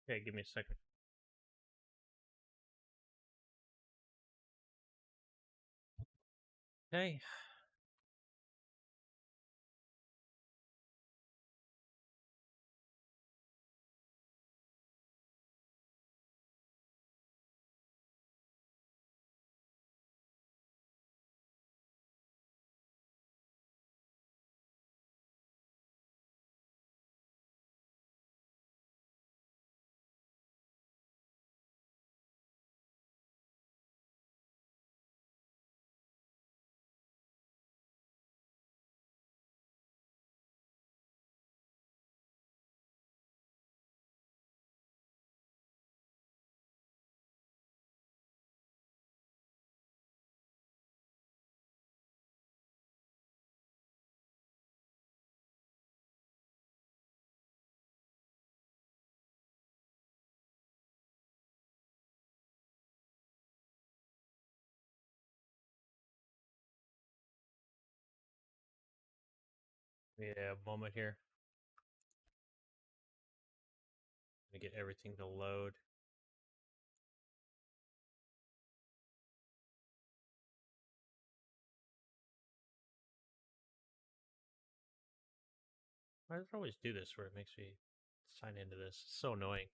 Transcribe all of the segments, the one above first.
Okay, give me a second. Okay. Yeah, a moment here. Gonna get everything to load. Why does it always do this where it makes me sign into this? It's so annoying.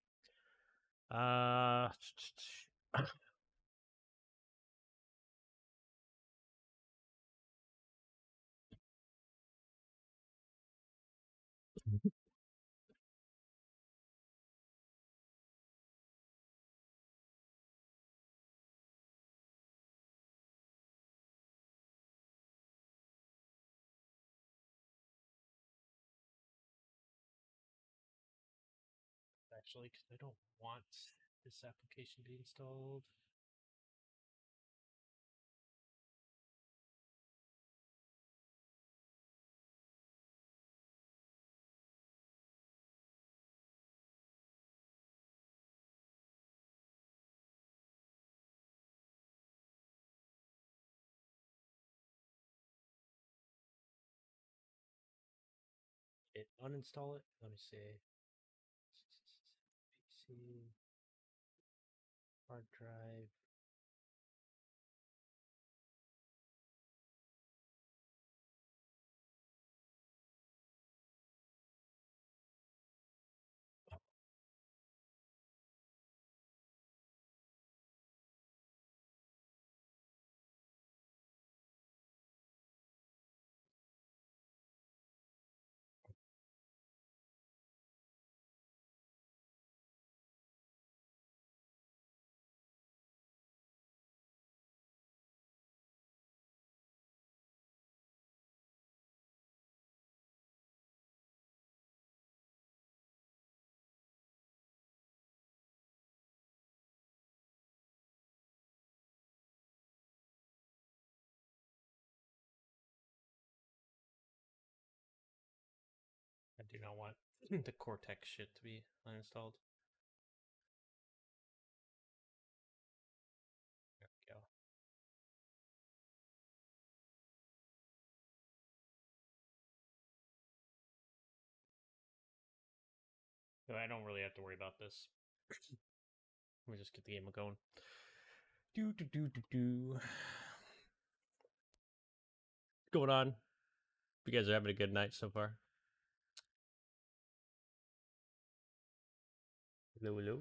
Uh actually, because I don't want this application to be installed. It uninstall it. Let me see. PC hard drive. I do not want the Cortex shit to be uninstalled. There we go. So I don't really have to worry about this. Let me just get the game going. Do. What's going on? You guys are having a good night so far. Hello, hello.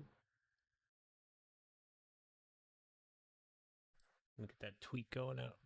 Look at that tweet going out.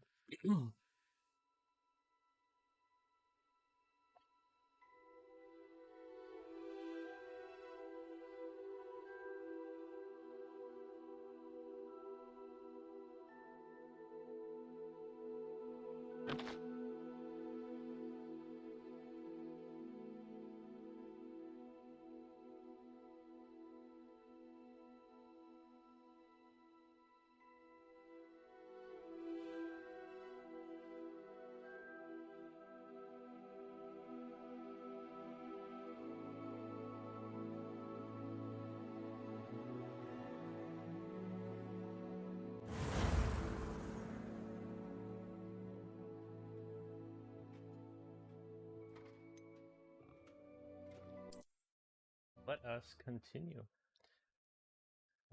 Let us continue.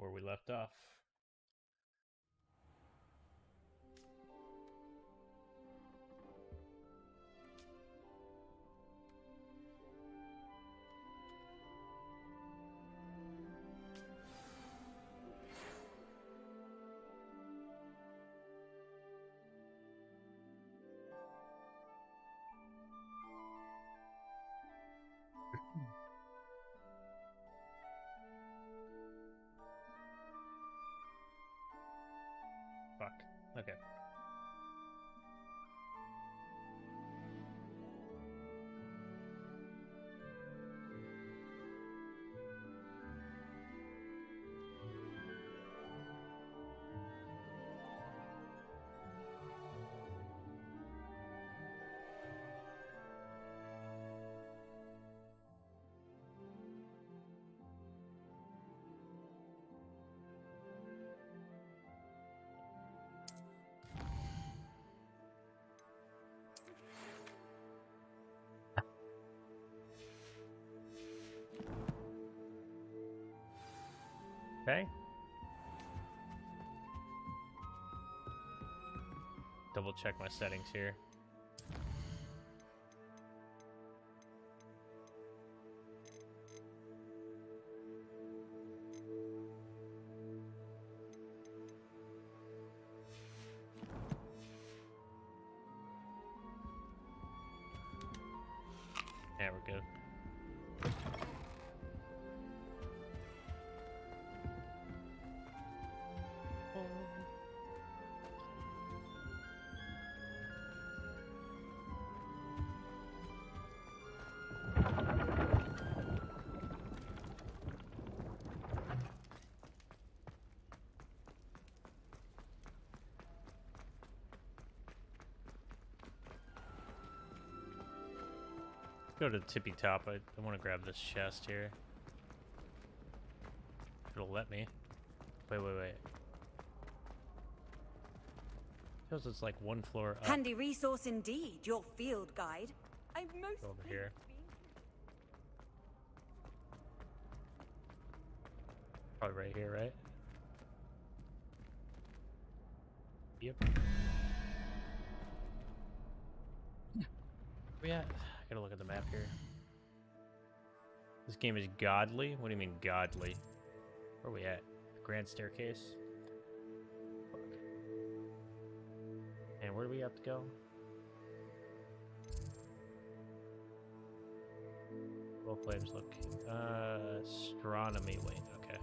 where we left off. Fuck. Okay. Okay. Double check my settings here. Yeah, we're good. Go to the tippy top. I want to grab this chest here. It'll let me. Wait. Feels it's like one floor up. Handy resource indeed, your field guide. I'm most Over here. Probably right here, right? Yep. Where we at? I gotta look at the map here. This game is godly? What do you mean godly? Where are we at? Grand staircase? Fuck. And where do we have to go? Both flames look. Astronomy. Wait, okay.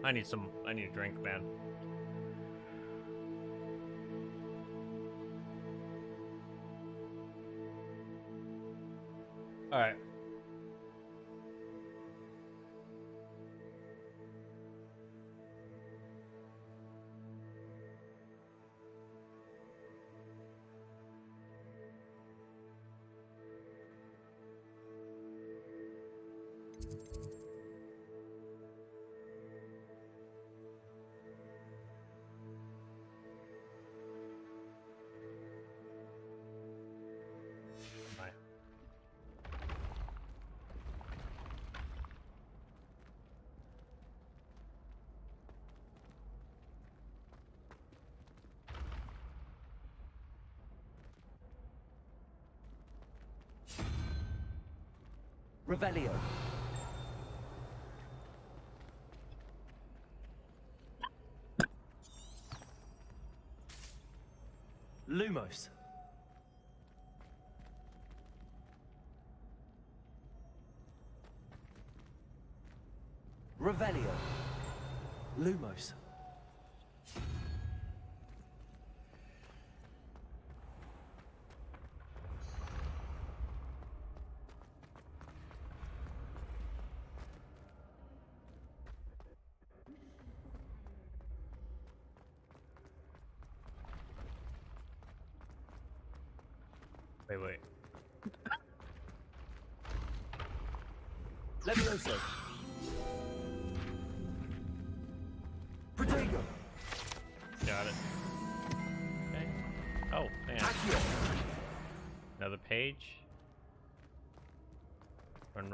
I need a drink, man. All right. Bye. Revelio. Lumos. Revelio. Lumos. Wait. Levioso. Protego. Got it. Okay. Oh, man. Accio. Another page. Run.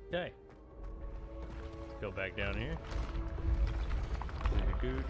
Okay. Let's go back down here. Do.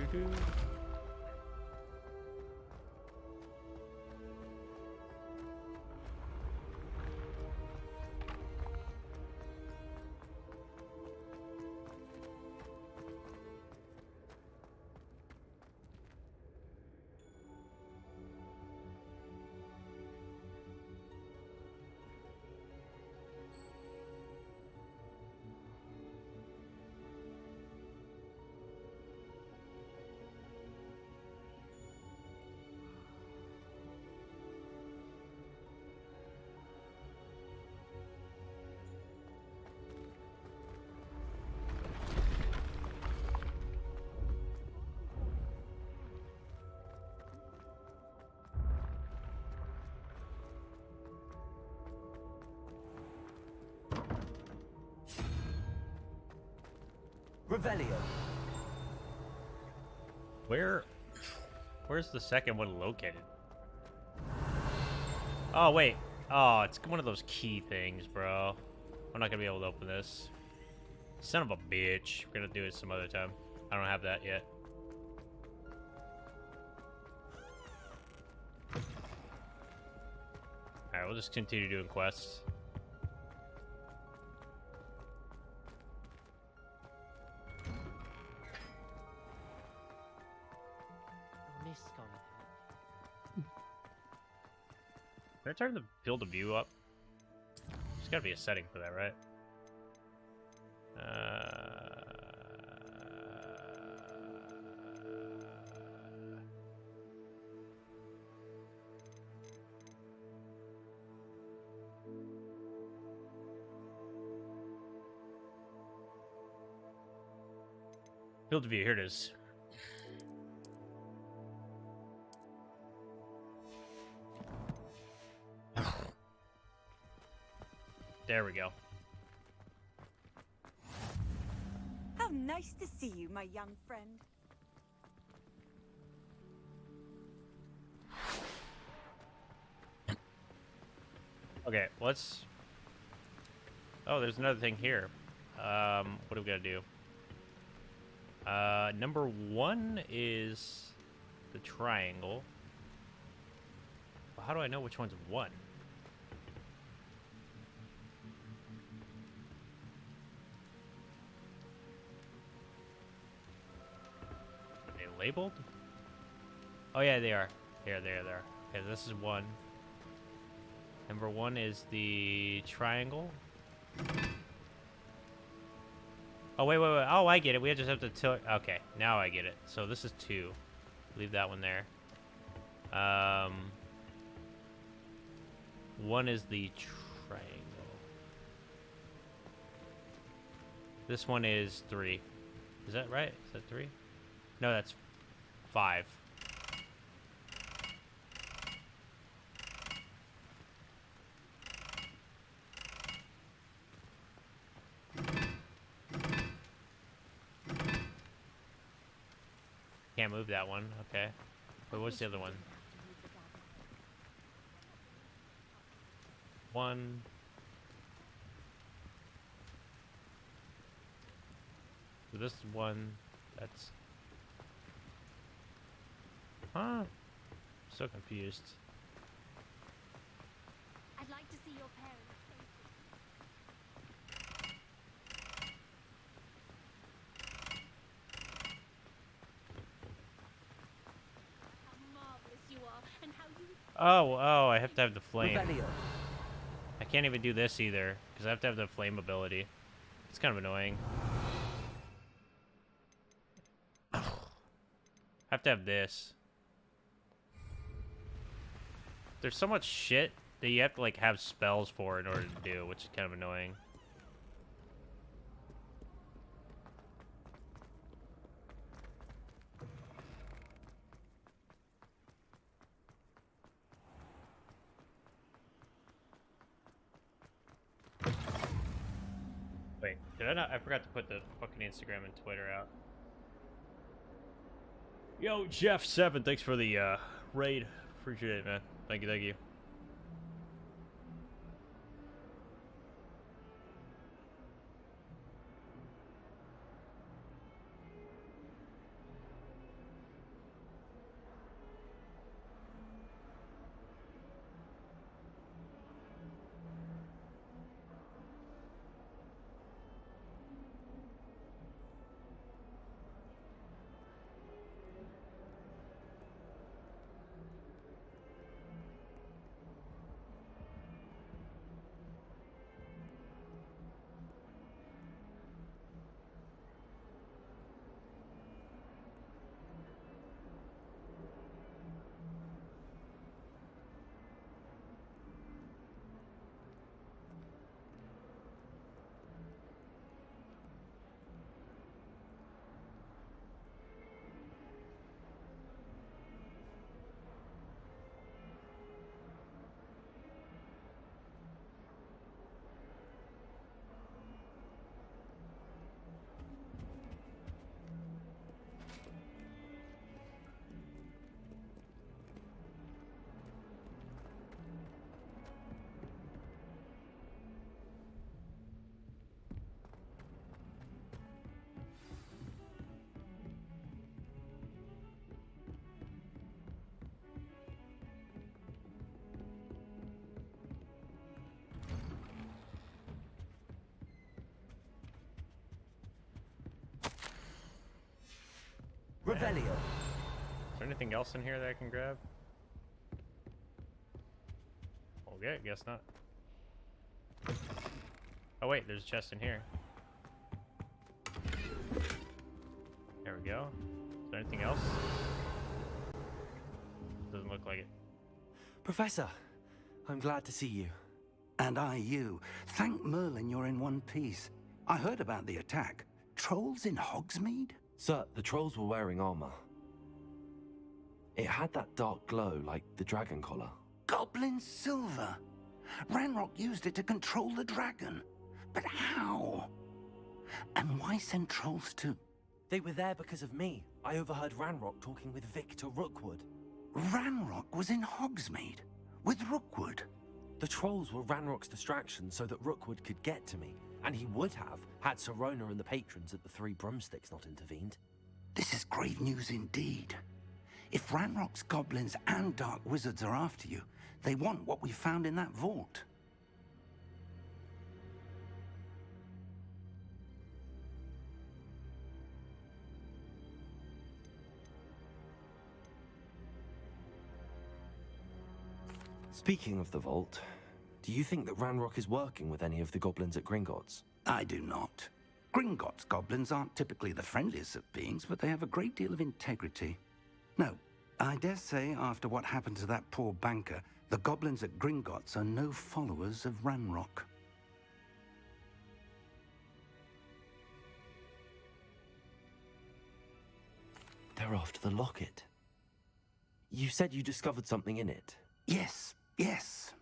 Revelio. Where's the second one located? Oh, wait. Oh, it's one of those key things, bro. I'm not gonna be able to open this. Son of a bitch. We're gonna do it some other time. I don't have that yet. Alright, we'll just continue doing quests. Can I turn the field of view up? There's gotta be a setting for that, right? Field of view, here it is. There we go. How nice to see you, my young friend. Okay, let's... Oh, there's another thing here. What do we gotta do? Number 1 is the triangle. Well, how do I know which one's 1? labeled? Oh yeah, they are. There, there, there. Okay, this is 1. Number 1 is the triangle. Oh, wait, wait, wait. Oh, I get it. We just have to tilt. Okay, now I get it. So this is 2. Leave that one there. 1 is the triangle. This one is 3. Is that right? Is that 3? No, that's 5. Can't move that one. Okay. But what's the other one? 1. So this is 1. That's... Huh? So confused. I'd like to see your parents. How marvelous you are, and how you... Oh, I have to have the flame. Revelio. I can't even do this either, because I have to have the flame ability. It's kind of annoying. I have to have this. There's so much shit that you have to, like, have spells for in order to do, which is kind of annoying. Wait, did I not? I forgot to put the fucking Instagram and Twitter out. Yo, Jeff7, thanks for the raid. Appreciate it, man. Thank you, thank you. Revelio. Is there anything else in here that I can grab? Okay, guess not. Oh wait, there's a chest in here. There we go. Is there anything else? Doesn't look like it. Professor, I'm glad to see you. And I you. Thank Merlin you're in one piece. I heard about the attack. Trolls in Hogsmeade? Sir, the trolls were wearing armor. It had that dark glow like the dragon collar. Goblin silver. Ranrock used it to control the dragon. But how? And why send trolls too? They were there because of me. I overheard Ranrock talking with Victor Rookwood. Ranrock was in Hogsmeade with Rookwood. The trolls were Ranrock's distraction so that Rookwood could get to me. And he would have, had Sirona and the patrons at the Three Broomsticks not intervened. This is grave news indeed. If Ranrock's goblins and dark wizards are after you, they want what we found in that vault. Speaking of the vault, do you think that Ranrock is working with any of the goblins at Gringotts? I do not. Gringotts goblins aren't typically the friendliest of beings, but they have a great deal of integrity. No, I dare say after what happened to that poor banker, the goblins at Gringotts are no followers of Ranrock. They're after the locket. You said you discovered something in it. Yes, yes.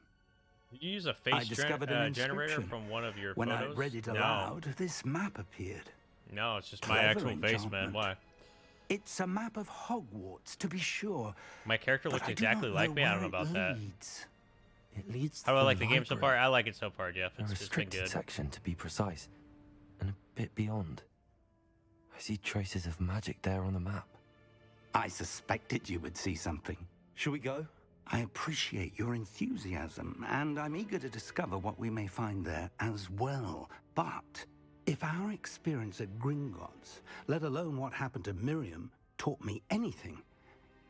Did you use a I face discovered an generator inscription. from one of your When photos? I read it No. aloud, this map appeared. No, it's just my Clever actual face, man. enchantment. Why? It's a map of Hogwarts, to be sure. My character but looks I do exactly not like know me. I don't know where it about that. leads. It leads to How do I like the game so library. far? I like it so far, Jeff. A It's been restricted good. section, to be precise, and a bit beyond. I see traces of magic there on the map. I suspected you would see something. Shall we go? I appreciate your enthusiasm, and I'm eager to discover what we may find there as well. But if our experience at Gringotts, let alone what happened to Miriam, taught me anything,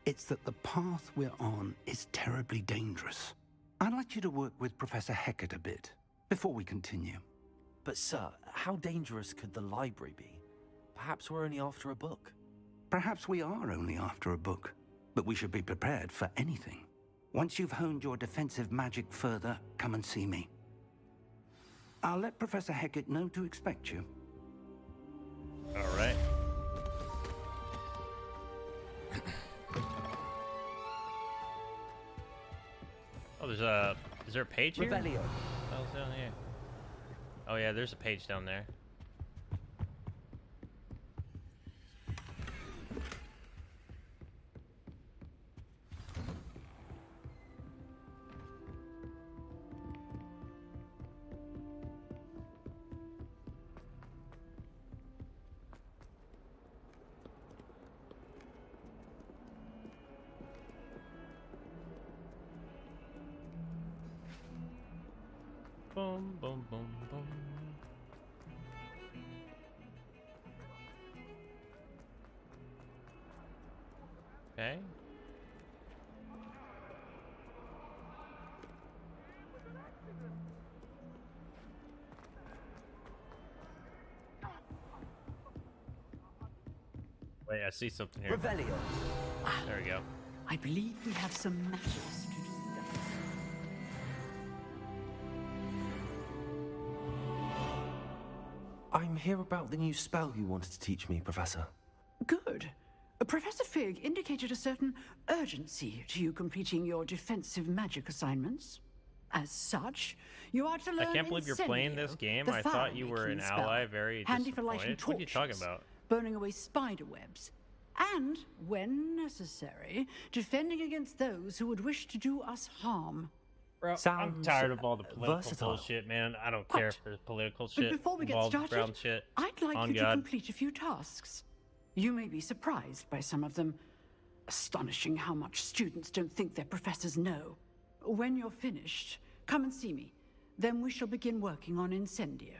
it's that the path we're on is terribly dangerous. I'd like you to work with Professor Hecat a bit before we continue. But sir, how dangerous could the library be? Perhaps we're only after a book. Perhaps we are only after a book, but we should be prepared for anything. Once you've honed your defensive magic further, come and see me. I'll let Professor Hecat know to expect you. All right. Oh, is there a page here? Revelio. What the hell's down here? Oh yeah, there's a page down there. Boom, boom, boom, boom. Okay. Wait, I see something here. Revelio. There we go. I believe we have some matters to discuss. I'm here about the new spell you wanted to teach me, Professor. Good. Professor Fig indicated a certain urgency to you completing your defensive magic assignments. As such, you are to learn I can't believe you're playing Incendio, this game. the I thought you were an fire-making spell, ally. Very handy for lighting disappointed. What are you talking torches, about? burning away spider webs, and, when necessary, defending against those who would wish to do us harm. Bro, I'm Sounds tired of all the political versatile. bullshit, man. I don't care What? if there's political But shit before we get involved, started, brown shit. I'd like On you to God. complete a few tasks. You may be surprised by some of them. Astonishing how much students don't think their professors know. When you're finished, come and see me. Then we shall begin working on Incendio.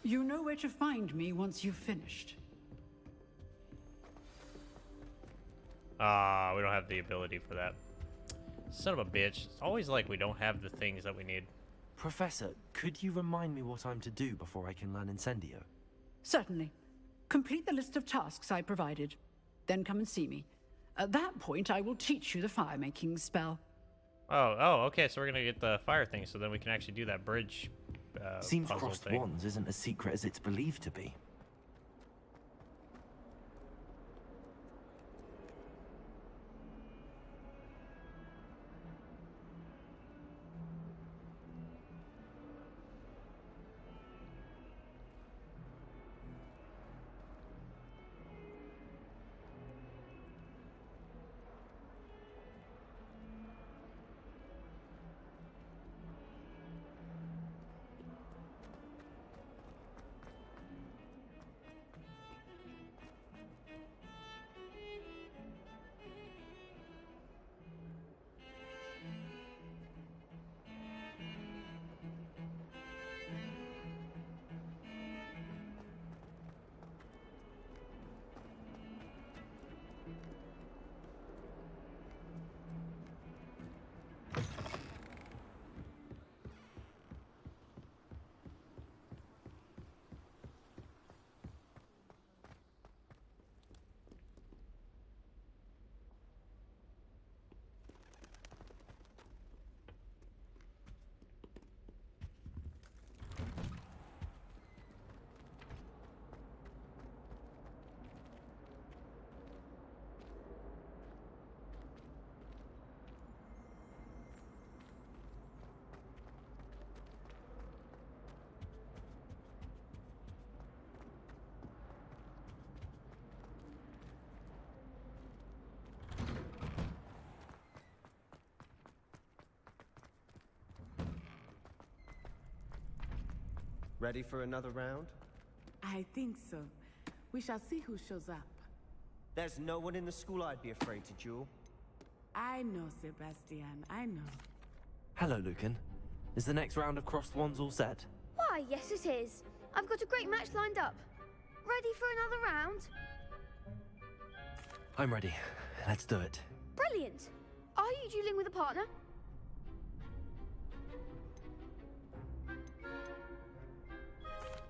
You know where to find me once you've finished. We don't have the ability for that. Son of a bitch. It's always like we don't have the things that we need. Professor, could you remind me what I'm to do before I can learn Incendio? Certainly. Complete the list of tasks I provided. Then come and see me. At that point, I will teach you the fire-making spell. Oh, okay. So we're gonna get the fire thing, so then we can actually do that bridge Seems puzzle crossed thing. wands isn't as secret as it's believed to be. Ready for another round? I think so. We shall see who shows up. There's no one in the school I'd be afraid to duel. I know, Sebastian. I know. Hello, Lucan. Is the next round of crossed wands all set? Why, yes it is. I've got a great match lined up. Ready for another round? I'm ready. Let's do it. Brilliant. Are you dueling with a partner?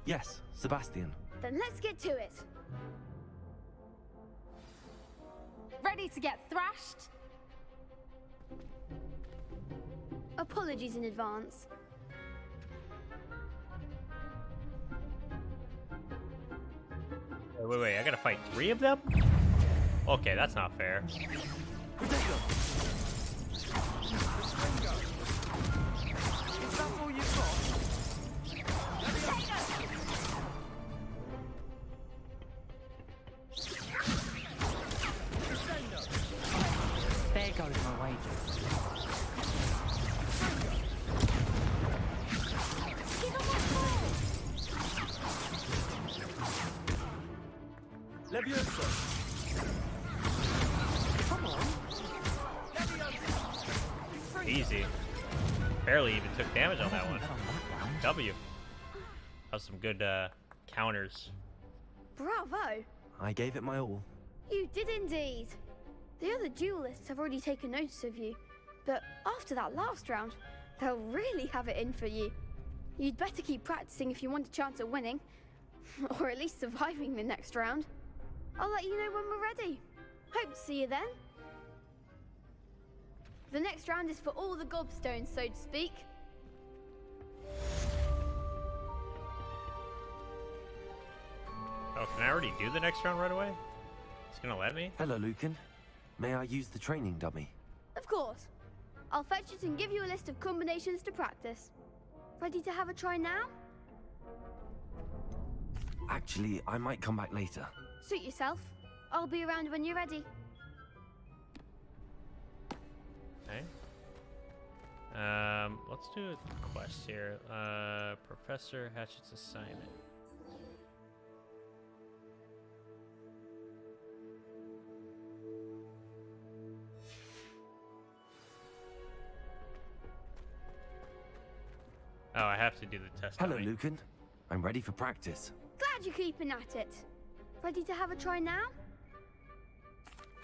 Yes, Sebastian. Then let's get to it. Ready to get thrashed? Apologies in advance. Wait, I gotta fight 3 of them? Okay, that's not fair. Is that all you've got? There goes my wages. Levioso! Come on! Levioso! Easy. Barely even took damage on that one. W. That was some good counters. Bravo. I gave it my all. You did indeed. The other duelists have already taken notice of you, but after that last round, they'll really have it in for you. You'd better keep practicing if you want a chance at winning, or at least surviving the next round. I'll let you know when we're ready. Hope to see you then. The next round is for all the gobstones, so to speak. Oh, can I already do the next round right away? It's gonna let me? Hello, Lucan. May I use the training dummy? Of course. I'll fetch it and give you a list of combinations to practice. Ready to have a try now? Actually, I might come back later. Suit yourself. I'll be around when you're ready. Okay. Let's do a quest here. Professor Hatchet's assignment. Oh, I have to do the test. Hello, dummy. Lucan. I'm ready for practice. Glad you're keeping at it. Ready to have a try now?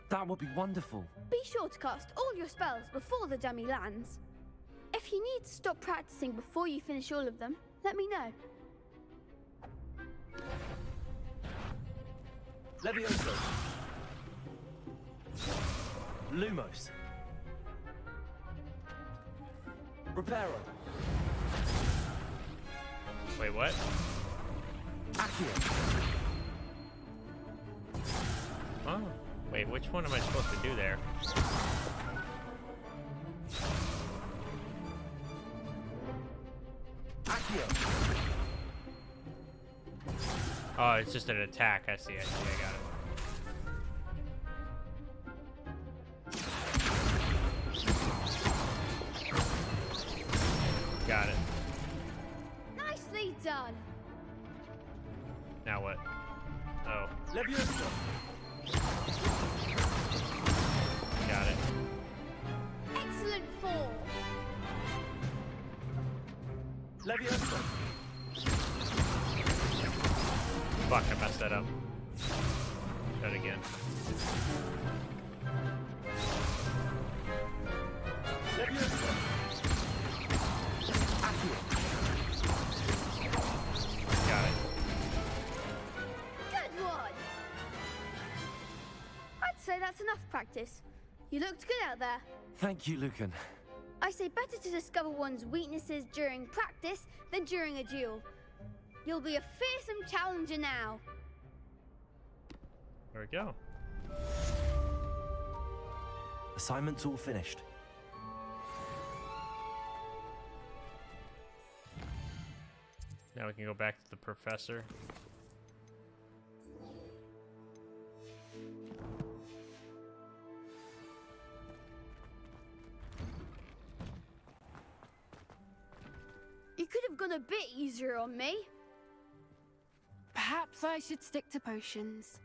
That would be wonderful. Be sure to cast all your spells before the dummy lands. If you need to stop practicing before you finish all of them, let me know. Levioso! Lumos! Reparo! Wait, what? Accio! Oh, wait, which one am I supposed to do there? Accio! Oh, it's just an attack. I see, I got it. Got it. Nicely done. Now what? Oh, Levioso! got it. Excellent fall. Levioso! Fuck, I messed that up. Try it again. Levioso! Accio! Got it. Good one. I'd say that's enough practice. You looked good out there. Thank you, Lucan. I say better to discover one's weaknesses during practice than during a duel. You'll be a fearsome challenger now. There we go. Assignment's all finished. Now we can go back to the professor. You could have gone a bit easier on me. Perhaps I should stick to potions.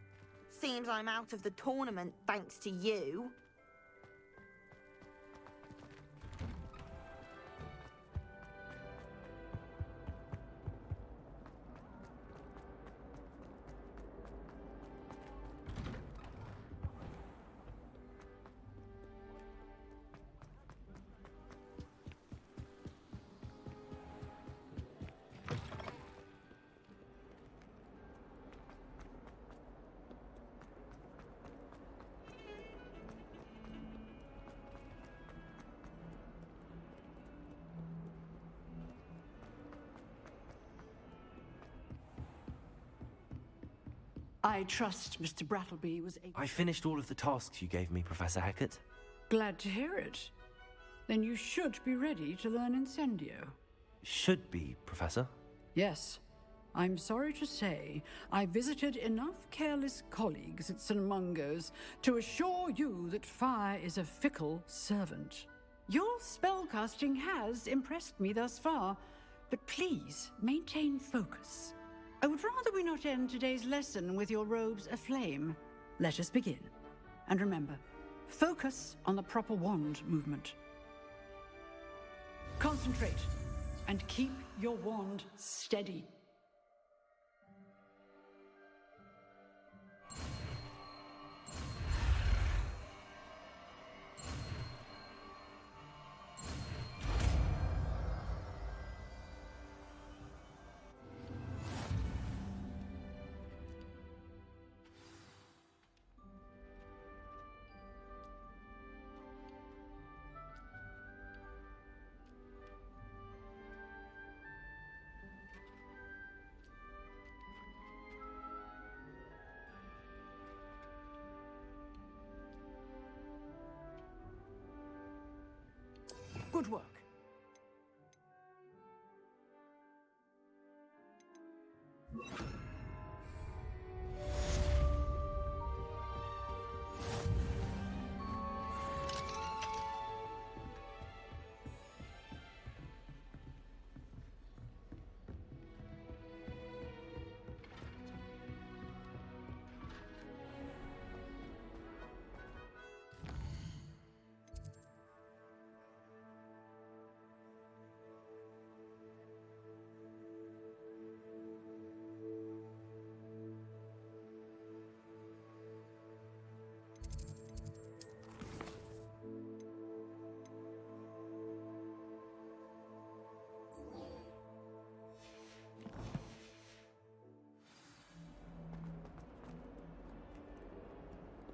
Seems I'm out of the tournament thanks to you. I trust Mr. Brattleby was able... I finished all of the tasks you gave me, Professor Hecat. Glad to hear it. Then you should be ready to learn Incendio. Should be, Professor. Yes. I'm sorry to say, I visited enough careless colleagues at St. Mungo's to assure you that fire is a fickle servant. Your spellcasting has impressed me thus far, but please maintain focus. I would rather we not end today's lesson with your robes aflame. Let us begin. And remember, focus on the proper wand movement. Concentrate, and keep your wand steady. Good work.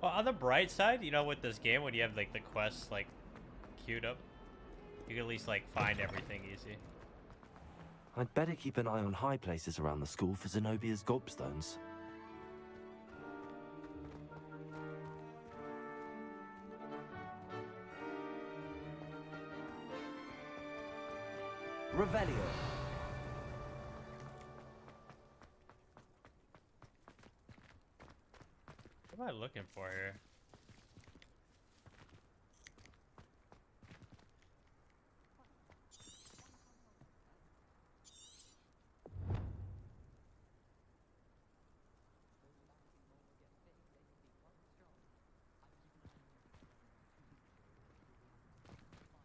Well, on the bright side, you know, with this game, when you have like the quests like queued up, you can at least like find everything easy. I'd better keep an eye on high places around the school for Zenobia's gobstones. Revelio. What am I looking for here?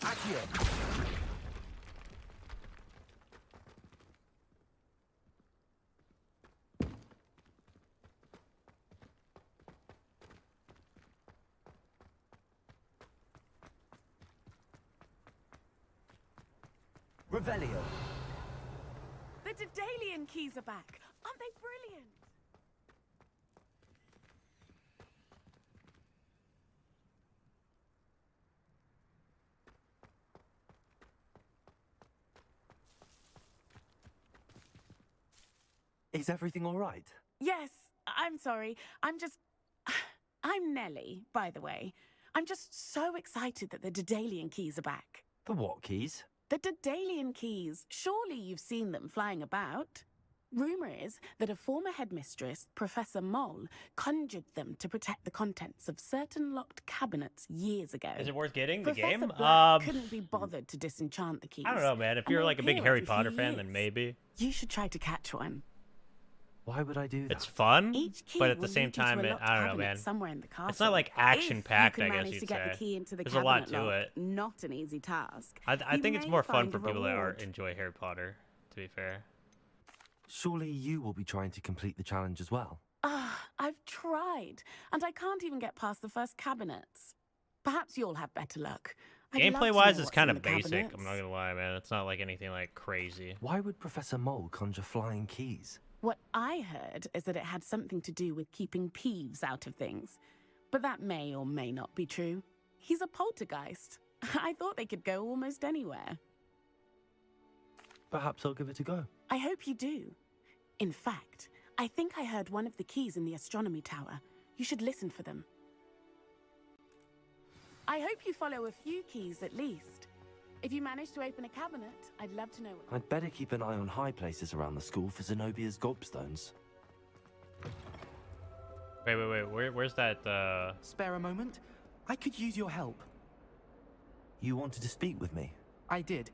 Accio. Revelio. The Daedalian keys are back. Aren't they brilliant? Is everything all right? Yes, I'm sorry. I'm Nellie, by the way. I'm just so excited that the Daedalian keys are back. The what keys? The Daedalian keys. Surely you've seen them flying about. Rumour is that a former headmistress, Professor Moll, conjured them to protect the contents of certain locked cabinets years ago. Is it worth getting the Professor game? Black couldn't be bothered to disenchant the keys. I don't know, man. If and you're they like a big appear Harry every few Potter fan, years. then maybe. You should try to catch one. Why would I do that? It's fun, Each key but at will the same lead you to time, a locked I don't know, cabinet man. somewhere in the castle. It's not like action-packed, If you I can guess manage you'd to get say. the key into the There's a lot cabinet to lock, it. not an easy task. I You think it's may more fun find for a people that reward. enjoy Harry Potter, to be fair. Surely you will be trying to complete the challenge as well. I've tried, and I can't even get past the first cabinets. Perhaps you'll have better luck. I'd love to Gameplay-wise, know it's what's kind in of the basic. cabinets. I'm not gonna lie, man. It's not like anything like crazy. Why would Professor Mole conjure flying keys? What I heard is that it had something to do with keeping Peeves out of things. But that may or may not be true. He's a poltergeist. I thought they could go almost anywhere. Perhaps I'll give it a go. I hope you do. In fact, I think I heard one of the keys in the astronomy tower. You should listen for them. I hope you follow a few keys at least. If you manage to open a cabinet, I'd love to know what... I'd better keep an eye on high places around the school for Zenobia's gobstones. Wait. Where's that, Spare a moment? I could use your help. You wanted to speak with me? I did.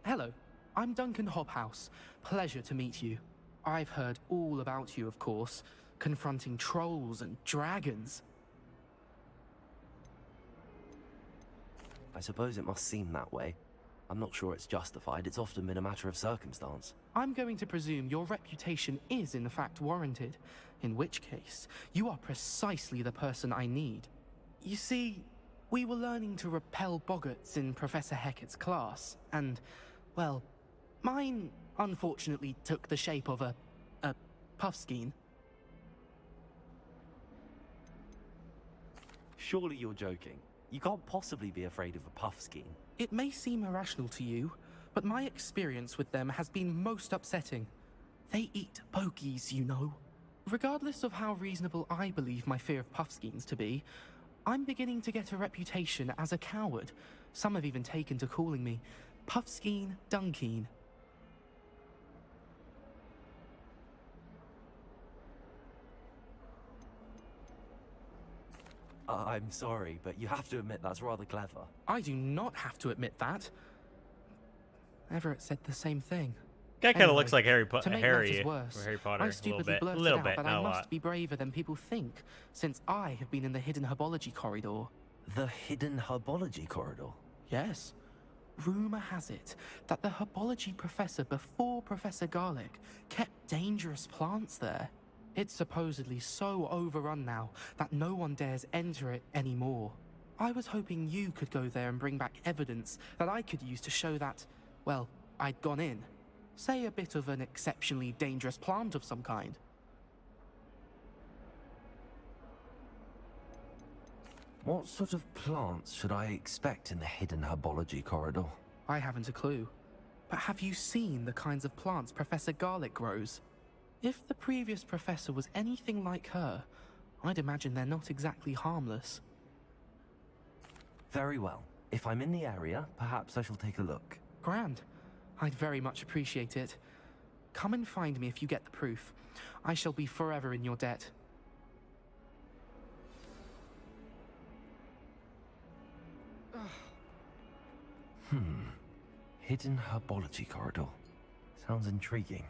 Hello, I'm Duncan Hobhouse. Pleasure to meet you. I've heard all about you, of course, confronting trolls and dragons. I suppose it must seem that way. I'm not sure it's justified. It's often been a matter of circumstance. I'm going to presume your reputation is in fact warranted, in which case, you are precisely the person I need. You see, we were learning to repel boggarts in Professor Hecat's class, and, well, mine unfortunately took the shape of a puffskein. Surely you're joking. You can't possibly be afraid of a puffskein. It may seem irrational to you, but my experience with them has been most upsetting. They eat bogies, you know. Regardless of how reasonable I believe my fear of puffskeins to be, I'm beginning to get a reputation as a coward. Some have even taken to calling me Puffskein Dunkeen. I'm sorry, but you have to admit that's rather clever. I do not have to admit that. Everett said the same thing. guy kind of Anyway, looks like Harry to make Harry matters worse, or Harry Potter I a little stupidly bit, blurted little out bit, that not I a must lot. be braver than people think, since I have been in the hidden herbology corridor. The hidden herbology corridor? Yes. Rumor has it that the herbology professor before Professor Garlic kept dangerous plants there. It's supposedly so overrun now that no one dares enter it anymore. I was hoping you could go there and bring back evidence that I could use to show that, well, I'd gone in. Say a bit of an exceptionally dangerous plant of some kind. What sort of plants should I expect in the hidden herbology corridor? I haven't a clue. But have you seen the kinds of plants Professor Garlic grows? If the previous professor was anything like her, I'd imagine they're not exactly harmless. Very well. If I'm in the area, perhaps I shall take a look. Grand. I'd very much appreciate it. Come and find me if you get the proof. I shall be forever in your debt. Hidden herbology corridor. Sounds intriguing.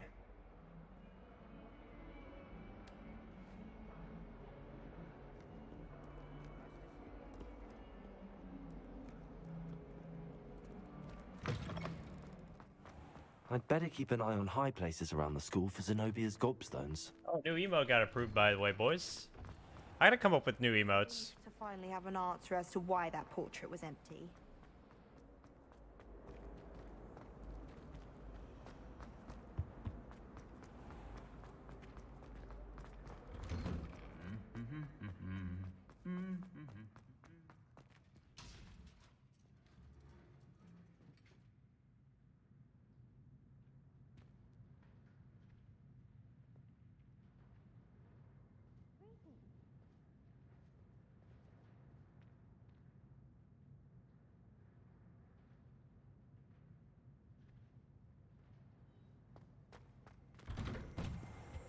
I'd better keep an eye on high places around the school for Zenobia's gobstones. Oh, new emote got approved, by the way, boys. I gotta come up with new emotes. To finally have an answer as to why that portrait was empty.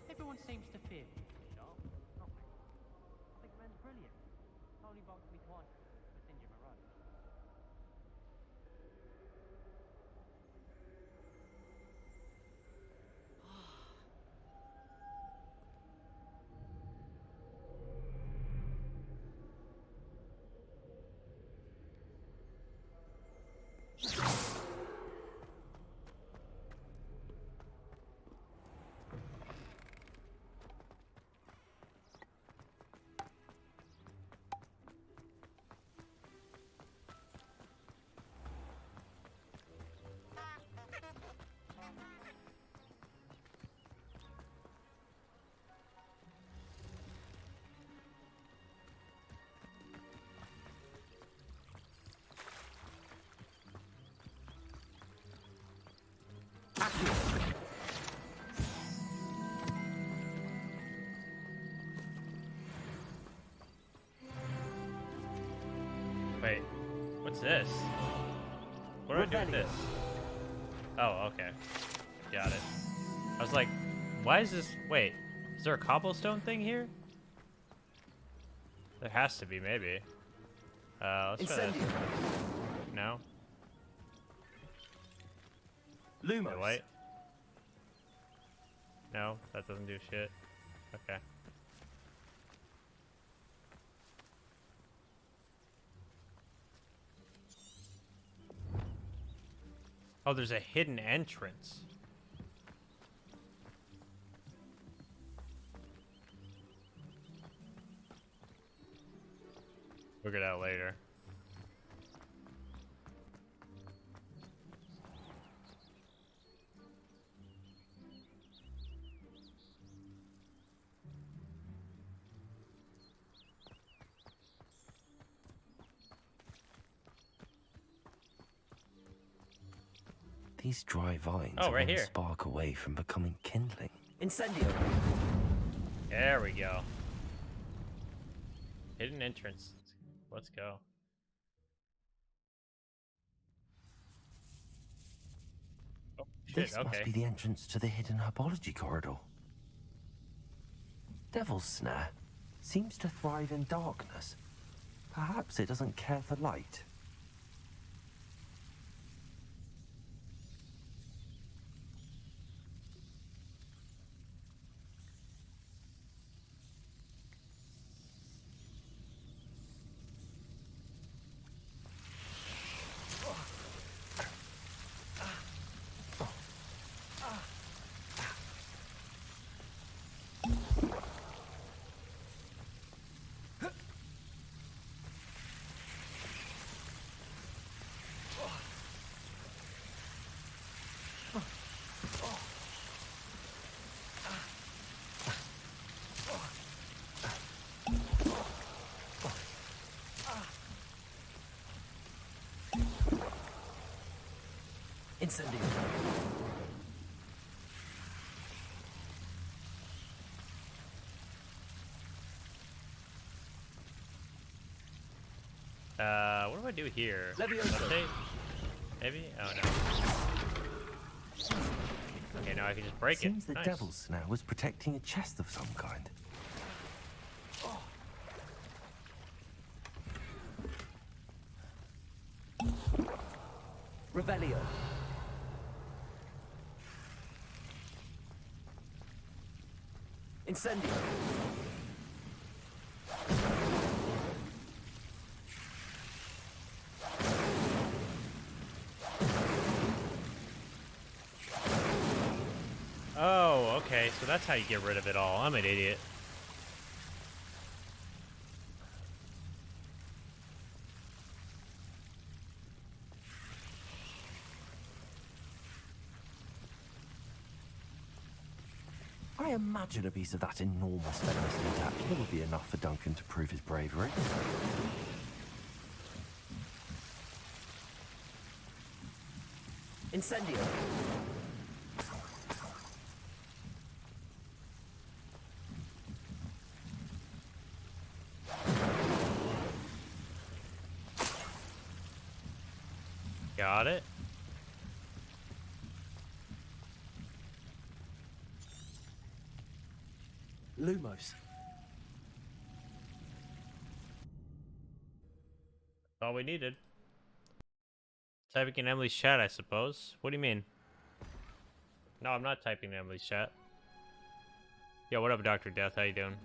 Everyone seems to fear me, Sharp. Not me. I think man's brilliant. Only bumped me twice. It's in your road. What's this? What do I do with this? Oh, okay. Got it. I was like, why is this... Wait, is there a cobblestone thing here? There has to be, maybe. Let's try this. No? Lumos. Wait. No, that doesn't do shit. Okay. Oh, there's a hidden entrance. Figure it out later. These dry vines Oh, are right one here. spark away from becoming kindling. Incendio. There we go. Hidden entrance. Let's go. Oh, shit, This okay. must be the entrance to the hidden herbology corridor. Devil's Snare seems to thrive in darkness. Perhaps it doesn't care for light. Incendio. What do I do here? Levioso. Update? Maybe? Oh no. Okay, now I can just break Seems it. the Nice. Devil's Snare was protecting a chest of some kind. Revelio. Incendio. Oh, okay, so that's how you get rid of it all. I'm an idiot. I imagine a piece of that enormous venomous tentacle would be enough for Duncan to prove his bravery. Incendio. Got it. Lumos. All we needed. Typing in Emily's chat, I suppose. What do you mean? No, I'm not typing in Emily's chat. Yo, what up, Dr. Death? How you doing?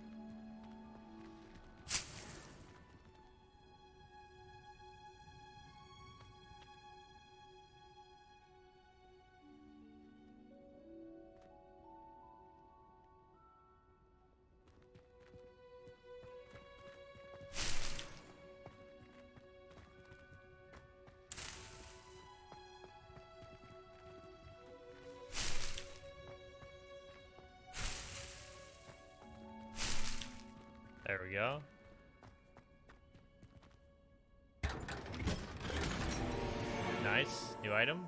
There we go. Nice. New item.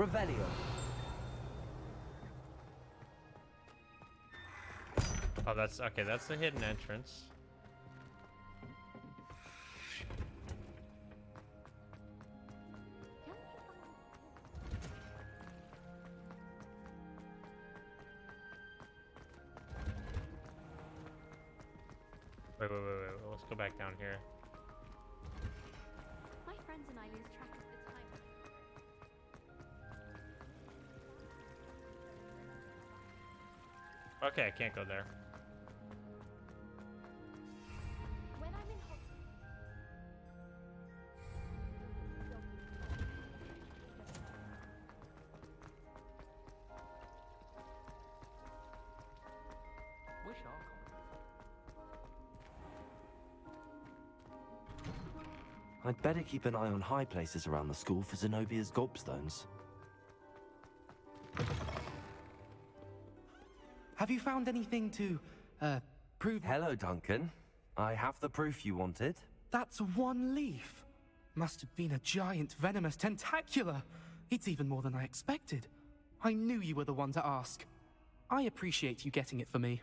Revelio. Oh, that's okay. That's the hidden entrance. Wait. Let's go back down here. My friends and I lose track of the time. Okay, I can't go there. When I'm in Wish our I'd better keep an eye on high places around the school for Zenobia's gobstones. Have you found anything to, prove... Hello, Duncan. I have the proof you wanted. That's one leaf. Must have been a giant venomous tentacula. It's even more than I expected. I knew you were the one to ask. I appreciate you getting it for me.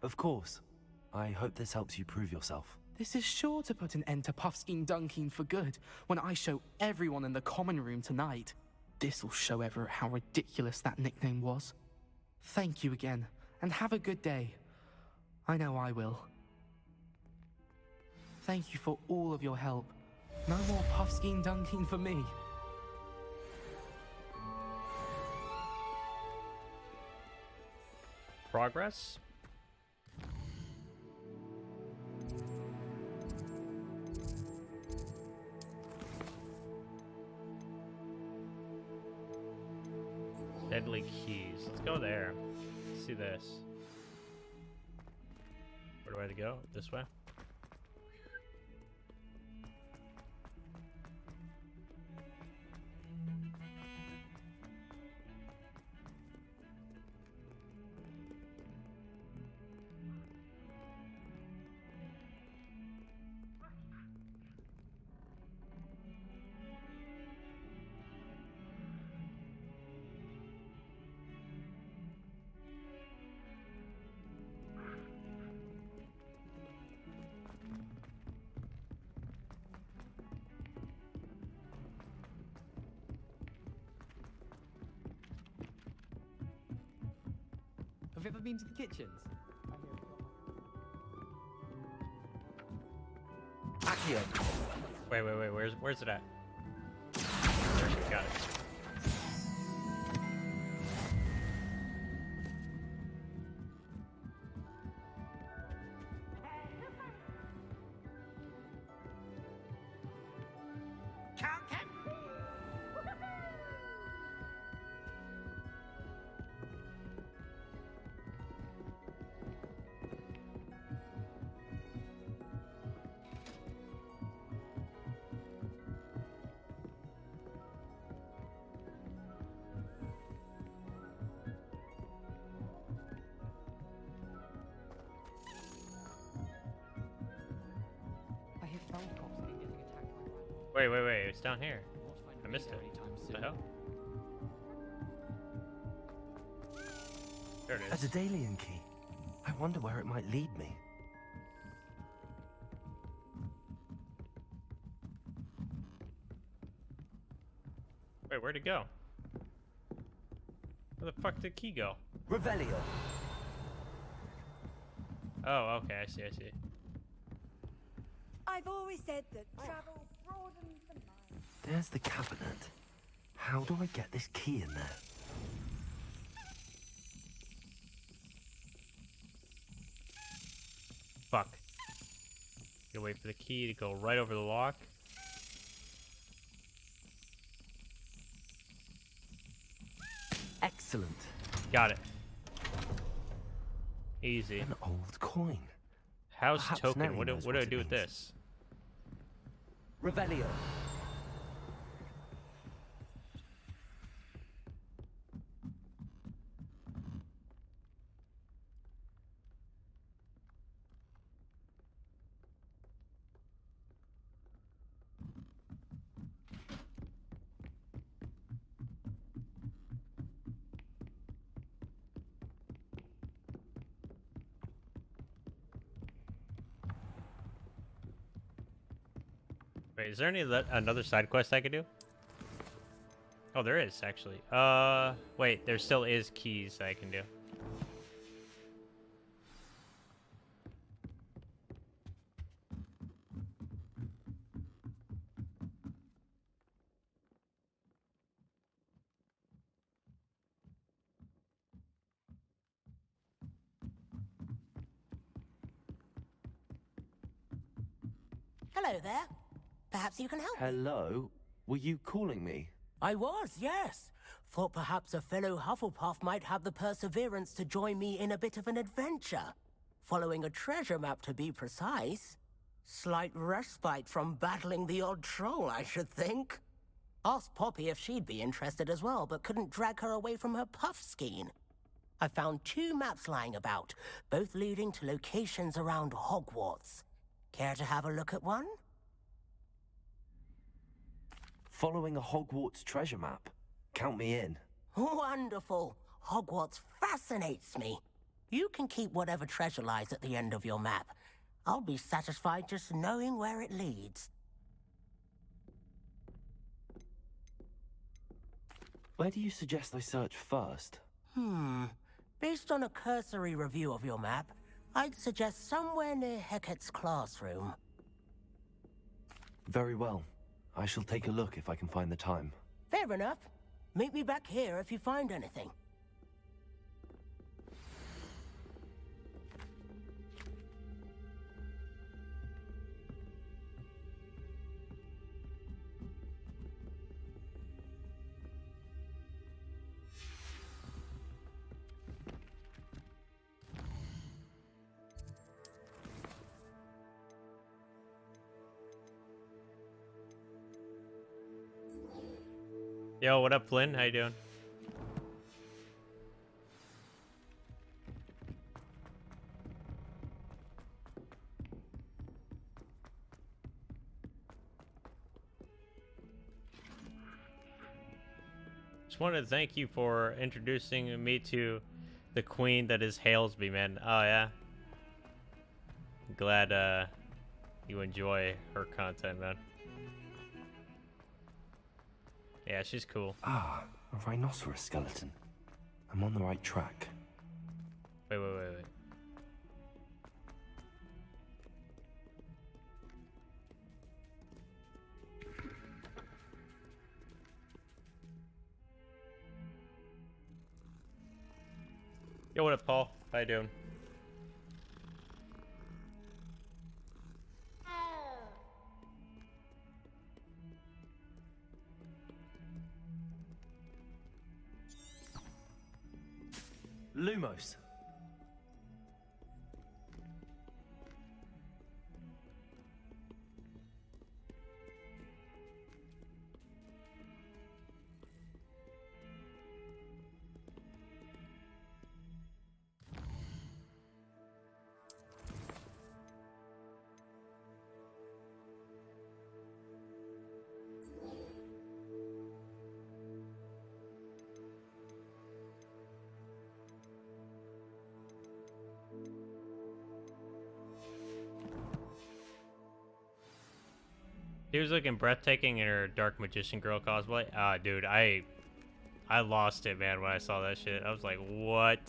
Of course. I hope this helps you prove yourself. This is sure to put an end to Puffskein Dunkin for good when I show everyone in the common room tonight. This'll show Everett how ridiculous that nickname was. Thank you again, and have a good day. I know I will. Thank you for all of your help. No more Puffskein Dunkin for me. Progress? Deadly keys. Let's go there. Let's see this. Where do I have to go? This way? Have you ever been to the kitchens? Accio. Wait. Where's it at? There, got it. I hear feral cops have been getting attacked by rhinos. Wait. It's down here. Not finding I missed there it. anytime What soon. the hell? There it A is. Daedalian key. I wonder where it might lead me. Wait, where'd it go? Where the fuck did the key go? Revelio. Oh, okay, I see. I've always said that travel broadens the mind. There's the cabinet. How do I get this key in there? Fuck. Gotta wait for the key to go right over the lock. Excellent. Got it. Easy. An old coin. House Perhaps token. Nelly What do knows I what it do with means. this? Revelio. Wait, is there another side quest I could do? Oh, there is actually. Wait, there still is keys I can do. Hello there. Perhaps you can help me. Hello? Were you calling me? I was, yes. Thought perhaps a fellow Hufflepuff might have the perseverance to join me in a bit of an adventure. Following a treasure map, to be precise. Slight respite from battling the odd troll, I should think. Asked Poppy if she'd be interested as well, but couldn't drag her away from her puffskein. I found 2 maps lying about, both leading to locations around Hogwarts. Care to have a look at one? Following a Hogwarts treasure map? Count me in. Wonderful. Hogwarts fascinates me. You can keep whatever treasure lies at the end of your map. I'll be satisfied just knowing where it leads. Where do you suggest I search first? Based on a cursory review of your map, I'd suggest somewhere near Hecat's classroom. Very well. I shall take a look if I can find the time. Fair enough. Meet me back here if you find anything. Yo, what up, Flynn? How you doing? Just wanted to thank you for introducing me to the queen that is Halesby, man. Oh, yeah. Glad, you enjoy her content, man. Yeah, she's cool. Ah, a rhinoceros skeleton. I'm on the right track. Wait. Yo, what up, Paul? How you doing? Lumos. He was looking breathtaking in her Dark Magician Girl cosplay. Ah, dude, I lost it, man, when I saw that shit. I was like, what?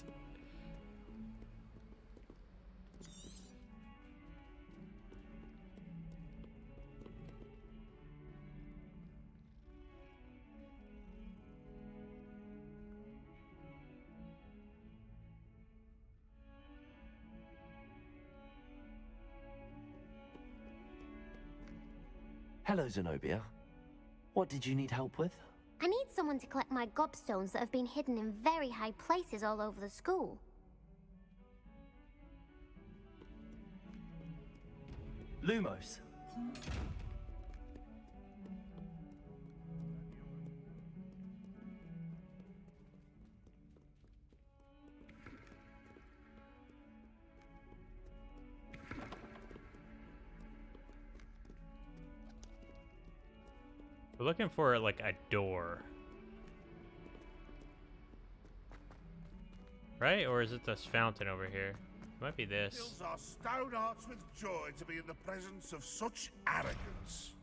Hello, Zenobia. What did you need help with? I need someone to collect my gobstones that have been hidden in very high places all over the school. Lumos. We're looking for, like, a door. Right? Or is it this fountain over here? It might be this. Fills our stout hearts with joy to be in the presence of such arrogance.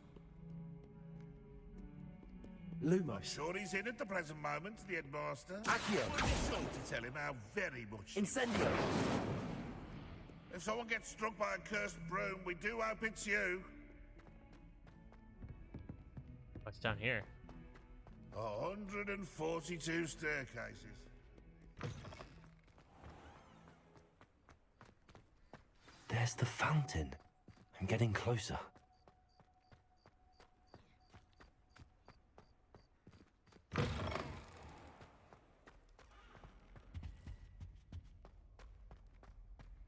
Lumos. Sure he's in at the present moment, the headmaster. Accio. Be sure to tell him how very much... Incendio. If someone gets struck by a cursed broom, we do hope it's you. What's down here? 142 staircases. There's the fountain. I'm getting closer.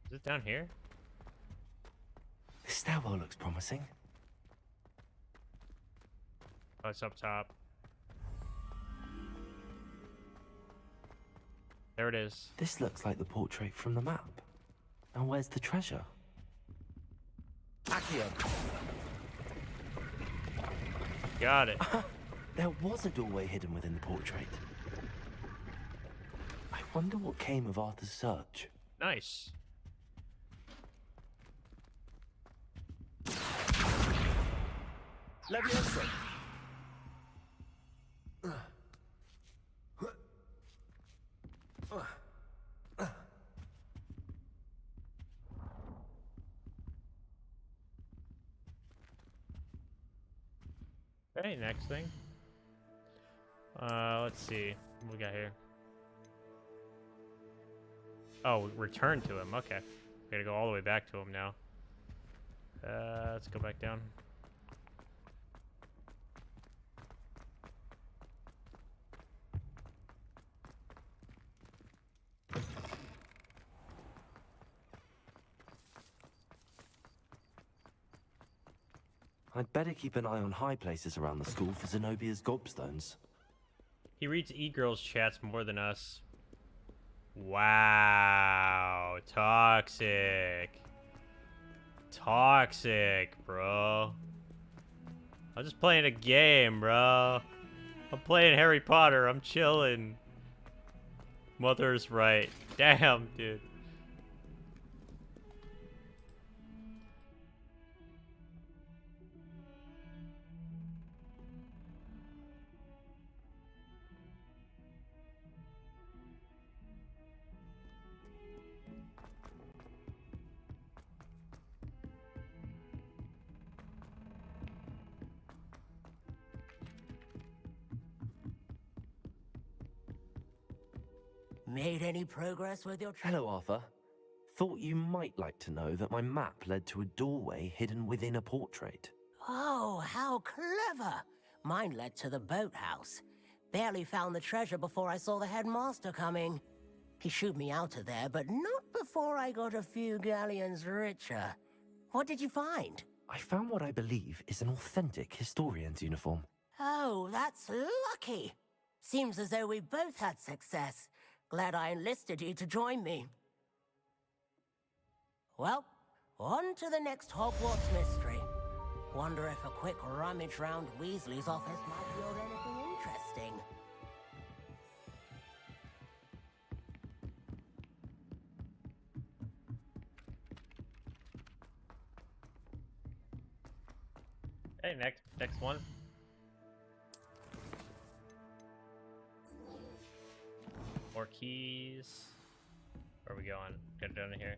Is it down here? This stairwell looks promising. Oh, it's up top. There it is. This looks like the portrait from the map. Now where's the treasure? Accio. Got it. There was a doorway hidden within the portrait. I wonder what came of Arthur's search. Nice. Leviosa. Okay, next thing. Let's see. What we got here? Oh, return to him. Okay. We gotta go all the way back to him now. Let's go back down. I'd better keep an eye on high places around the school for Zenobia's gobstones. He reads e-girls chats more than us. Wow. Toxic. Toxic, bro. I'm just playing a game, bro. I'm playing Harry Potter. I'm chilling. Mother's right. Damn, dude. Made any progress with your Hello, Arthur. Thought you might like to know that my map led to a doorway hidden within a portrait. Oh, how clever! Mine led to the boathouse. Barely found the treasure before I saw the headmaster coming. He shooed me out of there, but not before I got a few galleons richer. What did you find? I found what I believe is an authentic historian's uniform. Oh, that's lucky. Seems as though we both had success. Glad I enlisted you to join me. Well, on to the next Hogwarts mystery. Wonder if a quick rummage round Weasley's office might yield anything interesting. Hey, next one. More keys. Where are we going? Get it down here.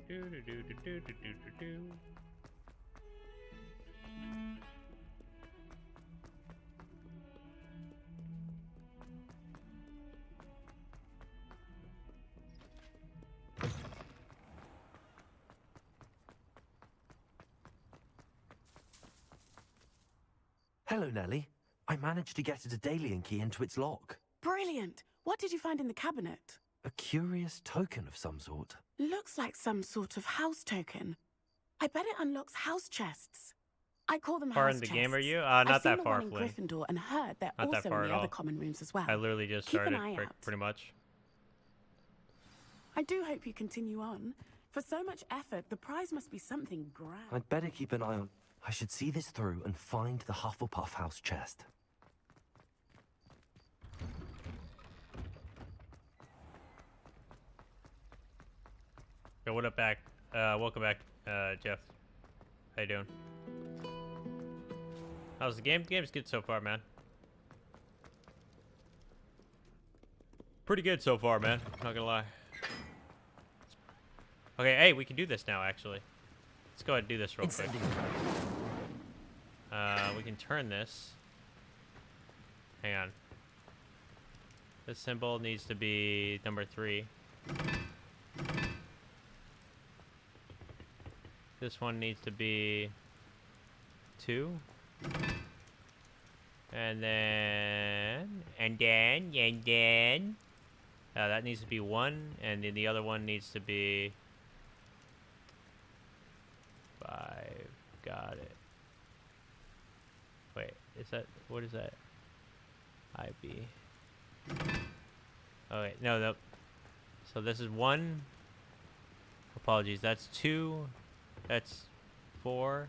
Do do do do do do do do. Hello, Nellie. I managed to get a Daedalian key into its lock. Brilliant! What did you find in the cabinet? A curious token of some sort. Looks like some sort of house token. I bet it unlocks house chests. I call them Far house in the chests. game are you? I've Not seen that the far, one in Flynn. Gryffindor and heard they're Not that also far in at the other all. common rooms as well. I literally just Keep an started, eye out. pretty much. I do hope you continue on. For so much effort, the prize must be something grand. I'd better keep an eye on... I should see this through and find the Hufflepuff house chest. Yo, what up, back? Welcome back, Jeff. How you doing? How's the game? The game's good so far, man. Pretty good so far, man. Not gonna lie. Okay, hey, we can do this now, actually. Let's go ahead and do this real quick. We can turn this. Hang on. This symbol needs to be number 3. This one needs to be 2. And then that needs to be 1, and then the other one needs to be 5. Got it. Wait, is that, what is that? IB. Oh wait, no. So this is 1. Apologies, that's 2. That's 4.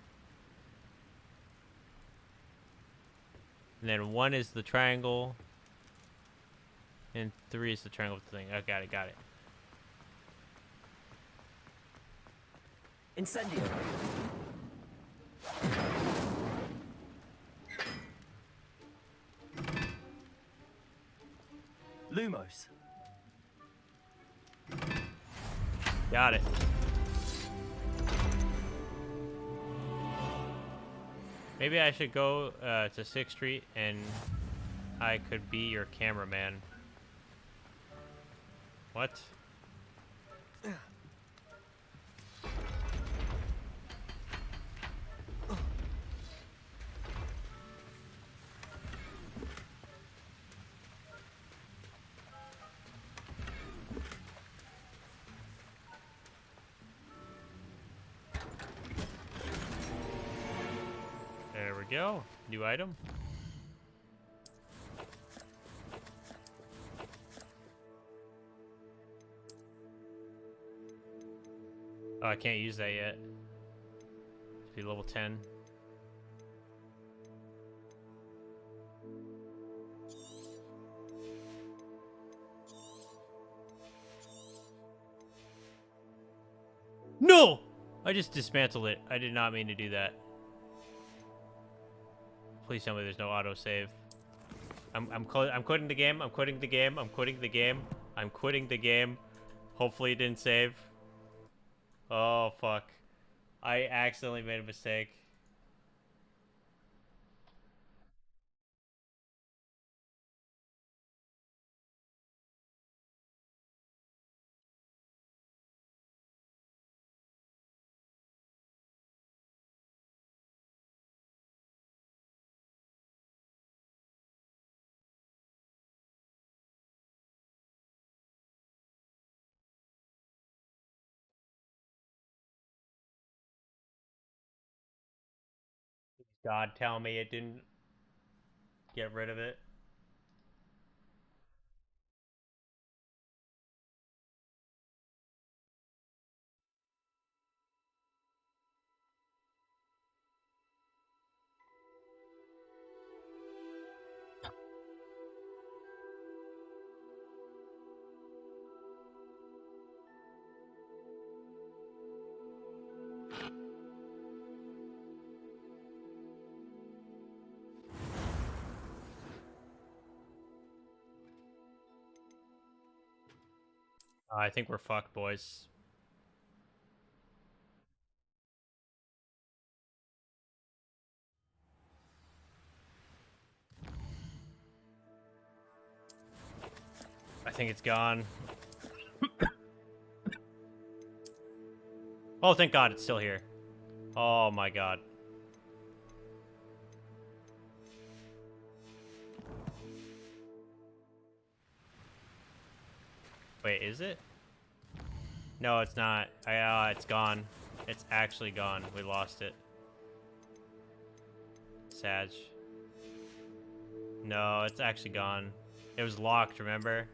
And then 1 is the triangle. And 3 is the triangle thing. Oh, got it. Incendio. Lumos. Got it. Maybe I should go to 6th Street and I could be your cameraman. What? There we go. New item. Oh, I can't use that yet. Be level 10. No! I just dismantled it. I did not mean to do that. Please tell me there's no autosave. I'm quitting the game. I'm quitting the game. I'm quitting the game. I'm quitting the game. Hopefully it didn't save. Oh, fuck. I accidentally made a mistake. God, tell me it didn't get rid of it. I think we're fucked, boys. I think it's gone. Oh, thank God, it's still here. Oh my God. Wait, is it? No, it's not. It's gone. It's actually gone. We lost it. Sag. No, it's actually gone. It was locked, remember?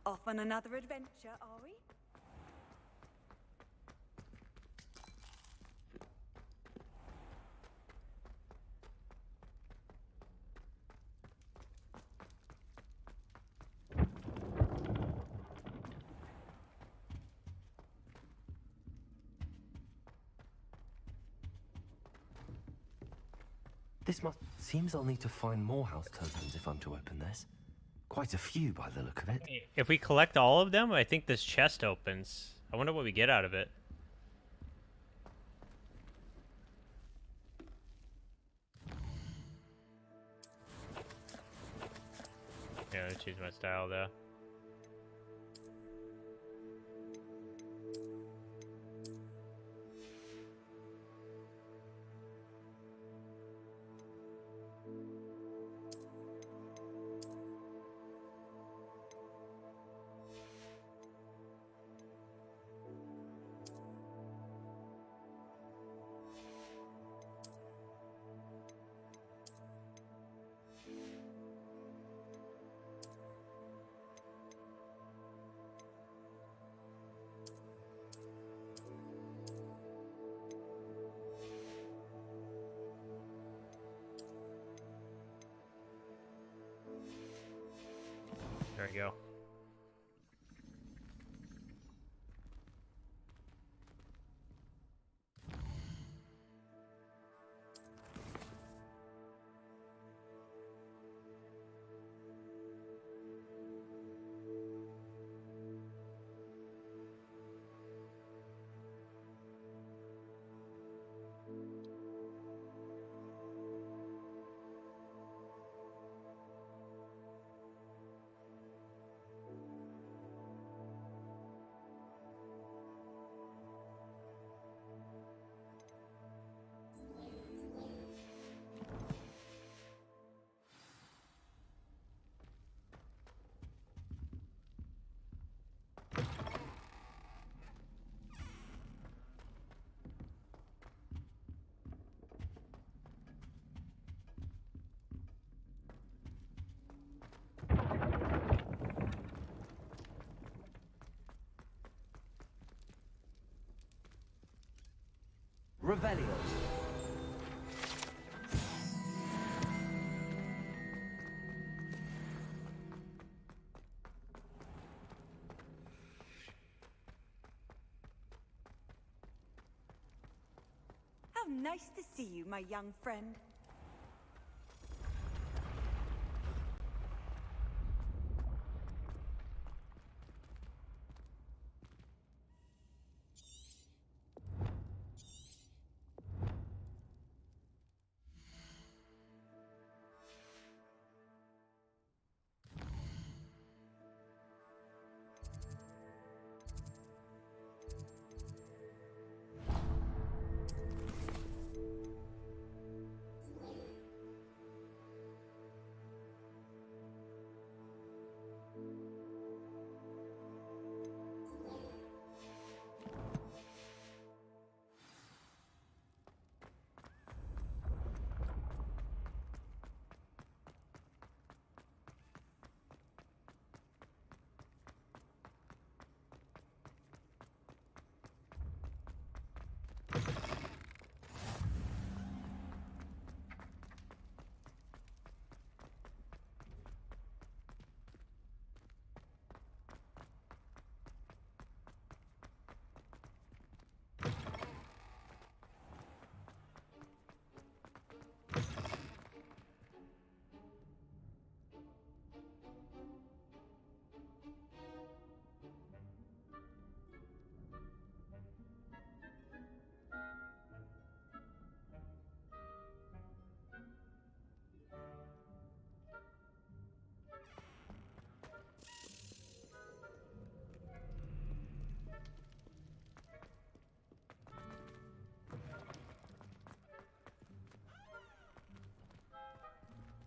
Off on another adventure, are we? This must... Seems I'll need to find more house tokens if I'm to open this. Quite a few by the look of it. If we collect all of them, I think this chest opens. I wonder what we get out of it. Yeah, let's choose my style there. There we go. Revelio. How nice to see you, my young friend.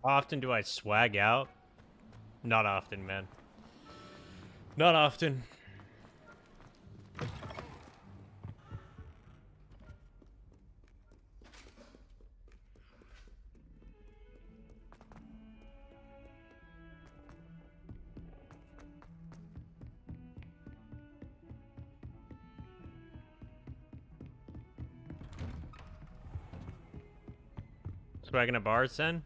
How often do I swag out? Not often, man. Not often. Swagging at bars then?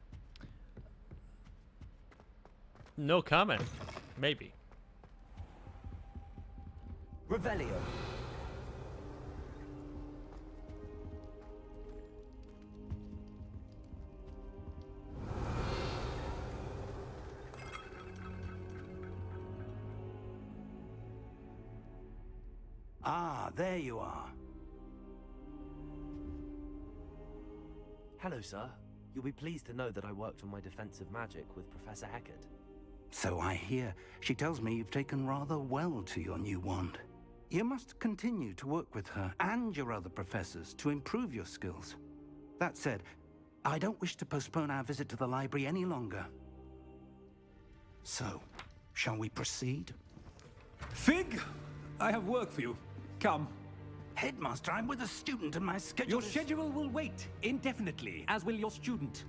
No comment. Maybe. Revelio. Ah, there you are. Hello, sir. You'll be pleased to know that I worked on my defensive magic with Professor Heckard. So I hear. She tells me you've taken rather well to your new wand. You must continue to work with her and your other professors to improve your skills. That said, I don't wish to postpone our visit to the library any longer. So, shall we proceed? Fig! I have work for you. Come. Headmaster, I'm with a student and my schedule Your schedule will wait indefinitely, as will your student.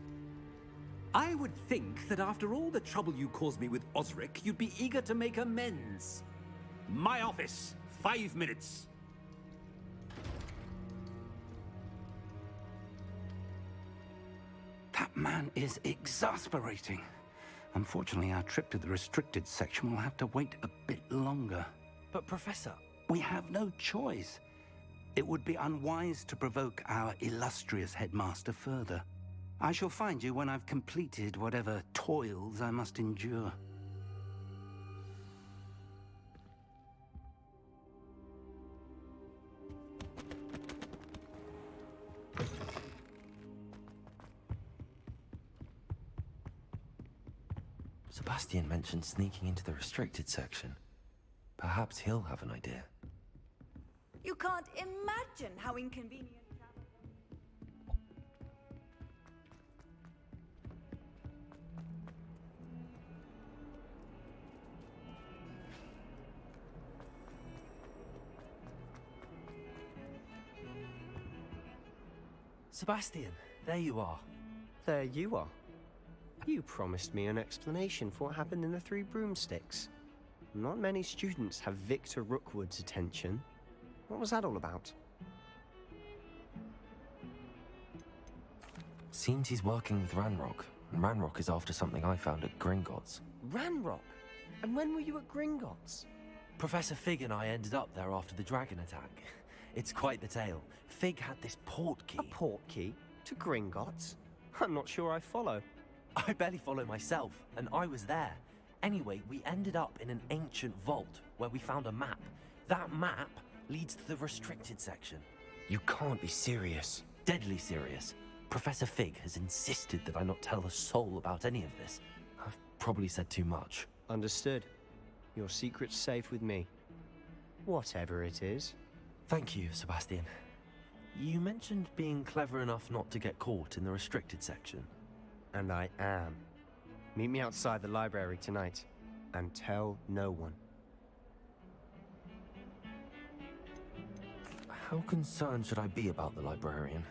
I would think that after all the trouble you caused me with Osric, you'd be eager to make amends. My office, 5 minutes. That man is exasperating. Unfortunately, our trip to the restricted section will have to wait a bit longer. But, Professor... We have no choice. It would be unwise to provoke our illustrious headmaster further. I shall find you when I've completed whatever toils I must endure. Sebastian mentioned sneaking into the restricted section. Perhaps he'll have an idea. You can't imagine how inconvenient. Sebastian, there you are. There you are. You promised me an explanation for what happened in the Three Broomsticks. Not many students have Victor Rookwood's attention. What was that all about? Seems he's working with Ranrock, and Ranrock is after something I found at Gringotts. Ranrock? And when were you at Gringotts? Professor Fig and I ended up there after the dragon attack. It's quite the tale. Fig had this port key. A port key? To Gringotts? I'm not sure I follow. I barely follow myself, and I was there. Anyway, we ended up in an ancient vault where we found a map. That map leads to the restricted section. You can't be serious. Deadly serious. Professor Fig has insisted that I not tell a soul about any of this. I've probably said too much. Understood. Your secret's safe with me. Whatever it is. Thank you, Sebastian. You mentioned being clever enough not to get caught in the restricted section. And I am. Meet me outside the library tonight, and tell no one. How concerned should I be about the librarian?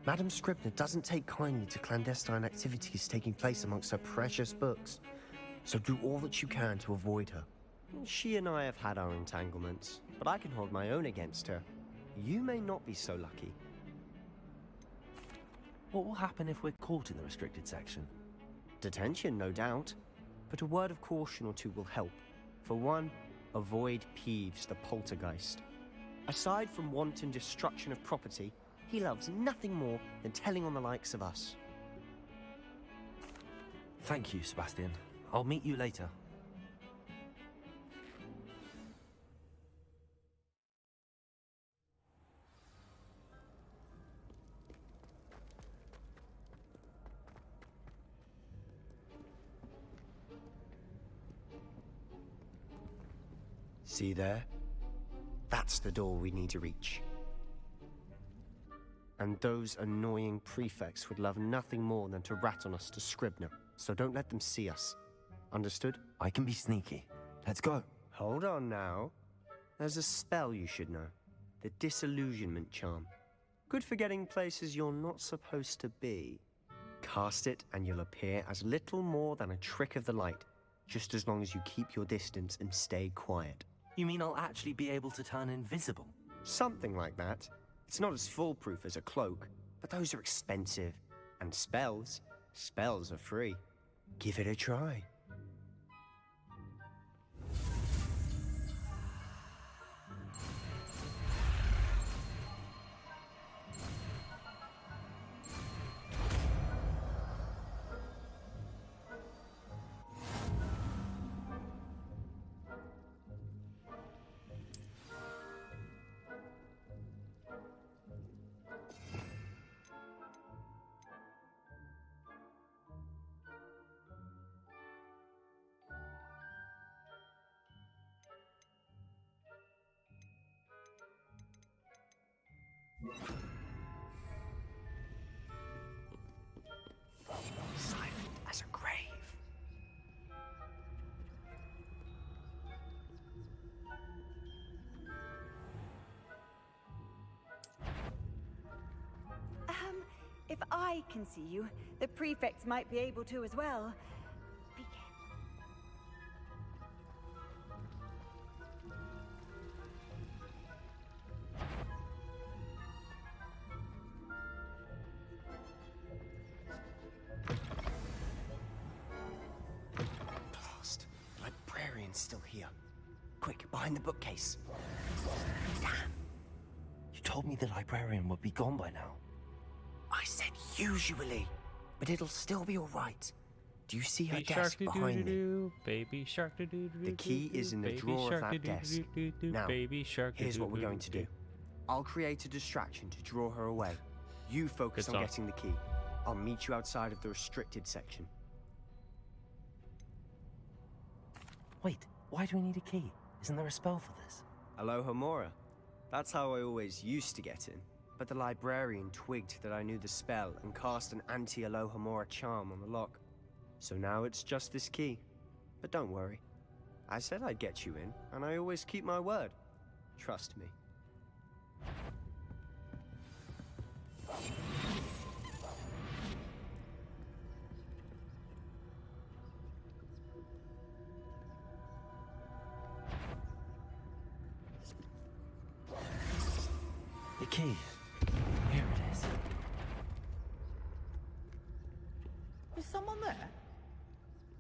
Madam Scribner doesn't take kindly to clandestine activities taking place amongst her precious books, so do all that you can to avoid her. She and I have had our entanglements, but I can hold my own against her. You may not be so lucky. What will happen if we're caught in the restricted section? Detention, no doubt, but a word of caution or two will help. For one, avoid Peeves the poltergeist. Aside from wanton destruction of property, he loves nothing more than telling on the likes of us. Thank you, Sebastian. I'll meet you later. See there? That's the door we need to reach. And those annoying prefects would love nothing more than to rat on us to Scribner, so don't let them see us. Understood? I can be sneaky. Let's go. Hold on now. There's a spell you should know. The Disillusionment Charm. Good for getting places you're not supposed to be. Cast it and you'll appear as little more than a trick of the light, just as long as you keep your distance and stay quiet. You mean I'll actually be able to turn invisible? Something like that. It's not as foolproof as a cloak, but those are expensive. And spells are free. Give it a try. Silent as a grave. If I can see you, the prefects might be able to as well. Be careful. Blast. The librarian's still here. Quick, behind the bookcase. Damn. You told me the librarian would be gone by now. I said usually, but it'll still be all right. Do you see her Baby desk shark behind me? Baby shark doo doo doo. The key is in the drawer of that desk. Now, here's what we're going to do. I'll create a distraction to draw her away. You focus Good on song. getting the key. I'll meet you outside of the restricted section. Wait, why do we need a key? Isn't there a spell for this? Alohomora. That's how I always used to get in. But the librarian twigged that I knew the spell and cast an anti-Alohomora charm on the lock. So now it's just this key. But don't worry. I said I'd get you in, and I always keep my word. Trust me. The key. Here it is. Is someone there?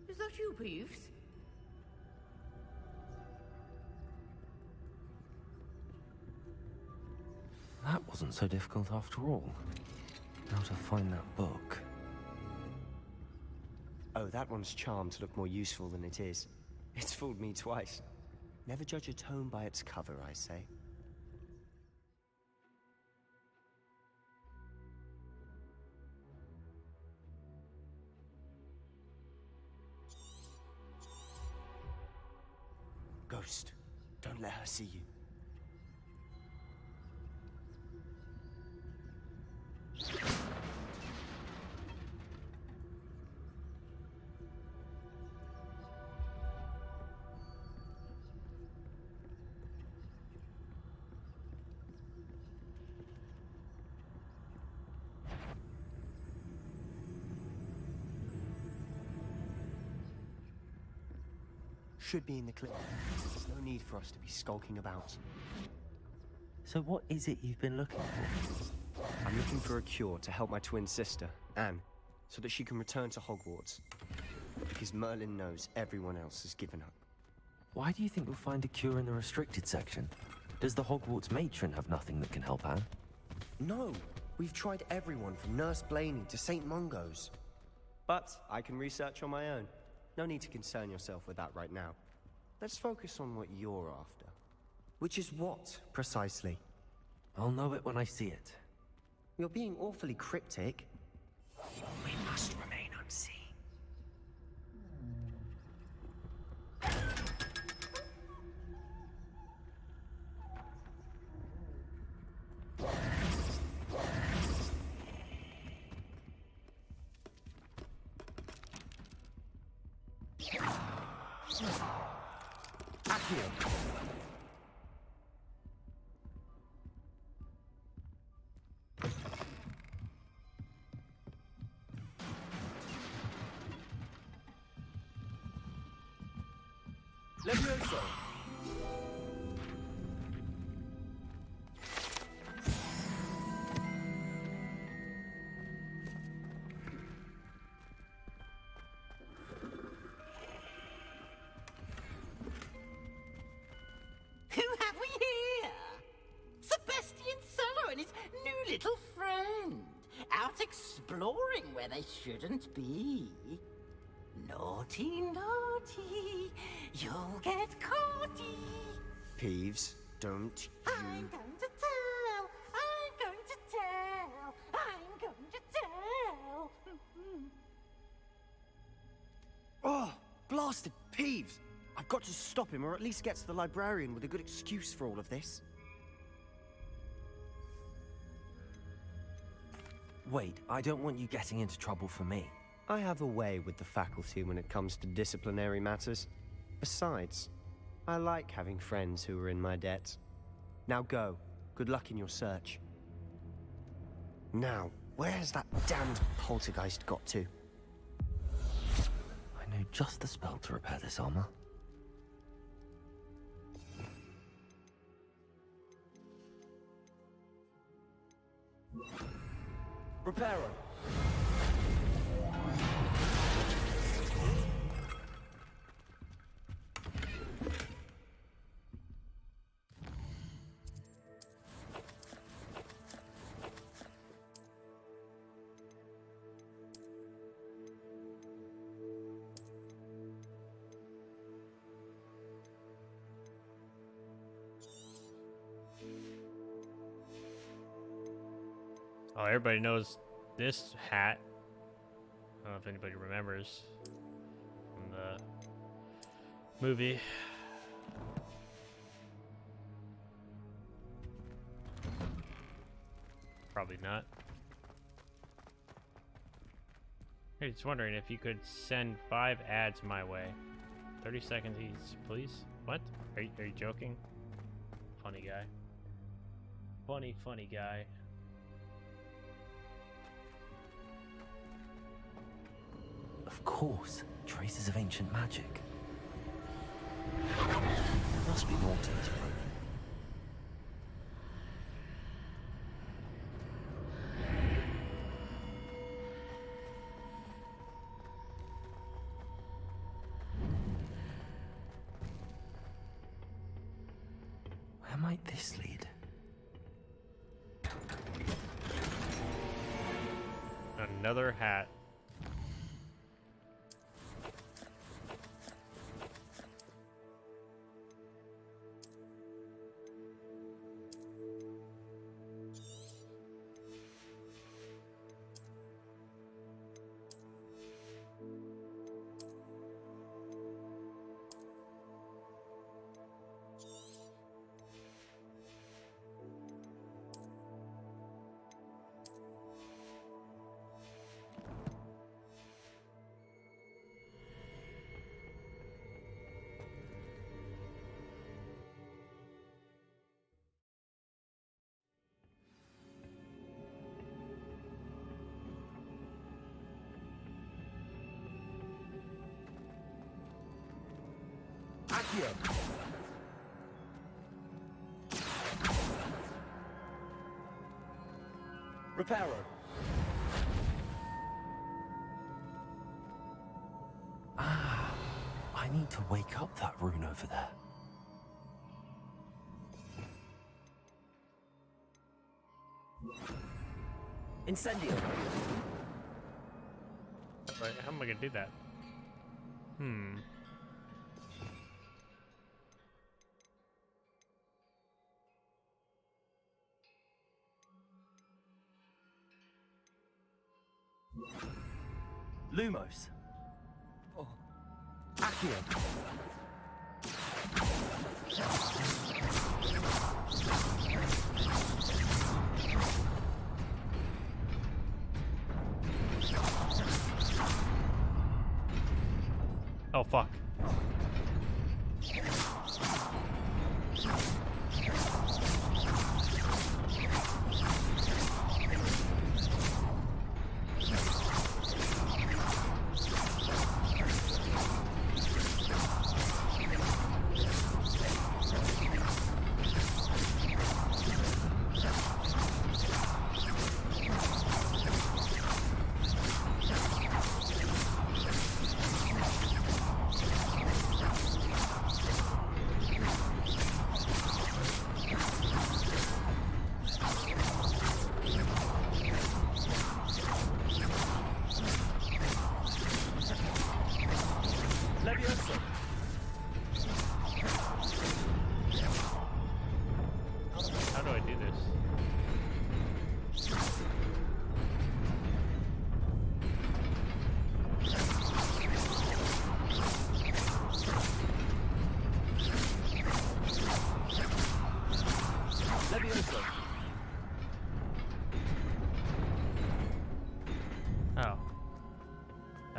Is that you, Peeves? That wasn't so difficult after all. How to find that book. Oh, that one's charmed to look more useful than it is. It's fooled me twice. Never judge a tome by its cover, I say. Ghost, don't let her see you. Should be in the clinic. There's no need for us to be skulking about. So what is it you've been looking for? I'm looking for a cure to help my twin sister, Anne, so that she can return to Hogwarts. Because Merlin knows everyone else has given up. Why do you think we'll find a cure in the restricted section? Does the Hogwarts matron have nothing that can help Anne? No! We've tried everyone from Nurse Blaney to St. Mungo's. But I can research on my own. No need to concern yourself with that right now. Let's focus on what you're after. Which is what, precisely? I'll know it when I see it. You're being awfully cryptic. We must remain unseen. Accio! Levioso! exploring where they shouldn't be. Naughty, naughty, you'll get caughty. Peeves, don't you... I'm going to tell, I'm going to tell, I'm going to tell. Oh, blasted Peeves! I've got to stop him, or at least get to the librarian with a good excuse for all of this. Wait, I don't want you getting into trouble for me. I have a way with the faculty when it comes to disciplinary matters. Besides, I like having friends who are in my debt. Now go. Good luck in your search. Now, where's that damned poltergeist got to? I know just the spell to repair this armor. Repair it. Oh, everybody knows this hat. I don't know if anybody remembers from the movie. Probably not. Hey, just wondering if you could send 5 ads my way. 30 seconds each, please. What? Are you joking? Funny guy. Funny guy. Of course, traces of ancient magic. There must be more to this program. Where might this lead? Another hat. Accio! Reparo! Ah, I need to wake up that rune over there. Incendio! Right, how am I gonna do that? Lumos. Oh. Accio. Oh fuck.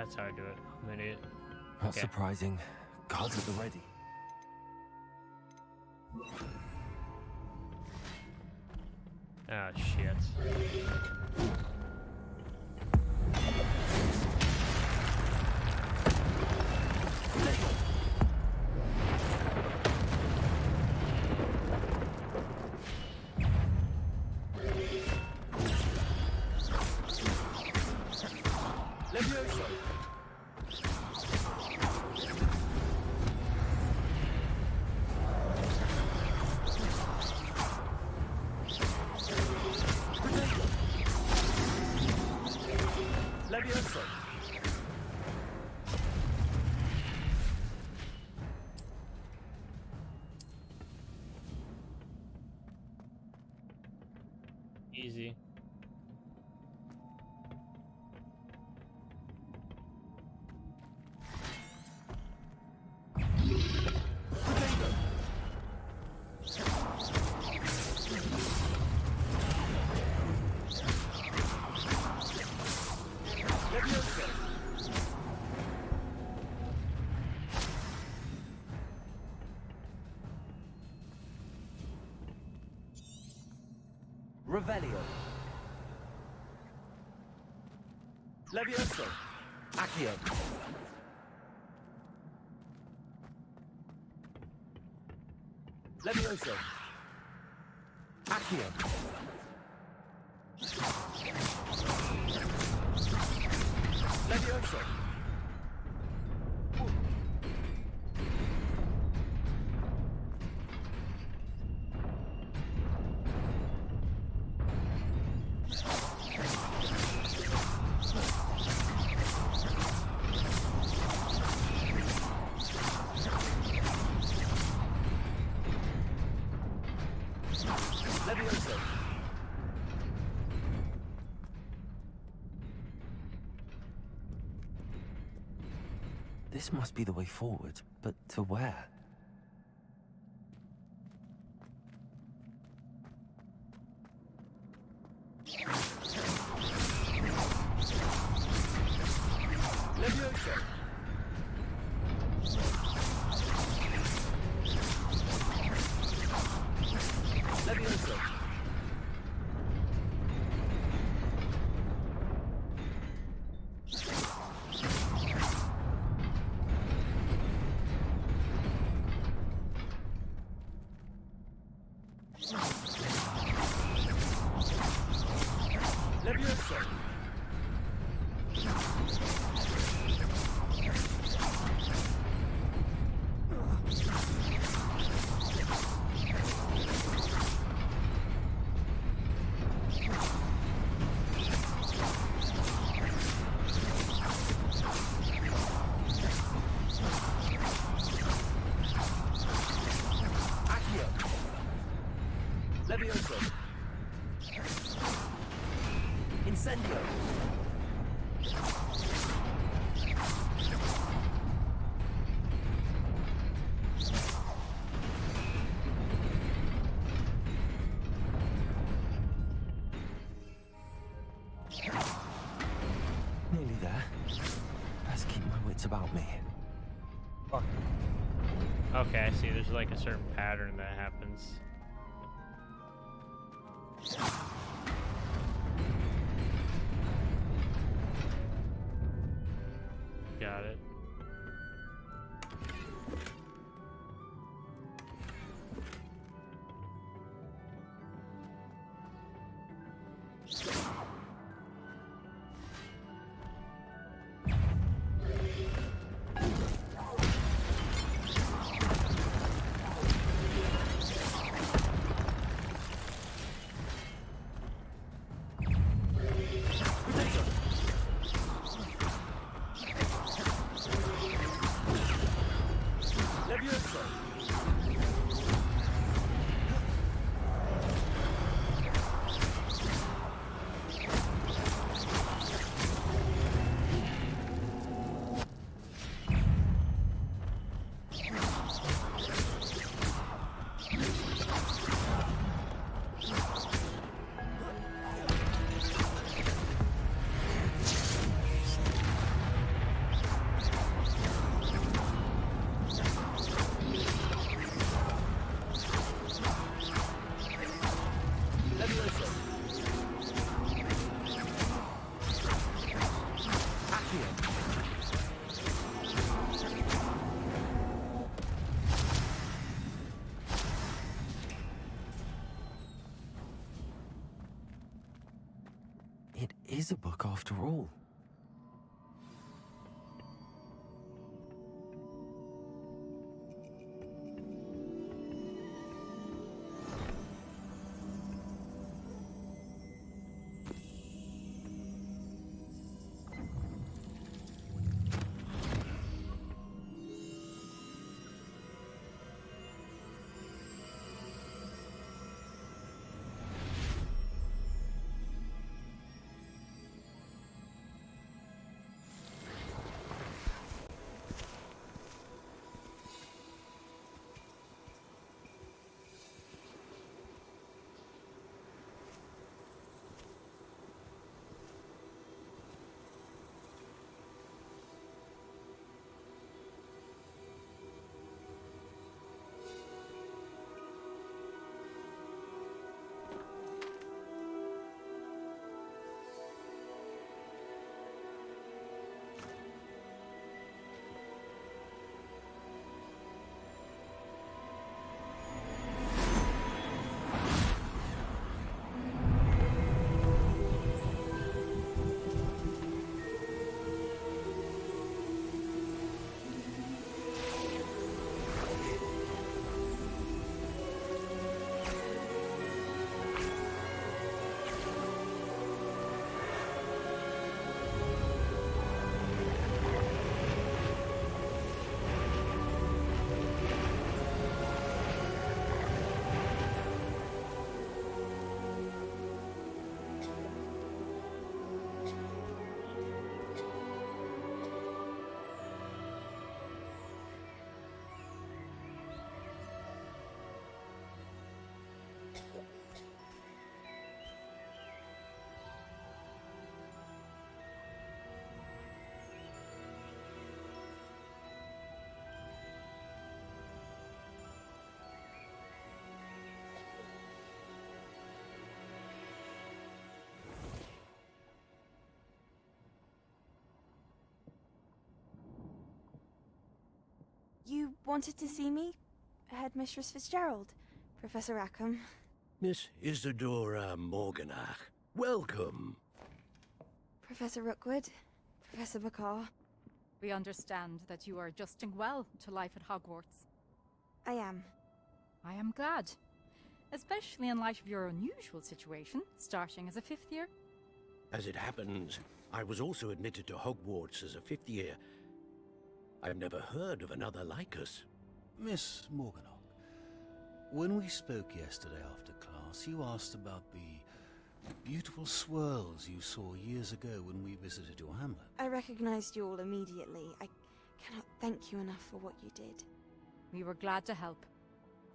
That's how I do it. I'm an idiot. Not Okay. surprising. Guards at the ready. Ah, shit. Levioso! Levioso! Easy. Revelio. Levioso. Accio. Levioso. Accio. Levioso. Levioso. This must be the way forward, but to where? Levioso. Levioso. Levioso. Accio. Levioso. Incendio. Nearly there. Best keep my wits about me. Fuck. Okay, I see. There's like a certain pattern that happens. Got it. is a book after all. You wanted to see me? Headmistress Fitzgerald, Professor Rackham. Miss Isadora Morganach, welcome. Professor Rookwood, Professor Bakar. We understand that you are adjusting well to life at Hogwarts. I am. I am glad. Especially in light of your unusual situation, starting as a 5th year. As it happens, I was also admitted to Hogwarts as a 5th year. I've never heard of another like us. Miss Morganach, when we spoke yesterday after class, you asked about the beautiful swirls you saw years ago when we visited your hamlet. I recognized you all immediately. I cannot thank you enough for what you did. We were glad to help.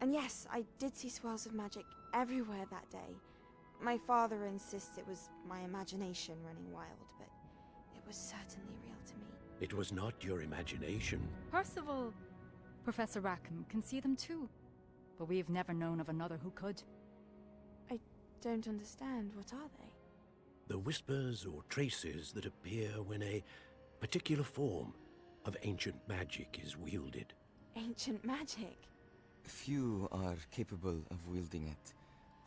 And yes, I did see swirls of magic everywhere that day. My father insists it was my imagination running wild, but it was certainly real to me. It was not your imagination. Percival, Professor Rackham can see them too, but we've never known of another who could. I don't understand. What are they? The whispers or traces that appear when a particular form of ancient magic is wielded. Ancient magic? Few are capable of wielding it.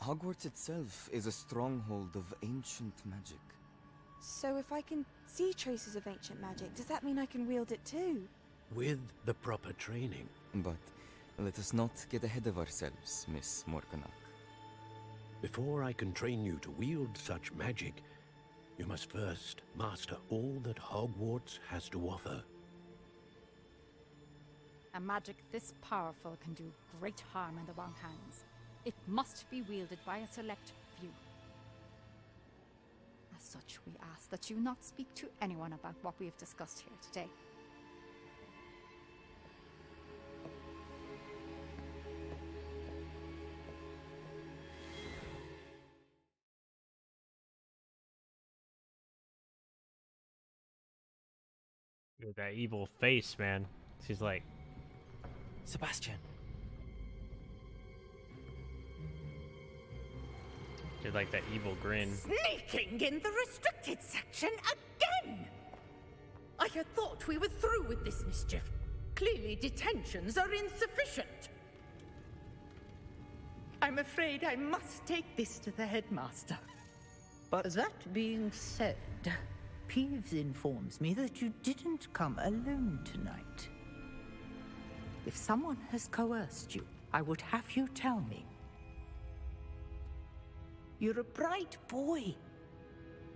Hogwarts itself is a stronghold of ancient magic. So if I can see traces of ancient magic, does that mean I can wield it too? With the proper training. But let us not get ahead of ourselves, Miss Morganach. Before I can train you to wield such magic, you must first master all that Hogwarts has to offer. A magic this powerful can do great harm in the wrong hands. It must be wielded by a select few. As such, we ask that you not speak to anyone about what we have discussed here today. With that evil face, man. She's like, Sebastian. She's like that evil grin. Sneaking in the restricted section again! I had thought we were through with this mischief. Clearly detentions are insufficient. I'm afraid I must take this to the headmaster. But that being said, Peeves informs me that you didn't come alone tonight. If someone has coerced you, I would have you tell me. You're a bright boy.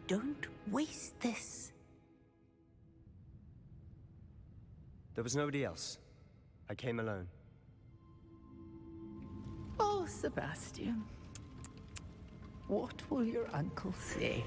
Don't waste this. there was nobody else. I came alone. Oh, Sebastian. What will your uncle say?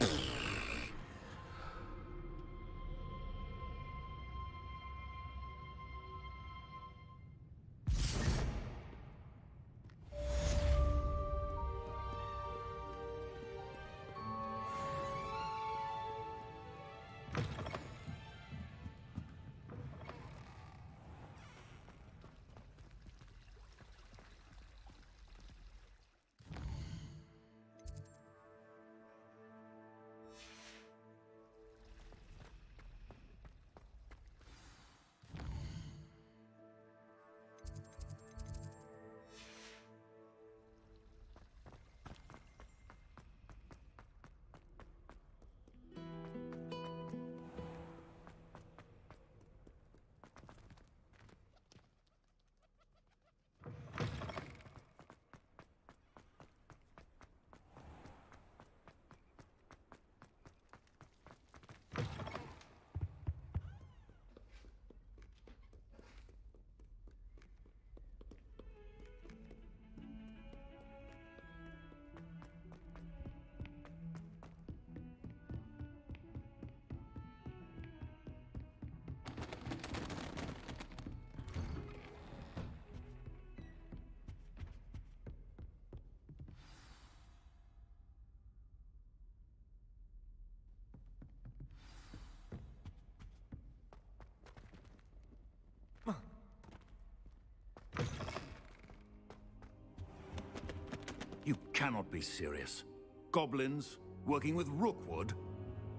You cannot be serious. Goblins working with Rookwood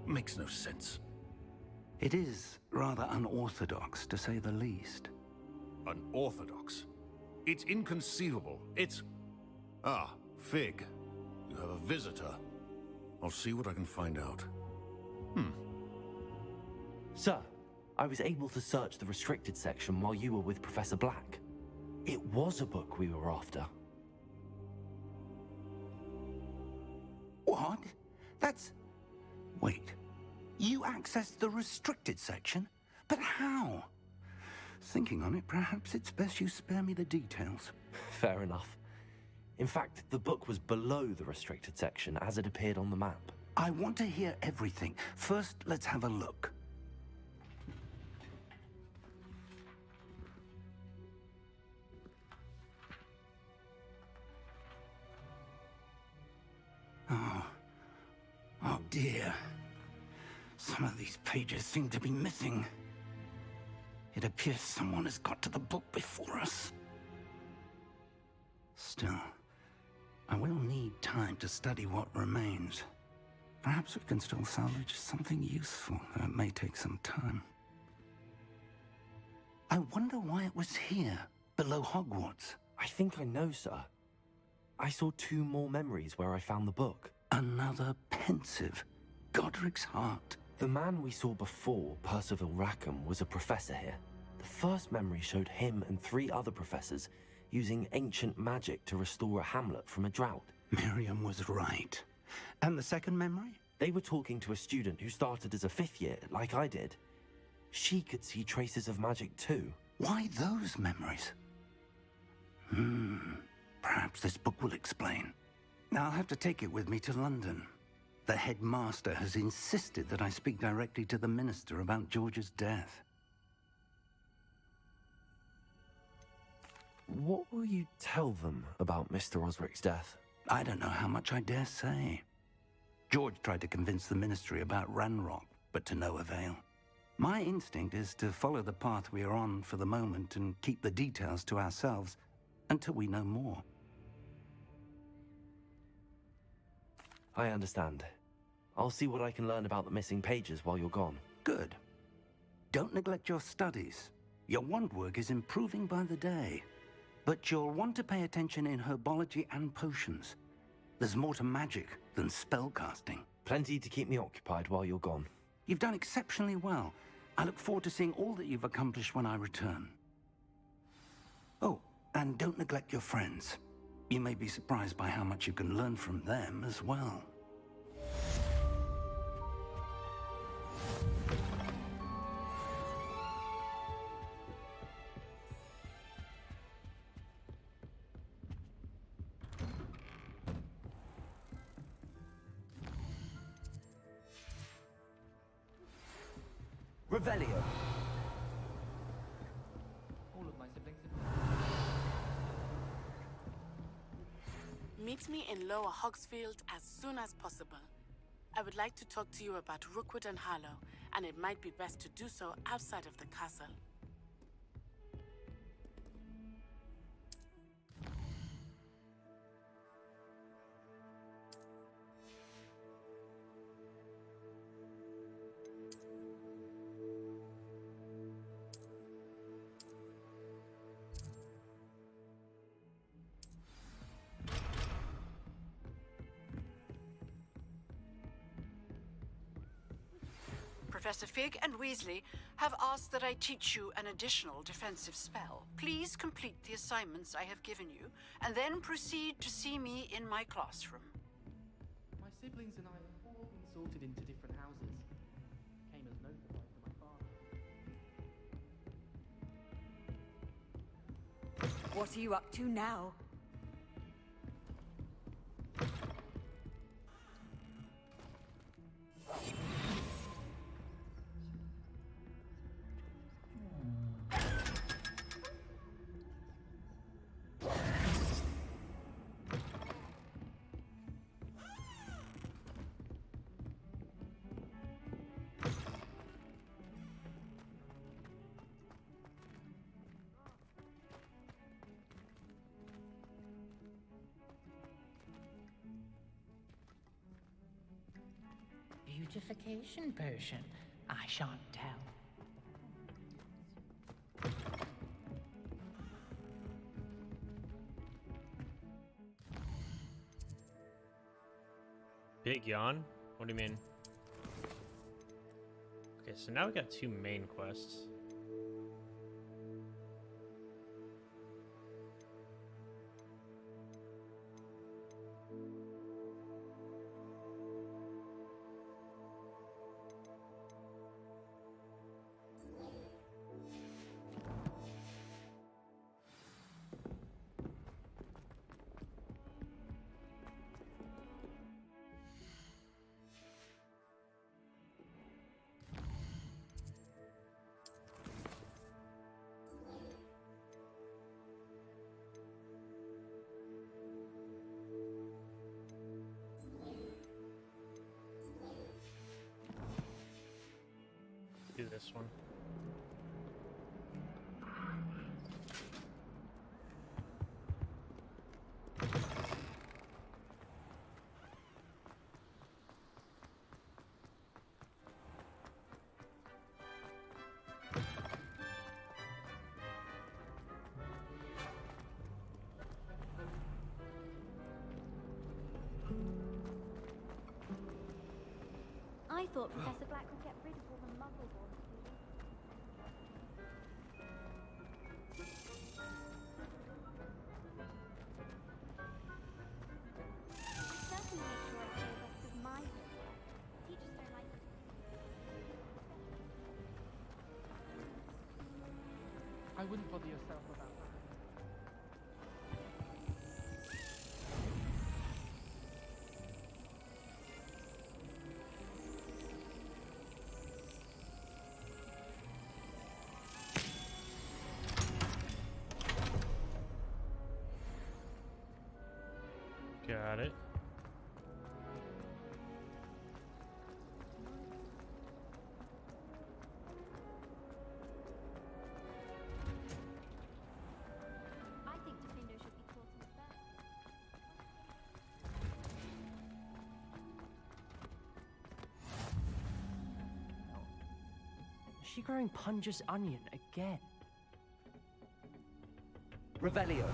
makes no sense. It is rather unorthodox, to say the least. Unorthodox? It's inconceivable. It's... Ah, Fig. You have a visitor. I'll see what I can find out. Sir, I was able to search the restricted section while you were with Professor Black. It was a book we were after. What? That's... Wait. You accessed the restricted section? But how? Thinking on it, perhaps it's best you spare me the details. Fair enough. In fact, the book was below the restricted section as it appeared on the map. I want to hear everything. First, let's have a look. Oh dear. Some of these pages seem to be missing. It appears someone has got to the book before us. Still, I will need time to study what remains. Perhaps we can still salvage something useful, though it may take some time. I wonder why it was here, below Hogwarts. I think I know, sir. I saw 2 more memories where I found the book. Another pensive. Godric's heart. The man we saw before, Percival Rackham, was a professor here. The first memory showed him and 3 other professors using ancient magic to restore a hamlet from a drought. Miriam was right. And the second memory? They were talking to a student who started as a 5th year, like I did. She could see traces of magic too. Why those memories? Perhaps this book will explain. Now I'll have to take it with me to London. The headmaster has insisted that I speak directly to the minister about George's death. What will you tell them about Mr. Osric's death? I don't know how much I dare say. George tried to convince the ministry about Ranrock, but to no avail. My instinct is to follow the path we are on for the moment and keep the details to ourselves until we know more. I understand. I'll see what I can learn about the missing pages while you're gone. Good. Don't neglect your studies. Your wand work is improving by the day. But you'll want to pay attention in herbology and potions. There's more to magic than spellcasting. Plenty to keep me occupied while you're gone. You've done exceptionally well. I look forward to seeing all that you've accomplished when I return. Oh, and don't neglect your friends. You may be surprised by how much you can learn from them as well. Revelio. All of my siblings. Meet me in Lower Hogsfield as soon as possible. I would like to talk to you about Rookwood and Harlow, and it might be best to do so outside of the castle. Professor Fig and Weasley have asked that I teach you an additional defensive spell. Please complete the assignments I have given you, and then proceed to see me in my classroom. My siblings and I have all been sorted into different houses. Came as notified to my father. What are you up to now? Beautification potion. I shan't tell. Big yawn? What do you mean? Okay, so now we got two main quests. Do this one. I thought Professor Black would get rid of all the Muggleborn. Certainly make sure I stay the rest of my homework. Teachers don't like it. I wouldn't bother yourself about that. Got it. I think Defendo should be taught in first. Is she growing Punja's onion again? Revelio.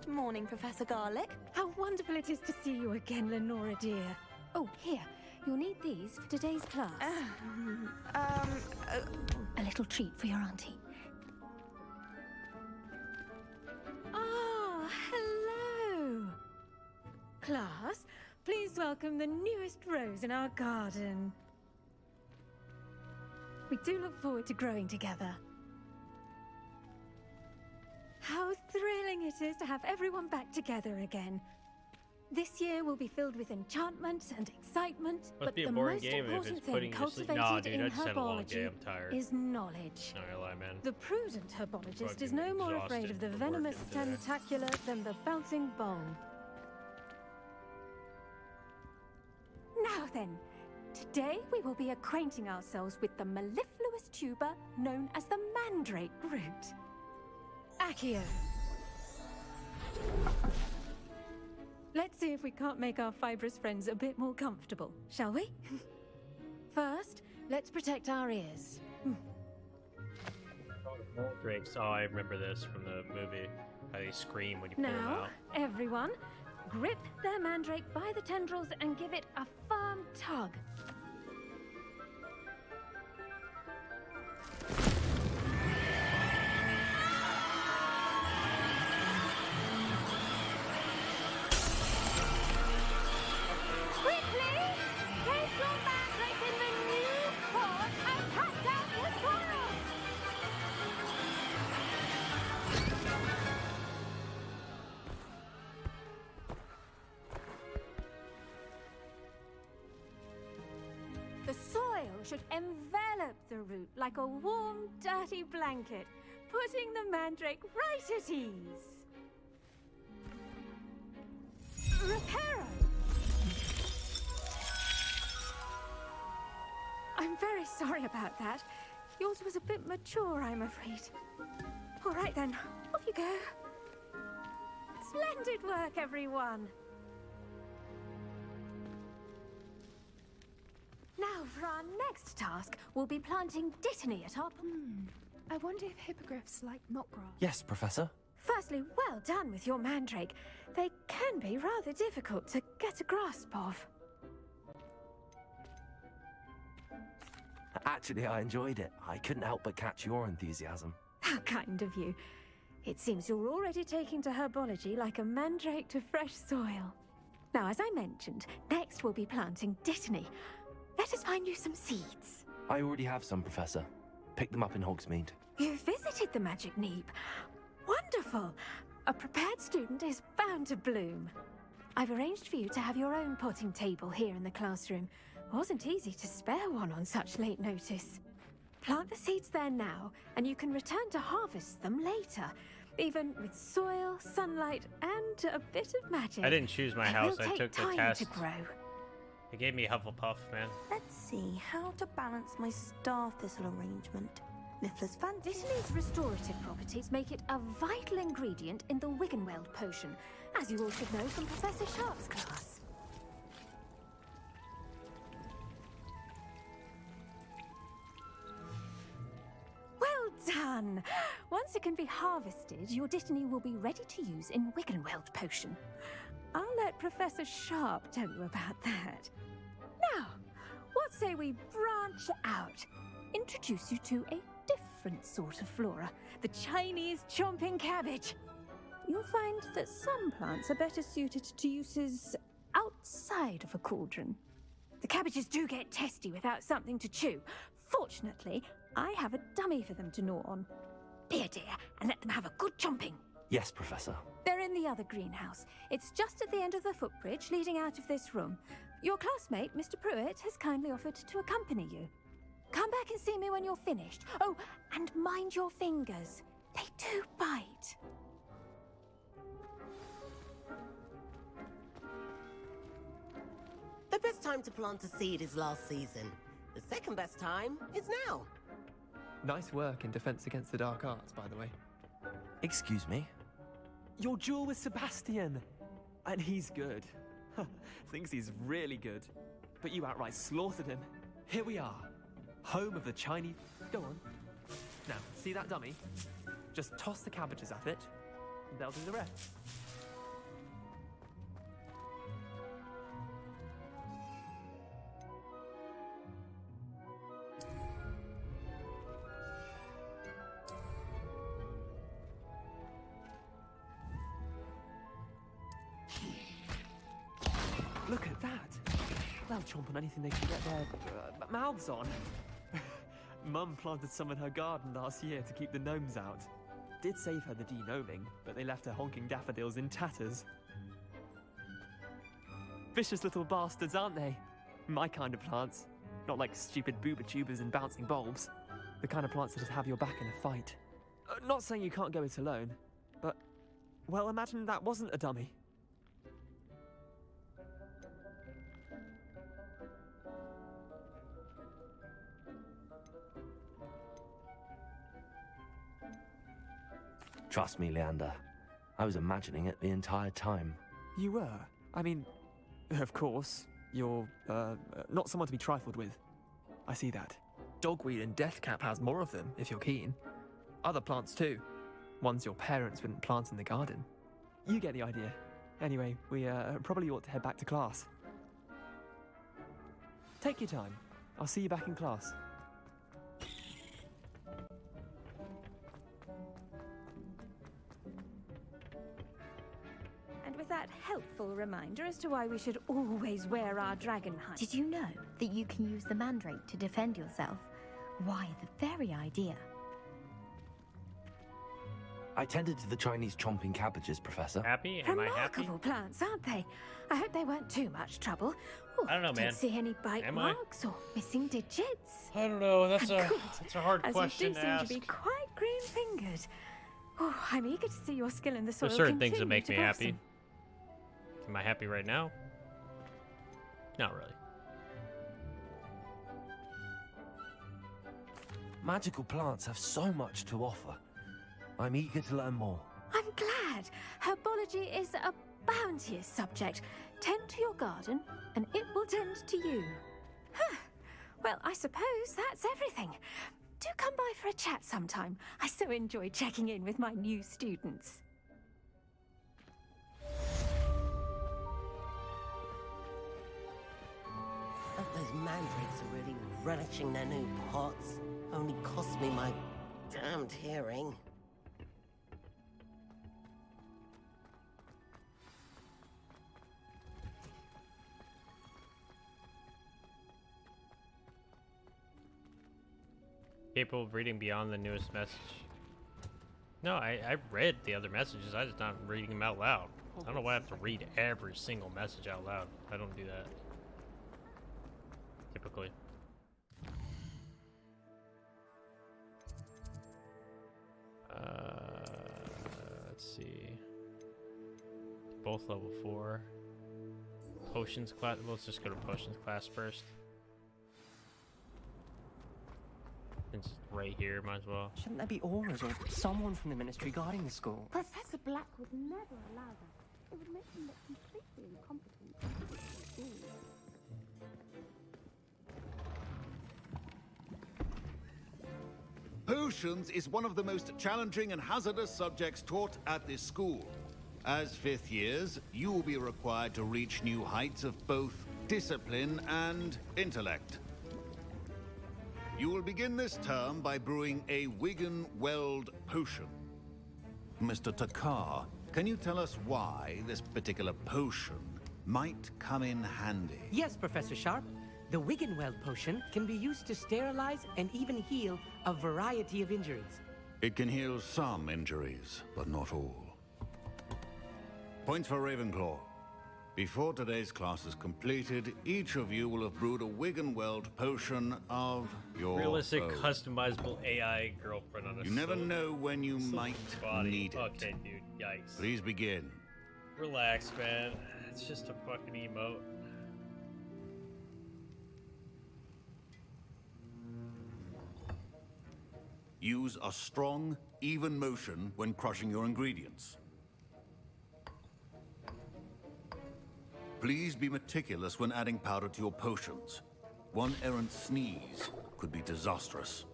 Good morning, Professor Garlick. How wonderful it is to see you again, Lenora dear. Oh, here. You'll need these for today's class. A little treat for your auntie. Ah, hello. Class, please welcome the newest rose in our garden. We do look forward to growing together. How thrilling it is to have everyone back together again. This year will be filled with enchantment and excitement, but the most important thing cultivated in herbology is knowledge. Not gonna lie, man. The prudent herbologist is no more afraid of the venomous tentacular than the bouncing bone. Now then, today we will be acquainting ourselves with the mellifluous tuber known as the mandrake root. Accio. Let's see if we can't make our fibrous friends a bit more comfortable, shall we? First, let's protect our ears. Drakes. Oh, I remember this from the movie. How they scream when you pull them Now, out. everyone, grip their mandrake by the tendrils and give it a firm tug. Should envelop the root like a warm, dirty blanket, putting the mandrake right at ease. Reparo! I'm very sorry about that. Yours was a bit mature, I'm afraid. All right then, off you go. Splendid work, everyone. Now, for our next task, we'll be planting dittany at our... I wonder if hippogriffs like knotgrass. Yes, Professor. Firstly, well done with your mandrake. They can be rather difficult to get a grasp of. Actually, I enjoyed it. I couldn't help but catch your enthusiasm. How kind of you. It seems you're already taking to herbology like a mandrake to fresh soil. Now, as I mentioned, next we'll be planting dittany. Let us find you some seeds. I already have some, Professor. Picked them up in Hogsmeade. You visited the Magic Neep. Wonderful! A prepared student is bound to bloom. I've arranged for you to have your own potting table here in the classroom. Wasn't easy to spare one on such late notice. Plant the seeds there now, and you can return to harvest them later. Even with soil, sunlight, and a bit of magic. I didn't choose my house. I took the test. To grow. It gave me Hufflepuff, man. Let's see how to balance my star thistle arrangement. Mifflin's fancy. Dittany's restorative properties make it a vital ingredient in the Wiggenweld potion, as you all should know from Professor Sharp's class. Well done! Once it can be harvested, your dittany will be ready to use in Wiggenweld potion. I'll let Professor Sharp tell you about that. Now, what say we branch out? Introduce you to a different sort of flora, the Chinese chomping cabbage. You'll find that some plants are better suited to uses outside of a cauldron. The cabbages do get testy without something to chew. Fortunately, I have a dummy for them to gnaw on. Here, dear, and let them have a good chomping. Yes, Professor. They're in the other greenhouse. It's just at the end of the footbridge leading out of this room. Your classmate, Mr. Pruitt, has kindly offered to accompany you. Come back and see me when you're finished. Oh, and mind your fingers. They do bite. The best time to plant a seed is last season. The second best time is now. Nice work in Defense Against the Dark Arts, by the way. Excuse me? Your duel with Sebastian! And he's good. Thinks he's really good. But you outright slaughtered him. Here we are. Home of the Chinese... Go on. Now, see that dummy? Just toss the cabbages at it. they'll do the rest. Look at that! They'll chomp on anything they can get their mouths on. Mum planted some in her garden last year to keep the gnomes out. Did save her the de-gnoming, but they left her honking daffodils in tatters. Vicious little bastards, aren't they? My kind of plants. Not like stupid booba tubers and bouncing bulbs. The kind of plants that just have your back in a fight. Not saying you can't go it alone, but, well, imagine that wasn't a dummy. Trust me, Leander. I was imagining it the entire time. You were? I mean, of course, you're, not someone to be trifled with. I see that. Dogweed and deathcap has more of them, if you're keen. Other plants too. Ones your parents wouldn't plant in the garden. You get the idea. Anyway, we, probably ought to head back to class. Take your time. I'll see you back in class. With that helpful reminder as to why we should always wear our dragon hide. Did you know that you can use the mandrake to defend yourself? Why, the very idea. I tended to the Chinese chomping cabbages, Professor. Happy? Am I happy? Remarkable plants, aren't they? I hope they weren't too much trouble. Ooh, I don't know, man. Don't see any bite Am I? marks or missing digits. I don't know. That's And a good, that's a hard as question you do to seem ask. to be quite green-fingered. Oh, I'm eager to see your skill in the soil. There's certain things that continue make to me happy. blossom. Am I happy right now? Not really. Magical plants have so much to offer. I'm eager to learn more. I'm glad. Herbology is a bounteous subject. Tend to your garden, and it will tend to you. Huh. Well, I suppose that's everything. Do come by for a chat sometime. I so enjoy checking in with my new students. Those mandrakes are really relishing their new pots. Only cost me my damned hearing. Capable of reading beyond the newest message. No, I read the other messages. I just not reading them out loud. I don't know why I have to read every single message out loud. I don't do that. Typically. Let's see. Both level 4. Potions class. Let's just go to potions class first. It's right here, might as well. Shouldn't there be auras or someone from the ministry guarding the school? Professor Black would never allow that. It would make him look completely incompetent. Potions is one of the most challenging and hazardous subjects taught at this school. As fifth years, you will be required to reach new heights of both discipline and intellect. You will begin this term by brewing a Wigan-Weld potion. Mr. Takar, can you tell us why this particular potion might come in handy? Yes, Professor Sharp. The Wigan-Weld potion can be used to sterilize and even heal a variety of injuries. It can heal some injuries, but not all. Points for Ravenclaw. Before today's class is completed, each of you will have brewed a Wigan-Weld potion of your Realistic, own. customizable AI girlfriend on a You never know when you might body. need it. Okay, dude. Yikes. Please begin. Relax, man. It's just a fucking emote. Use a strong, even motion when crushing your ingredients. Please be meticulous when adding powder to your potions. One errant sneeze could be disastrous.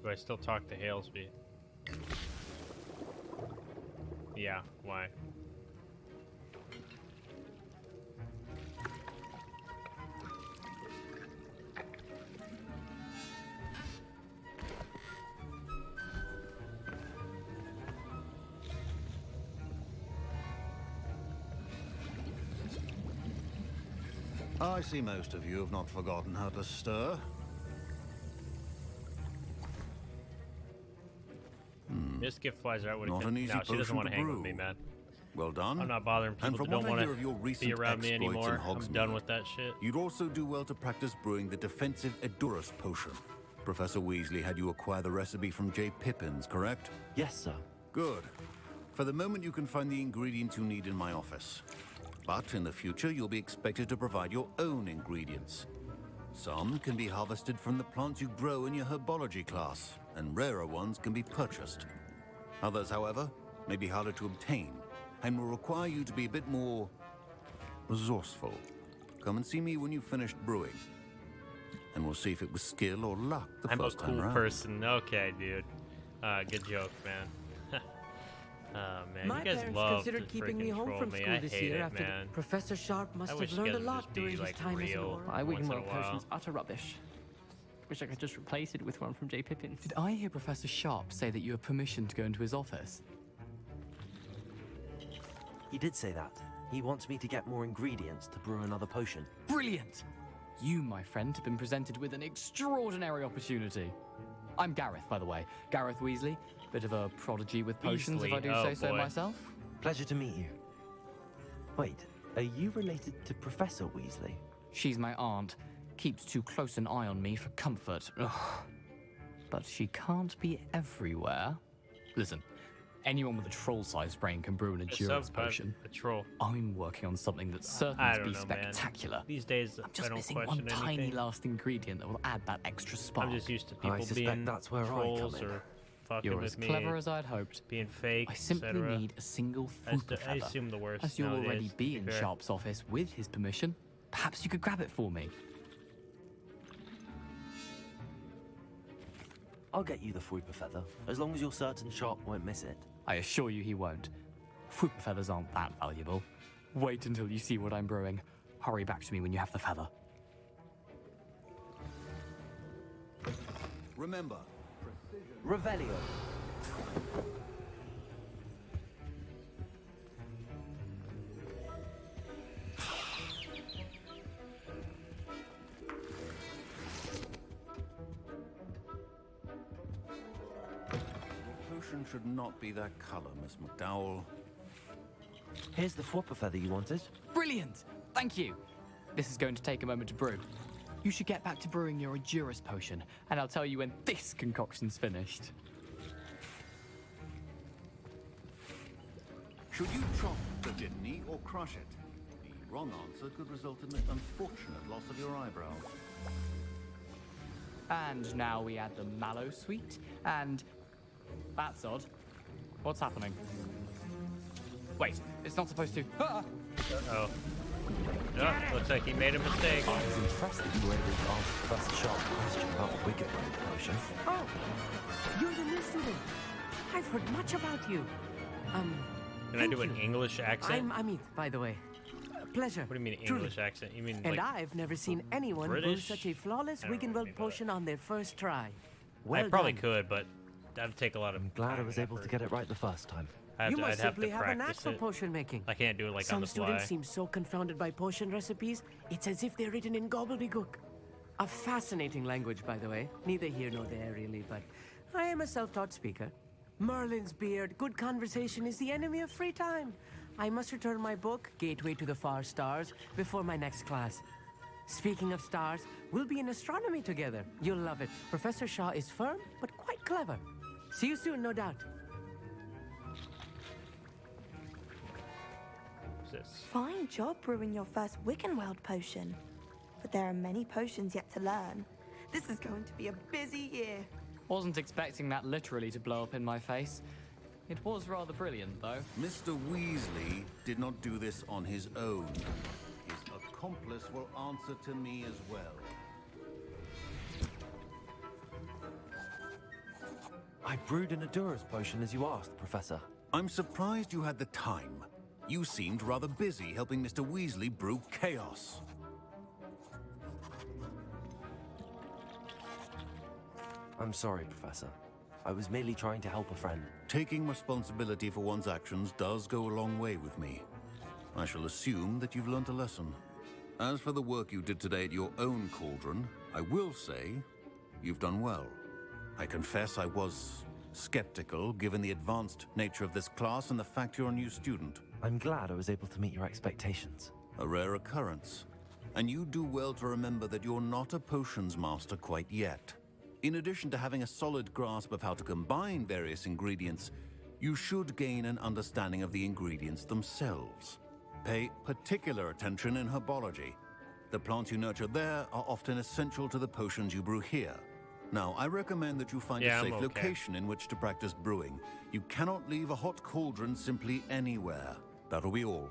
Do I still talk to Halesby? Yeah, why? I see most of you have not forgotten how to stir. This gift flies right with Not an easy No, she doesn't potion want to to hang with brew. me, man. Well done. I'm not bothering And people from that don't what I want hear of your to be recent around me exploits in anymore. I'm Hogsmeade, done with that shit. You'd also do well to practice brewing the defensive Edurus potion. Professor Weasley had you acquire the recipe from J. Pippin's, correct? Yes, sir. Good. For the moment, you can find the ingredients you need in my office. But in the future, you'll be expected to provide your own ingredients. Some can be harvested from the plants you grow in your herbology class, and rarer ones can be purchased. Others, however, may be harder to obtain, and will require you to be a bit more resourceful. Come and see me when you've finished brewing, and we'll see if it was skill or luck the I'm a first time cool around. person. Okay, dude. Good joke, man. Oh, man. My you guys parents love considered to keeping me freaking home troll from me. school I this hate year it, after man. Professor Sharp must I have wish you learned a guys would lot just be, during his like, time as an real. auror. My once in a Wiggenweld while. potion's utter rubbish. Wish I could just replace it with one from J. Pippin. Did I hear Professor Sharp say that you have permission to go into his office? He did say that. He wants me to get more ingredients to brew another potion. Brilliant! You, my friend, have been presented with an extraordinary opportunity. I'm Gareth, by the way. Gareth Weasley. Bit of a prodigy with potions, if I do say so myself. Pleasure to meet you. Wait, are you related to Professor Weasley? She's my aunt. Keeps too close an eye on me for comfort. Ugh. But she can't be everywhere. Listen, anyone with a troll-sized brain can brew an endurance potion. A troll. I'm working on something that's certain I to don't be know, spectacular. Man. These days, I'm I just don't missing question one tiny anything. last ingredient that will add that extra spark. I'm just used to people suspect being that's where I trolls come in. or fucking You're with as me, clever as I'd hoped. being fake, I simply etc. need a single I fruit feather. assume the worst As you'll nowadays, already to be in fair. Sharp's office with his permission, perhaps you could grab it for me. I'll get you the Fruiper Feather, as long as you're certain Sharp won't miss it. I assure you he won't. Fruit feathers aren't that valuable. Wait until you see what I'm brewing. Hurry back to me when you have the feather. Remember, Revelio. the potion should not be that color, Miss McDowell. Here's the Fruiper Feather you wanted. Brilliant! Thank you. This is going to take a moment to brew. You should get back to brewing your Edurus potion, and I'll tell you when this concoction's finished. Should you chop the kidney or crush it? The wrong answer could result in the unfortunate loss of your eyebrow. And now we add the mallow sweet, and... That's odd. What's happening? Wait, it's not supposed to... Ah! Uh-oh. Oh, looks like he made a mistake. I was impressed that you were able to answer Professor Sharp's question about the Wiggenweld potion. Oh, you're the new student. I've heard much about you. Can I do an English accent? I'm Amit, by the way. Pleasure. What do you mean truly. English accent? You mean And like I've never seen anyone brew British? such a flawless I don't know what you Wiggenweld mean by potion on their first try. I Well probably done. could, but that'd take a lot of. I'm glad I time was and able to effort. get it right the first time. I'd You have must to simply have a knack practice for it. potion making. I can't do it like Some on the fly. students seem so confounded by potion recipes, it's as if they're written in gobbledygook. A fascinating language, by the way. Neither here nor there, really, but I am a self-taught speaker. Merlin's beard, good conversation is the enemy of free time. I must return my book, Gateway to the Far Stars, before my next class. Speaking of stars, we'll be in astronomy together. You'll love it. Professor Shaw is firm, but quite clever. See you soon, no doubt. What's this? Fine job brewing your first Wiggenweld potion. But there are many potions yet to learn. This is going to be a busy year. Wasn't expecting that literally to blow up in my face. It was rather brilliant, though. Mr. Weasley did not do this on his own. His accomplice will answer to me as well. I brewed an Adura's potion as you asked, Professor. I'm surprised you had the time. You seemed rather busy helping Mr. Weasley brew chaos. I'm sorry, Professor. I was merely trying to help a friend. Taking responsibility for one's actions does go a long way with me. I shall assume that you've learnt a lesson. As for the work you did today at your own cauldron, I will say you've done well. I confess I was skeptical, given the advanced nature of this class and the fact you're a new student. I'm glad I was able to meet your expectations. A rare occurrence. And you do well to remember that you're not a potions master quite yet. In addition to having a solid grasp of how to combine various ingredients, you should gain an understanding of the ingredients themselves. Pay particular attention in herbology. The plants you nurture there are often essential to the potions you brew here. Now, I recommend that you find a safe location in which to practice brewing. You cannot leave a hot cauldron simply anywhere. That'll be all.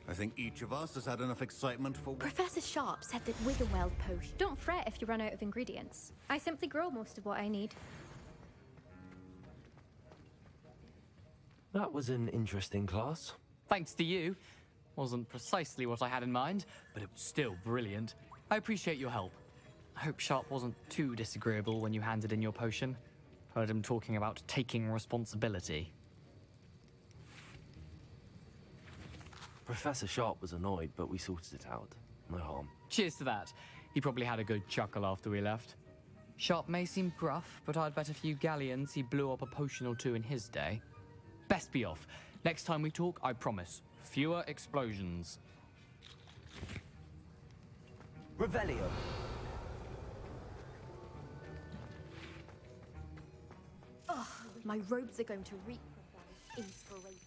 I think each of us has had enough excitement for... Professor Sharp said that Wiggenweld potion... Don't fret if you run out of ingredients. I simply grow most of what I need. That was an interesting class. Thanks to you. Wasn't precisely what I had in mind, but it was still brilliant. I appreciate your help. I hope Sharp wasn't too disagreeable when you handed in your potion. Heard him talking about taking responsibility. Professor Sharp was annoyed, but we sorted it out. No harm. Cheers to that. He probably had a good chuckle after we left. Sharp may seem gruff, but I'd bet a few galleons he blew up a potion or two in his day. Best be off. Next time we talk, I promise, fewer explosions. Revelio. Ugh, my robes are going to reek of inspiration.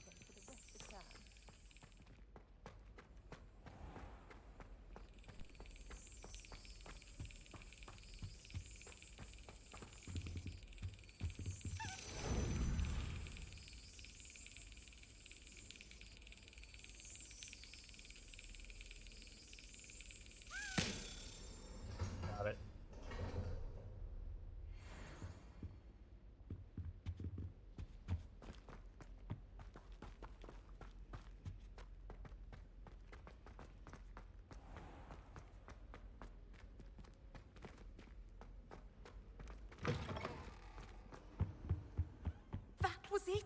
Got it. That was it?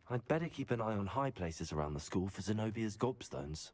I'd better keep an eye on high places around the school for Zenobia's gobstones.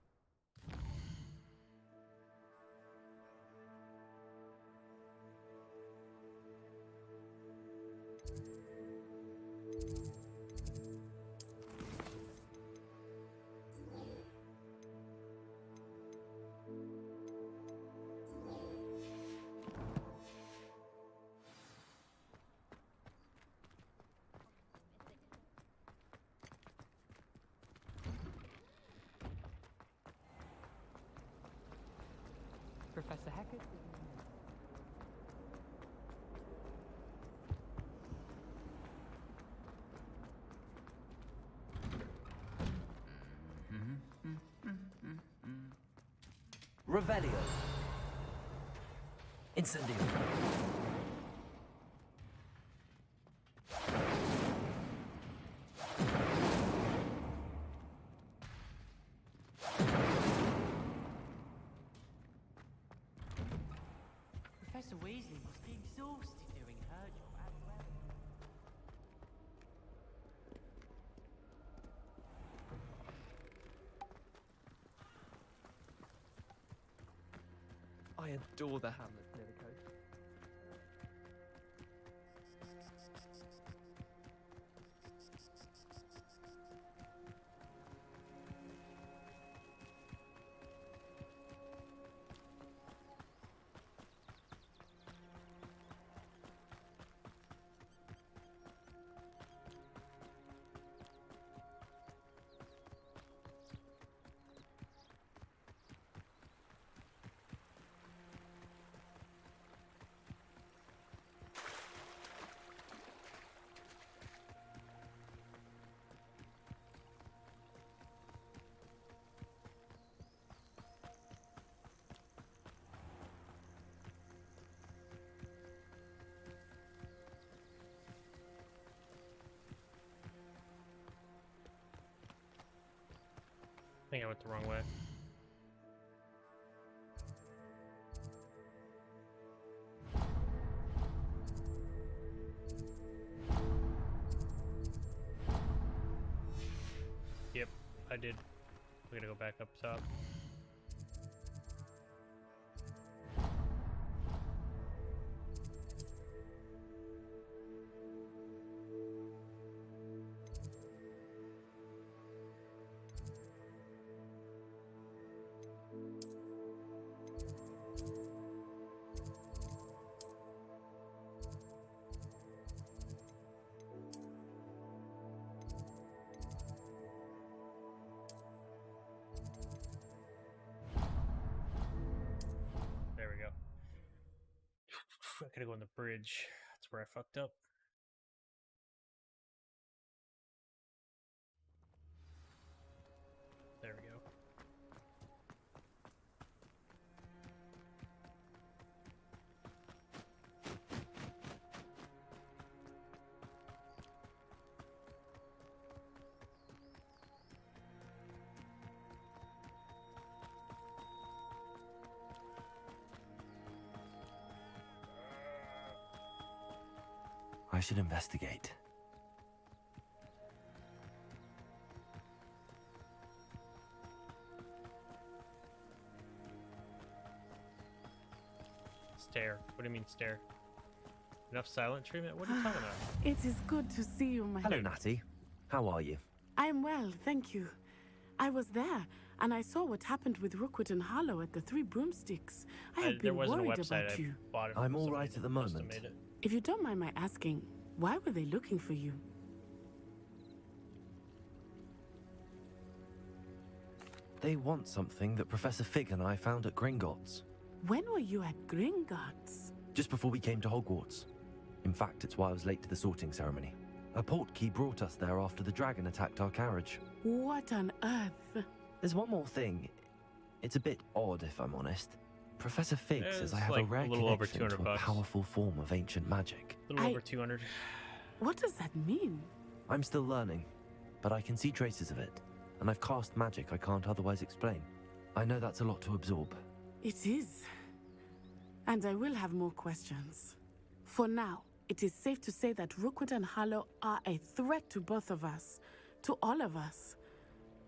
Professor Hackett? Revelio. Incendio. Professor Weasley must be exhausted doing her job as well. I adore the hamlet near the coast. think I went the wrong way. Yep, I did. We're gonna go back up top. I gotta go on the bridge. That's where I fucked up. There we go. I should investigate. Stare. What do you mean stare? Enough silent treatment? What are you talking about? It is good to see you, my Hello, Natty. How are you? I'm well, thank you. I was there, and I saw what happened with Rookwood and Harlow at the Three Broomsticks. I had been worried about you. I'm all right at the moment. If you don't mind my asking, why were they looking for you? They want something that Professor Fig and I found at Gringotts. When were you at Gringotts? Just before we came to Hogwarts. In fact, it's why I was late to the sorting ceremony. A portkey brought us there after the dragon attacked our carriage. What on earth? There's one more thing. It's a bit odd, if I'm honest. Professor Fig says I have a rare connection to a powerful form of ancient magic. A little over 200. What does that mean? I'm still learning, but I can see traces of it, and I've cast magic I can't otherwise explain. I know that's a lot to absorb. It is. And I will have more questions. For now, it is safe to say that Rookwood and Harlow are a threat to both of us, to all of us,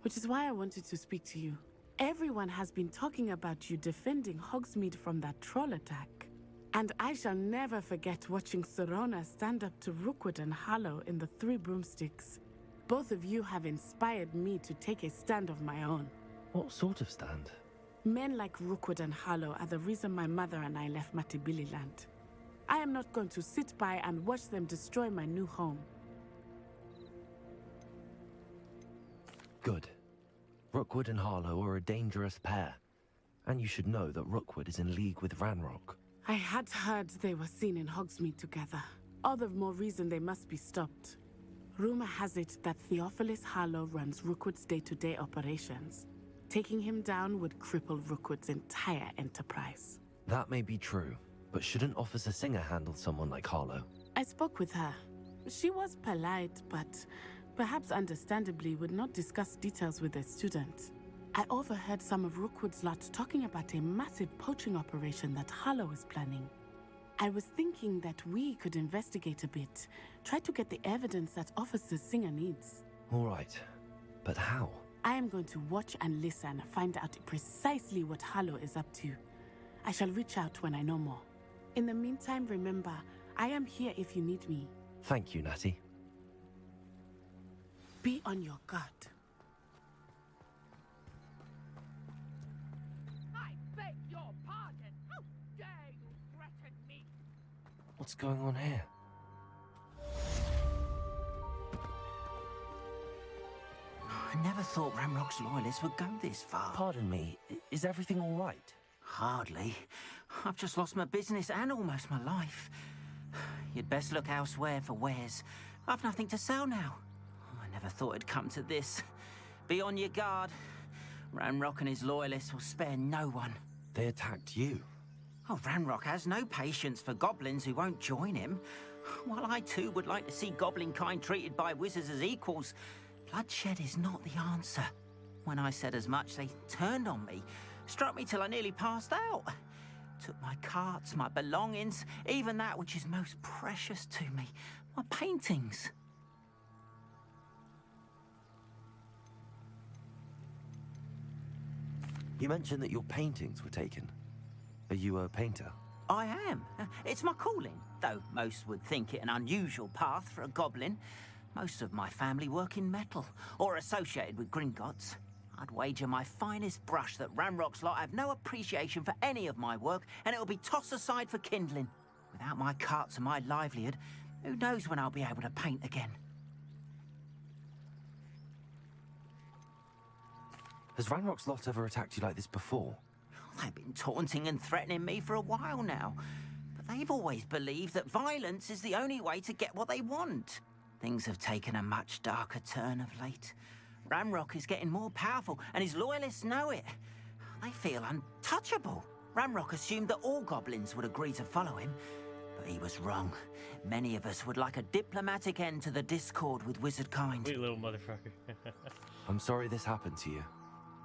which is why I wanted to speak to you. Everyone has been talking about you defending Hogsmeade from that troll attack. And I shall never forget watching Serona stand up to Rookwood and Harlow in the Three Broomsticks. Both of you have inspired me to take a stand of my own. What sort of stand? Men like Rookwood and Harlow are the reason my mother and I left Matibililand. I am not going to sit by and watch them destroy my new home. Good. Rookwood and Harlow are a dangerous pair. And you should know that Rookwood is in league with Ranrock. I had heard they were seen in Hogsmeade together. All the more reason they must be stopped. Rumor has it that Theophilus Harlow runs Rookwood's day-to-day operations. Taking him down would cripple Rookwood's entire enterprise. That may be true, but shouldn't Officer Singer handle someone like Harlow? I spoke with her. She was polite, but perhaps understandably would not discuss details with a student. I overheard some of Rookwood's lot talking about a massive poaching operation that Harlow is planning. I was thinking that we could investigate a bit, try to get the evidence that Officer Singer needs. All right, but how? I am going to watch and listen, find out precisely what Harlow is up to. I shall reach out when I know more. In the meantime, remember, I am here if you need me. Thank you, Natty. Be on your guard. I beg your pardon. How dare you threaten me? What's going on here? I never thought Ramrock's loyalists would go this far. Pardon me, is everything all right? Hardly. I've just lost my business and almost my life. You'd best look elsewhere for wares. I've nothing to sell now. I never thought it'd come to this. Be on your guard. Ranrock and his loyalists will spare no one. They attacked you? Oh, Ranrock has no patience for goblins who won't join him. While I too would like to see goblin kind treated by wizards as equals, bloodshed is not the answer. When I said as much, they turned on me, struck me till I nearly passed out. Took my carts, my belongings, even that which is most precious to me, my paintings. You mentioned that your paintings were taken. Are you a painter? I am. It's my calling, though most would think it an unusual path for a goblin. Most of my family work in metal, or associated with Gringotts. I'd wager my finest brush that Ranrock's lot have no appreciation for any of my work, and it'll be tossed aside for kindling. Without my carts and my livelihood, who knows when I'll be able to paint again? Has Ranrock's lot ever attacked you like this before? They've been taunting and threatening me for a while now. But they've always believed that violence is the only way to get what they want. Things have taken a much darker turn of late. Ranrock is getting more powerful, and his loyalists know it. They feel untouchable. Ranrock assumed that all goblins would agree to follow him, but he was wrong. Many of us would like a diplomatic end to the discord with wizard kind. Wait, little motherfucker. I'm sorry this happened to you.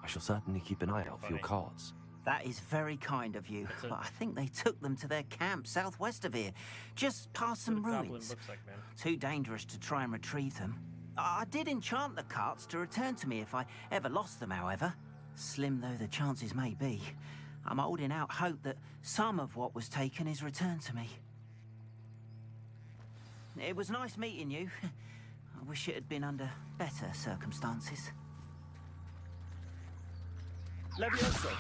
I shall certainly keep an eye out for your carts. That is very kind of you, but I think they took them to their camp southwest of here, just past some ruins. Looks like, man. Too dangerous to try and retrieve them. I did enchant the carts to return to me if I ever lost them, however. Slim though the chances may be, I'm holding out hope that some of what was taken is returned to me. It was nice meeting you. I wish it had been under better circumstances. Levioso.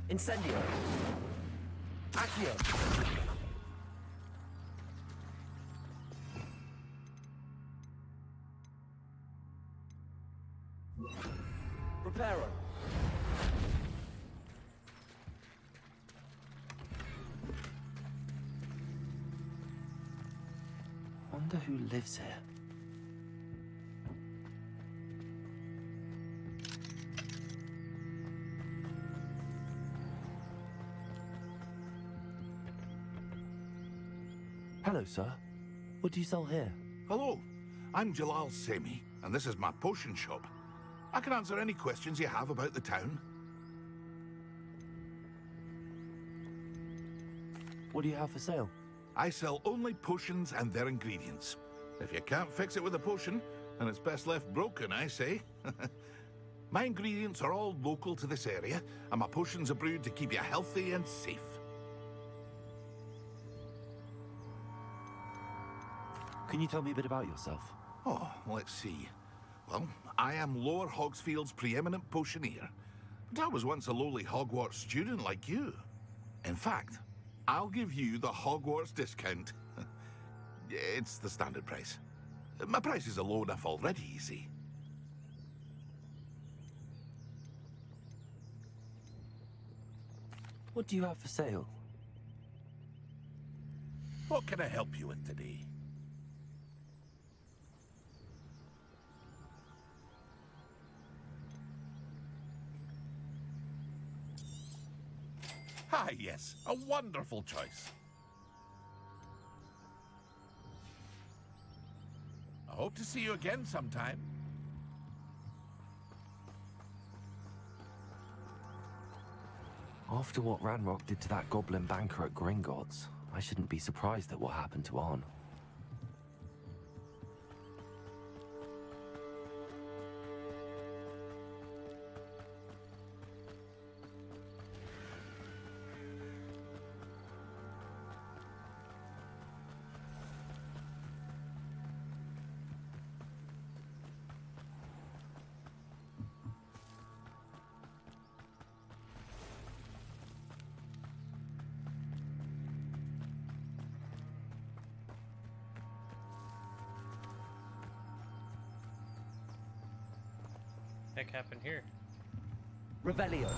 Incendio. Accio. Preparo. Wonder who lives here. Hello, sir. What do you sell here? Hello, I'm Jalal Semi, and this is my potion shop. I can answer any questions you have about the town. What do you have for sale? I sell only potions and their ingredients. If you can't fix it with a potion, then it's best left broken, I say. My ingredients are all local to this area, and my potions are brewed to keep you healthy and safe. Can you tell me a bit about yourself? Oh, let's see. Well, I am Lower Hogsfield's preeminent potioneer. But I was once a lowly Hogwarts student like you. In fact, I'll give you the Hogwarts discount. It's the standard price. My prices are low enough already, you see. What do you have for sale? What can I help you with today? Ah, yes, a wonderful choice. I hope to see you again sometime. After what Ranrock did to that goblin banker at Gringotts, I shouldn't be surprised at what happened to Arn. Heck happened here? Revelio.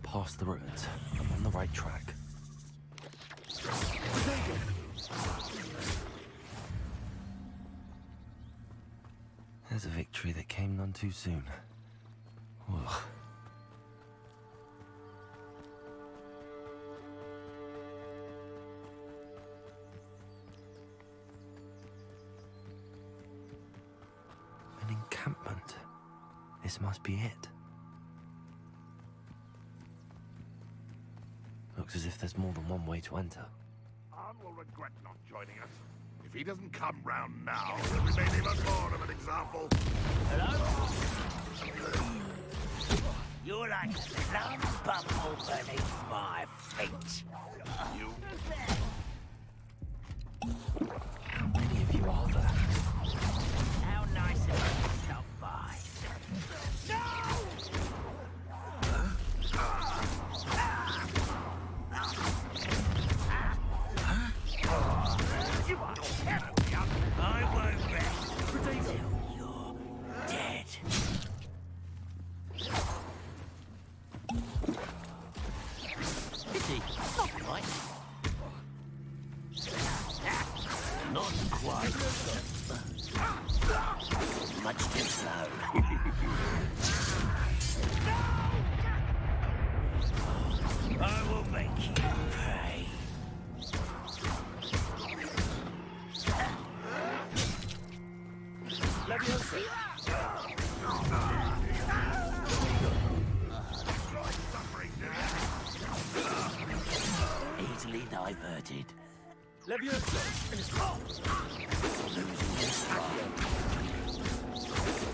past the ruins. I'm on the right track. There's a victory that came none too soon. Ugh. An encampment. This must be it. Looks as if there's more than one way to enter. Arn will regret not joining us. If he doesn't come round now, he'll be made even more of an example. Hello? You're like a plum bumble beneath my feet. You... How many of you are there? How nice of you to stop by. I won't rest until you're dead. Pity, not quite. Not quite. Much too slow. I will make you pay. Leviosa. Easily diverted. Leviosa. Losing this time.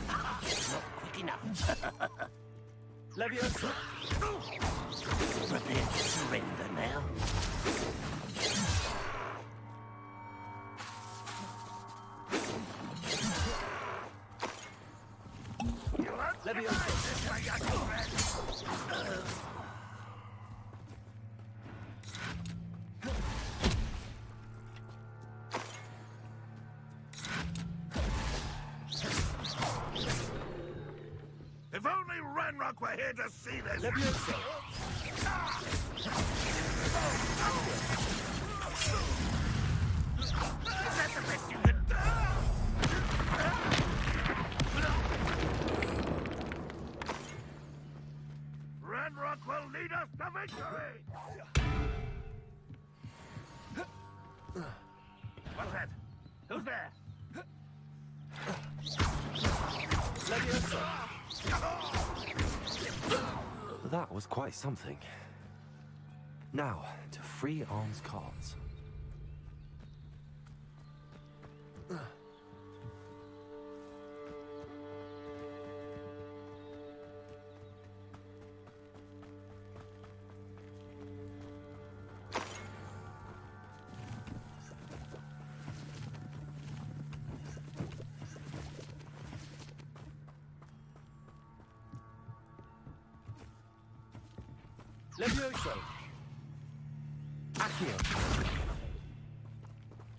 Not quick enough. Leviosa. Prepare to surrender now. If only Ranrock were here to see this! Leviosa. Is that the best you can do? Ranrock will lead us to victory! What's that? Who's there? That was quite something. Now, to free Arn's cards. Leviosa. Accio.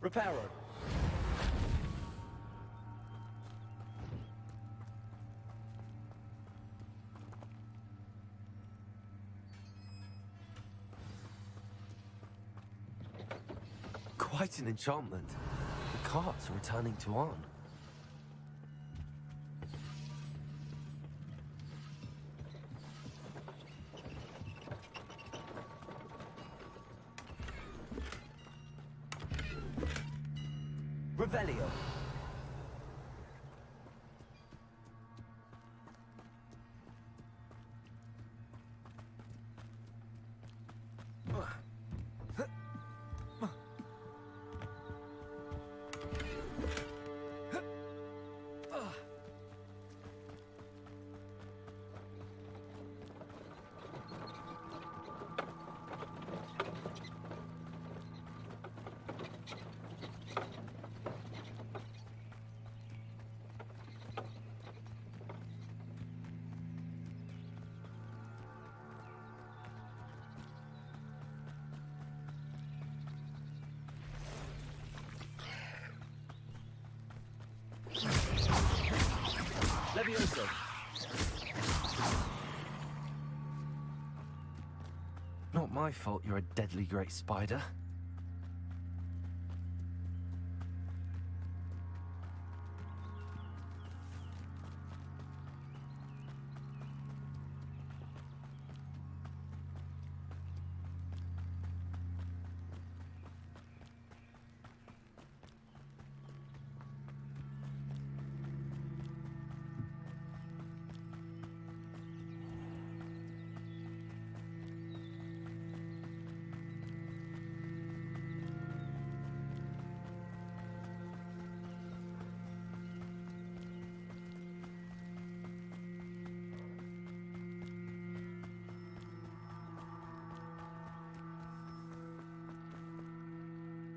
Reparo. Quite an enchantment. The carts are returning to Arn. Revelio. Leviosa. Not my fault you're a deadly great spider.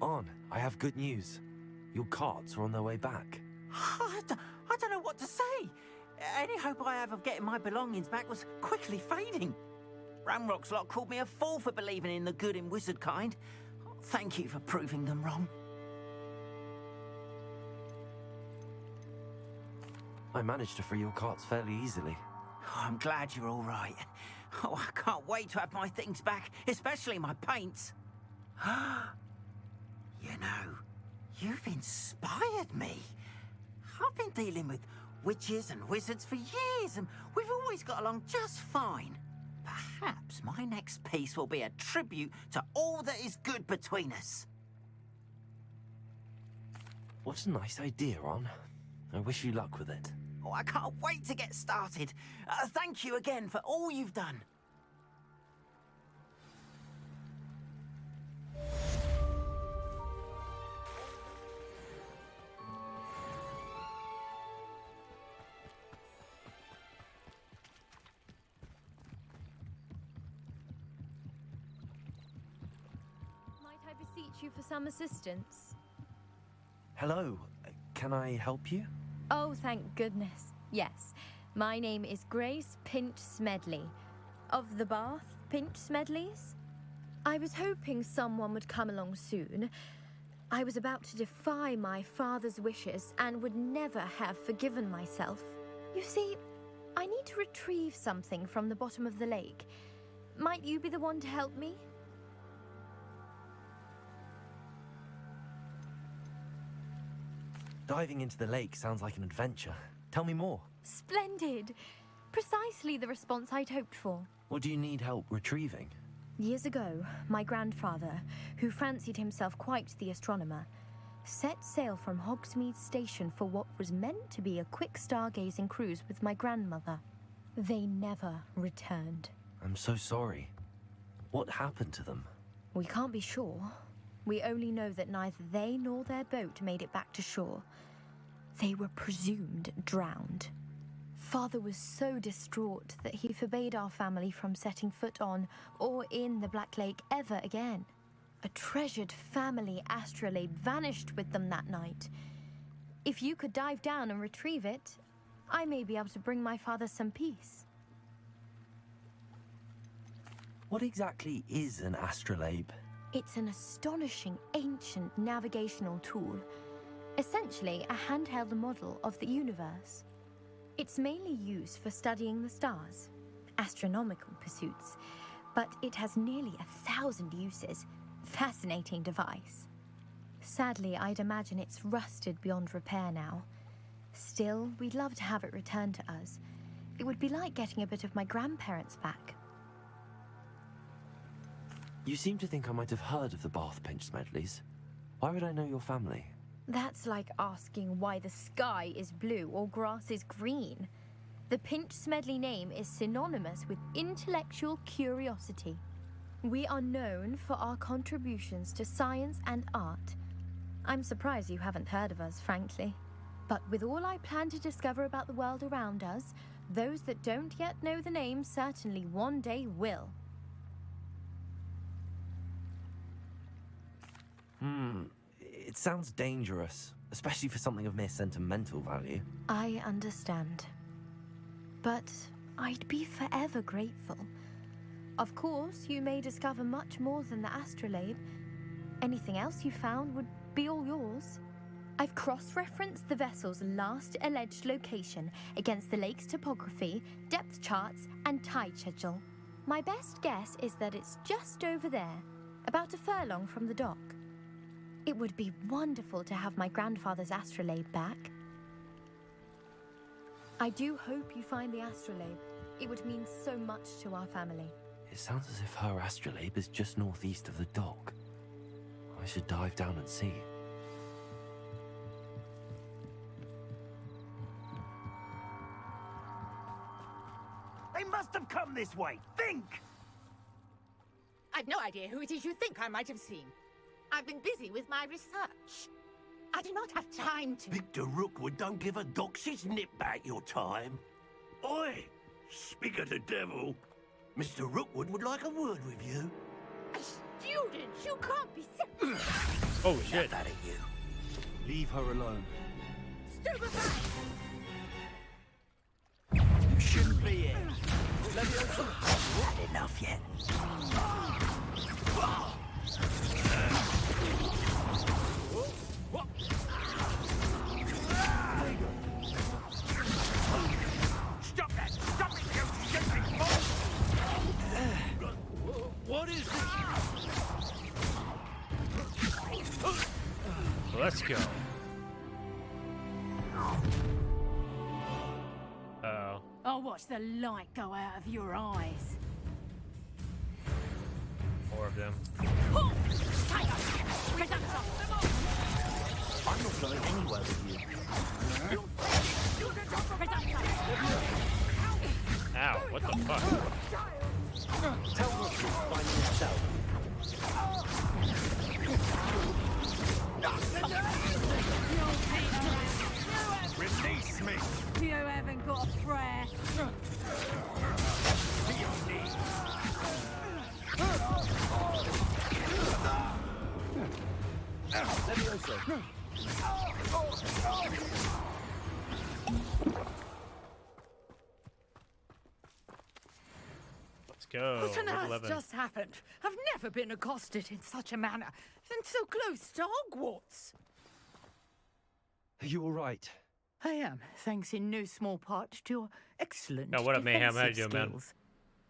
On, I have good news. Your carts are on their way back. I don't know what to say. Any hope I have of getting my belongings back was quickly fading. Ramrock's lot called me a fool for believing in the good in wizard kind. Thank you for proving them wrong. I managed to free your carts fairly easily. Oh, I'm glad you're all right. Oh, I can't wait to have my things back, especially my paints. You know, you've inspired me. I've been dealing with witches and wizards for years, and we've always got along just fine. Perhaps my next piece will be a tribute to all that is good between us. What a nice idea, Ron. I wish you luck with it. Oh, I can't wait to get started. Thank you again for all you've done. Might I beseech you for some assistance? Hello, can I help you? Oh, thank goodness. Yes. My name is Grace Pinch Smedley. Of the Bath Pinch Smedleys? I was hoping someone would come along soon. I was about to defy my father's wishes and would never have forgiven myself. You see, I need to retrieve something from the bottom of the lake. Might you be the one to help me? Diving into the lake sounds like an adventure. Tell me more. Splendid! Precisely the response I'd hoped for. What do you need help retrieving? Years ago, my grandfather, who fancied himself quite the astronomer, set sail from Hogsmeade Station for what was meant to be a quick stargazing cruise with my grandmother. They never returned. I'm so sorry. What happened to them? We can't be sure. We only know that neither they nor their boat made it back to shore. They were presumed drowned. Father was so distraught that he forbade our family from setting foot on or in the Black Lake ever again. A treasured family astrolabe vanished with them that night. If you could dive down and retrieve it, I may be able to bring my father some peace. What exactly is an astrolabe? It's an astonishing ancient navigational tool, essentially a handheld model of the universe. It's mainly used for studying the stars, astronomical pursuits, but it has nearly 1,000 uses. Fascinating device. Sadly, I'd imagine it's rusted beyond repair now. Still, we'd love to have it returned to us. It would be like getting a bit of my grandparents back. You seem to think I might have heard of the Bath Pinch Smedleys. Why would I know your family? That's like asking why the sky is blue or grass is green. The Pinch Smedley name is synonymous with intellectual curiosity. We are known for our contributions to science and art. I'm surprised you haven't heard of us, frankly. But with all I plan to discover about the world around us, those that don't yet know the name certainly one day will. It sounds dangerous, especially for something of mere sentimental value. I understand. But I'd be forever grateful. Of course, you may discover much more than the astrolabe. Anything else you found would be all yours. I've cross-referenced the vessel's last alleged location against the lake's topography, depth charts, and tide schedule. My best guess is that it's just over there, about a furlong from the dock. It would be wonderful to have my grandfather's astrolabe back. I do hope you find the astrolabe. It would mean so much to our family. It sounds as if her astrolabe is just northeast of the dock. I should dive down and see. They must have come this way. Think! I've no idea who it is you think I might have seen. I've been busy with my research. I do not have time to... Victor Rookwood don't give a doxy's nip back your time. Oi! Speak of the devil. Mr. Rookwood would like a word with you. A student? You can't be serious. Oh, shit. That at you. Leave her alone. Stupefy! You shouldn't be here. Not enough yet. Stop that! Stop it, you shitting fool! What is this? Let's go. Uh-oh. I'll watch the light go out of your eyes. Four of them. I'm not going anywhere with you. Ow, what the fuck? Tell me to find yourself. Release me! You haven't got a prayer. Levioso. Let's go. What on Level earth 11. just happened? I've never been accosted in such a manner, and so close to Hogwarts. Are you all right? I am, thanks in no small part to your excellent Oh, what up, Mayhem? How you defensive doing, man? skills.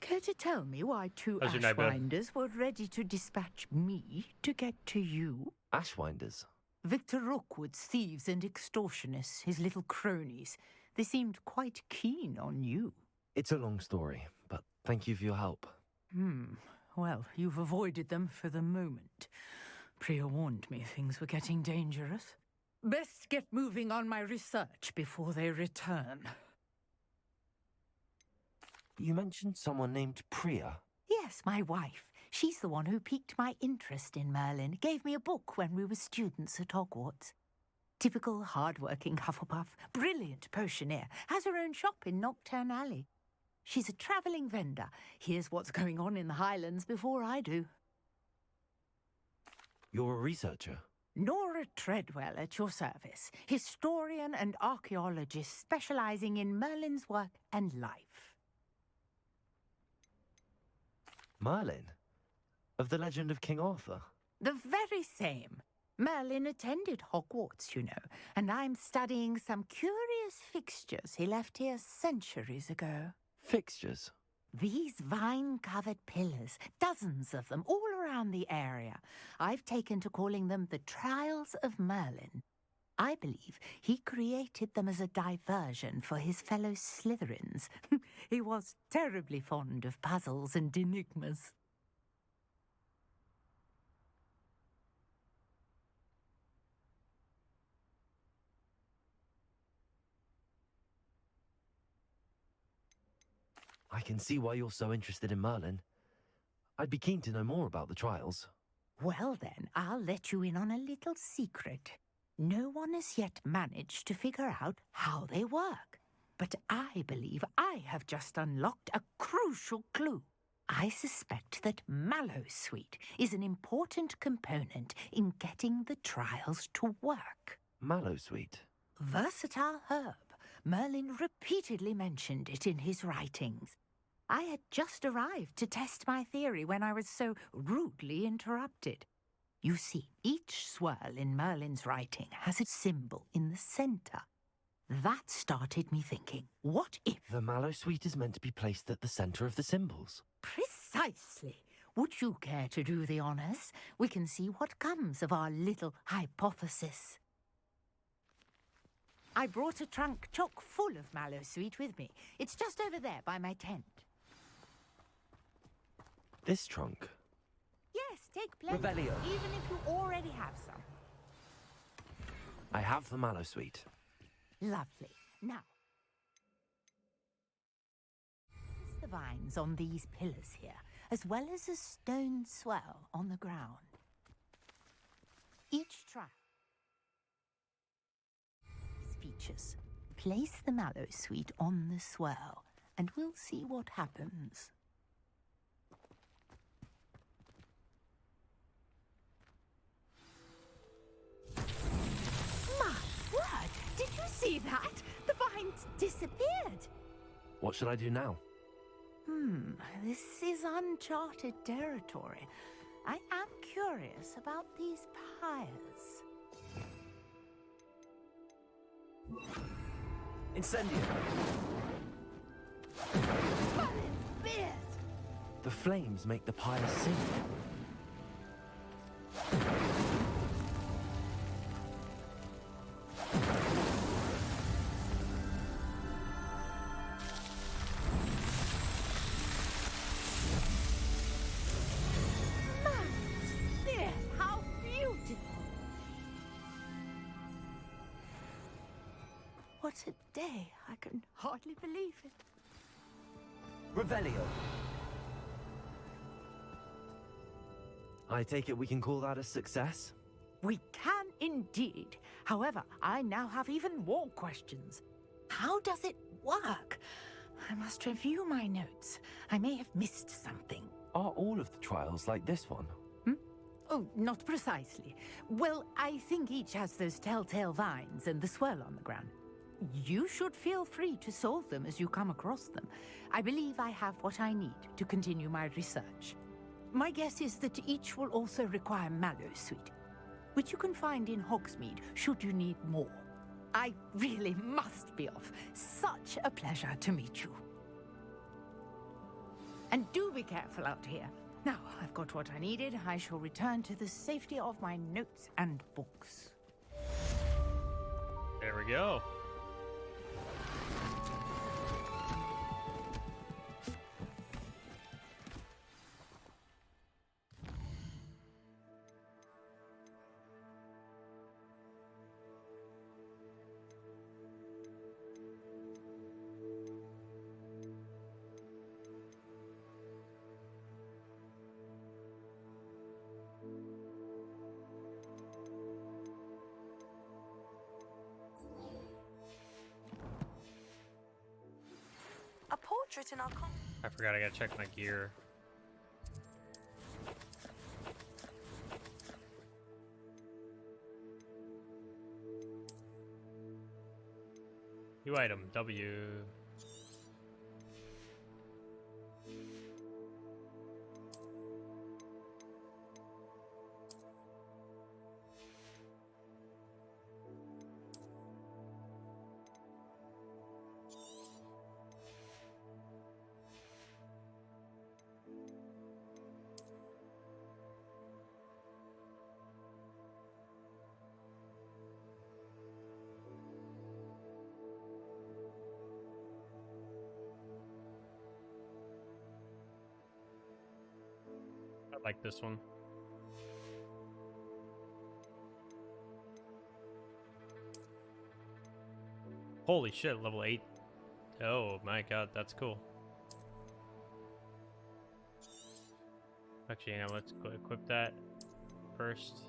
Care to tell me why two How's your night, bud? Ashwinders were ready to dispatch me to get to you? Ashwinders? Victor Rookwood's thieves and extortionists, his little cronies. They seemed quite keen on you. It's a long story, but thank you for your help. Well, you've avoided them for the moment. Priya warned me things were getting dangerous. Best get moving on my research before they return. You mentioned someone named Priya. Yes, my wife. She's the one who piqued my interest in Merlin, gave me a book when we were students at Hogwarts. Typical hard-working Hufflepuff, brilliant potioneer, has her own shop in Nocturne Alley. She's a travelling vendor, hears what's going on in the Highlands before I do. You're a researcher? Nora Treadwell at your service, historian and archaeologist specialising in Merlin's work and life. Merlin? Of the legend of King Arthur? The very same. Merlin attended Hogwarts, you know, and I'm studying some curious fixtures he left here centuries ago. Fixtures? These vine-covered pillars, dozens of them, all around the area. I've taken to calling them the Trials of Merlin. I believe he created them as a diversion for his fellow Slytherins. He was terribly fond of puzzles and enigmas. I can see why you're so interested in Merlin. I'd be keen to know more about the trials. Well then, I'll let you in on a little secret. No one has yet managed to figure out how they work. But I believe I have just unlocked a crucial clue. I suspect that Mallowsweet is an important component in getting the trials to work. Mallowsweet? Versatile herb. Merlin repeatedly mentioned it in his writings. I had just arrived to test my theory when I was so rudely interrupted. You see, each swirl in Merlin's writing has a symbol in the centre. That started me thinking, what if... The Mallowsweet is meant to be placed at the centre of the symbols. Precisely. Would you care to do the honors? We can see what comes of our little hypothesis. I brought a trunk chock full of mallowsweet with me. It's just over there by my tent. This trunk? Yes, take plenty, Revelio. even if you already have some. I have the mallowsweet. Lovely. Now, place the vines on these pillars here, as well as a stone swell on the ground. Each trap features. Place the mallowsweet on the swell, and we'll see what happens. My word! Did you see that? The vines disappeared! What should I do now? This is uncharted territory. I am curious about these pyres. Incendio! The flames make the pyre sink. How beautiful! What a day! I can hardly believe it. Revelio. I take it we can call that a success? We can indeed. However, I now have even more questions. How does it work? I must review my notes. I may have missed something. Are all of the trials like this one? Oh, not precisely. Well, I think each has those telltale vines and the swirl on the ground. You should feel free to solve them as you come across them. I believe I have what I need to continue my research. My guess is that each will also require mallowsweet, which you can find in Hogsmeade should you need more. I really must be off. Such a pleasure to meet you. And do be careful out here. Now, I've got what I needed. I shall return to the safety of my notes and books. There we go. A portrait in our I forgot I gotta check my gear. New item, W. I like this one. Holy shit, level 8. Oh my god, that's cool. Actually, now let's equip that first.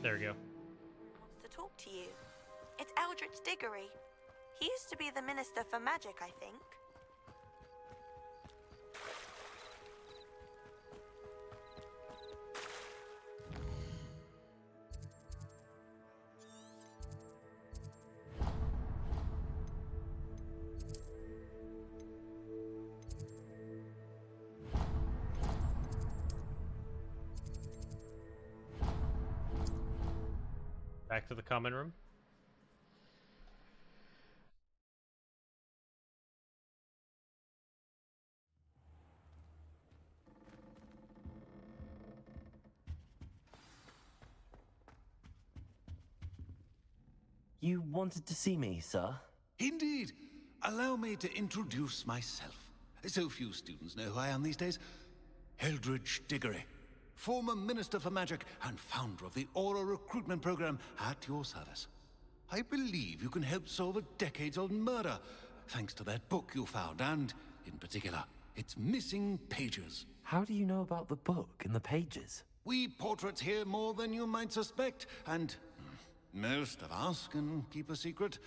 There we go. wants to talk to you. It's Eldritch Diggory. He used to be the Minister for Magic, I think. Back to the common room. You wanted to see me, sir? Indeed. Allow me to introduce myself. So few students know who I am these days. Eldridge Diggory, former Minister for Magic and founder of the Aura Recruitment Program, at your service. I believe you can help solve a decades-old murder, thanks to that book you found, and, in particular, its missing pages. How do you know about the book and the pages? We portraits hear more than you might suspect, and most of us can keep a secret.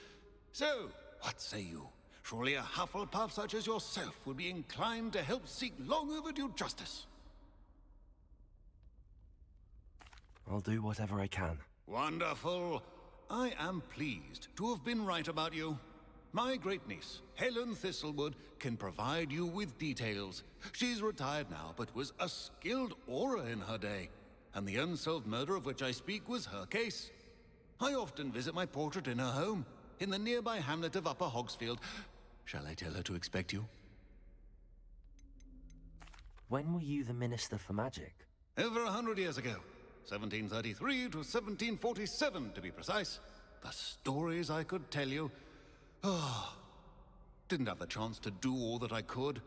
So, what say you? Surely a Hufflepuff such as yourself would be inclined to help seek long overdue justice. I'll do whatever I can. Wonderful. I am pleased to have been right about you. My great-niece, Helen Thistlewood, can provide you with details. She's retired now, but was a skilled aura in her day. And the unsolved murder of which I speak was her case. I often visit my portrait in her home, in the nearby hamlet of Upper Hogsfield. Shall I tell her to expect you? When were you the Minister for Magic? Over 100 years ago. 1733 to 1747, to be precise. The stories I could tell you. Didn't have the chance to do all that I could.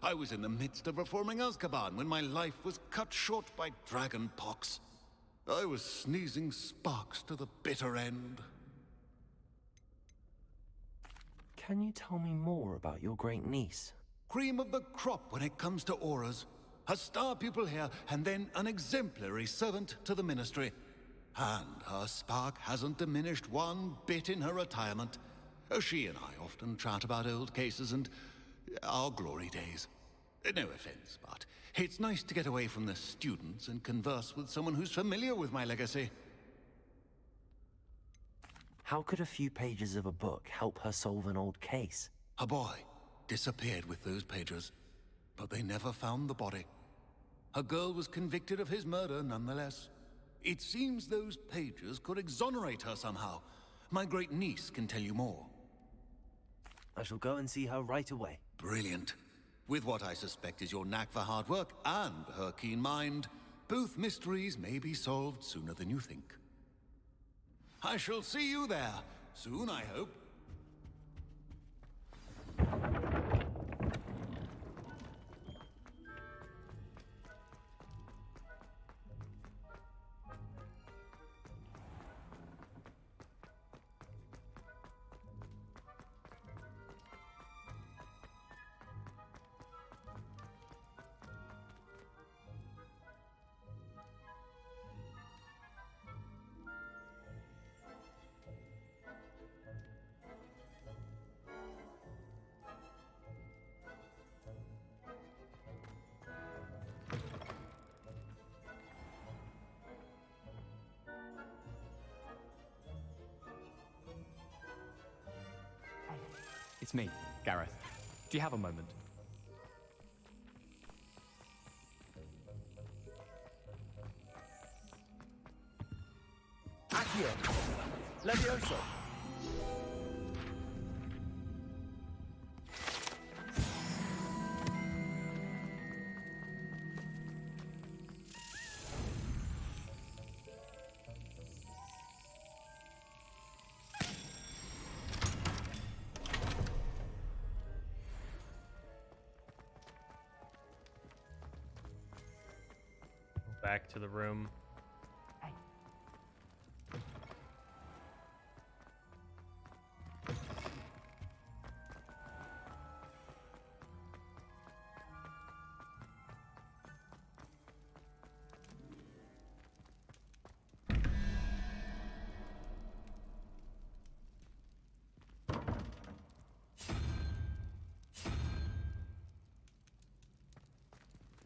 I was in the midst of reforming Azkaban when my life was cut short by dragon pox. I was sneezing sparks to the bitter end. Can you tell me more about your great niece? Cream of the crop when it comes to auras. A star pupil here, and then an exemplary servant to the ministry. And her spark hasn't diminished one bit in her retirement. She and I often chat about old cases and our glory days. No offense, but it's nice to get away from the students and converse with someone who's familiar with my legacy. How could a few pages of a book help her solve an old case? A boy disappeared with those pages, but they never found the body. A girl was convicted of his murder nonetheless. It seems those pages could exonerate her somehow. My great niece can tell you more. I shall go and see her right away. Brilliant. With what I suspect is your knack for hard work and her keen mind, both mysteries may be solved sooner than you think. I shall see you there, soon I hope. It's me, Gareth. Do you have a moment? Accio! Levioso! Back to the room.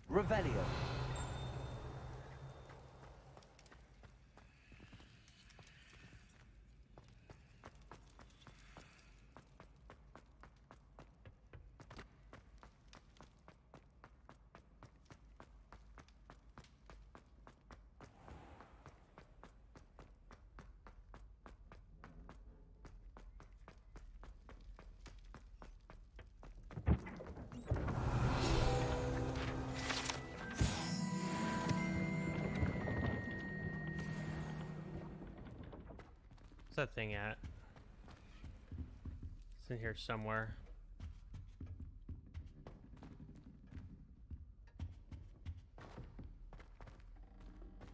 Revelio. Where's that thing at? It's in here somewhere.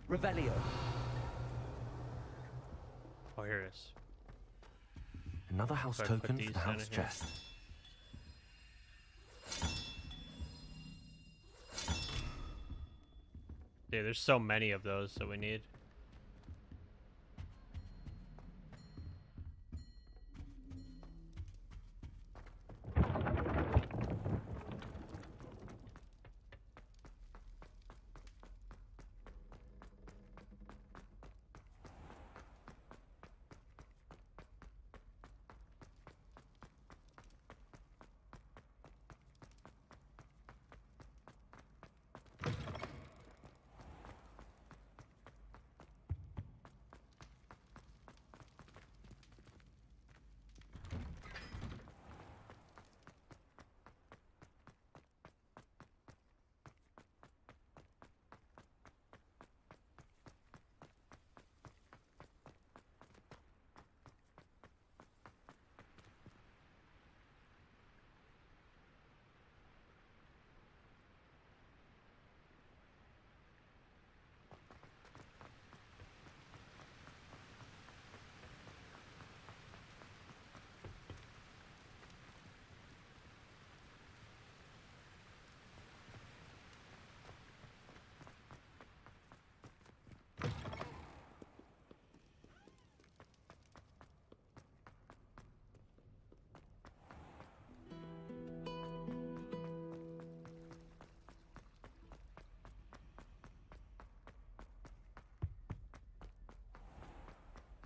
Revelio. Oh, here it is. Another house So I put token for these the in house here. chest. Yeah, there's so many of those that we need.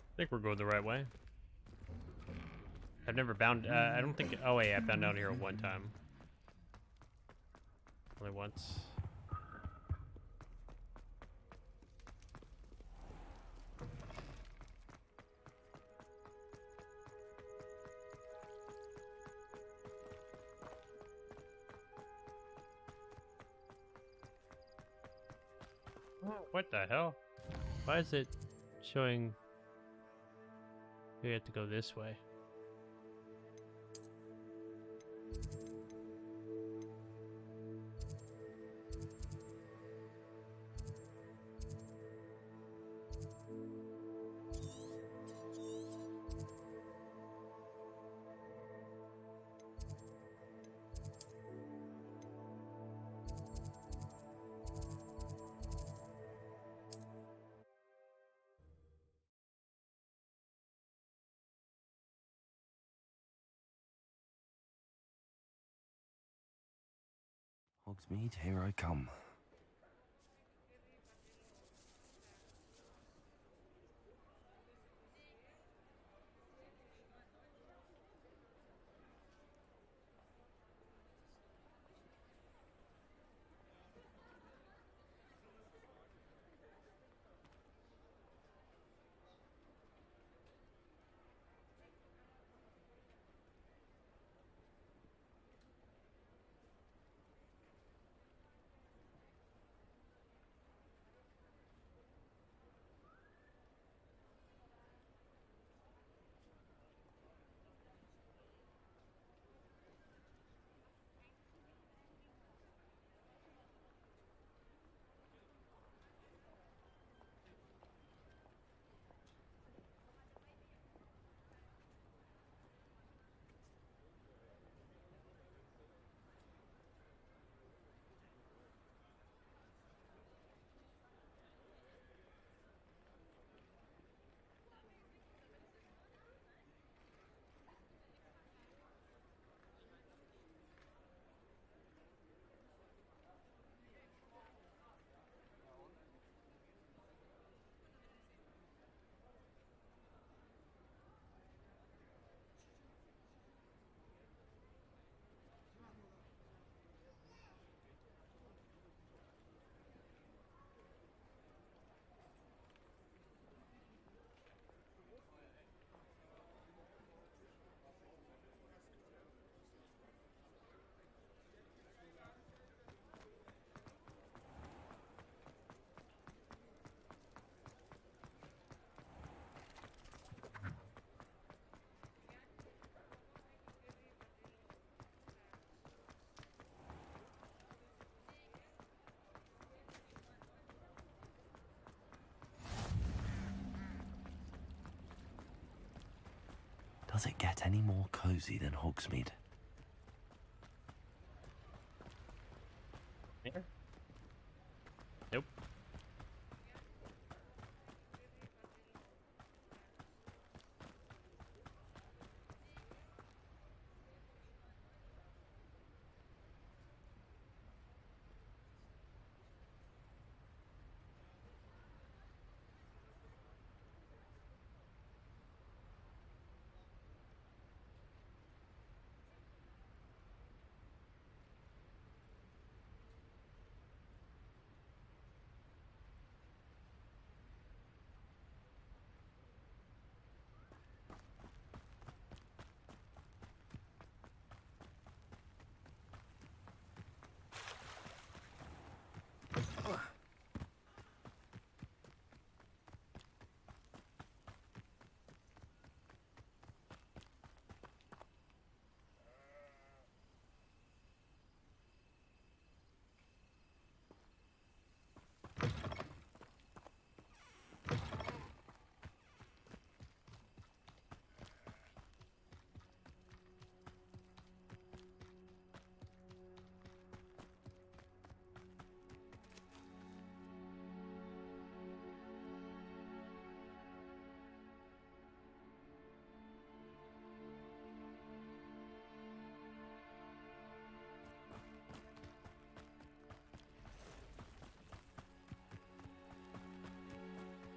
I think we're going the right way. I've never bound. I don't think. Oh wait, I bound down here one time. Only once. What the hell? Why is it showing? We have to go this way. Hogsmeade, here I come. Does it get any more cozy than Hogsmeade? Here? Nope.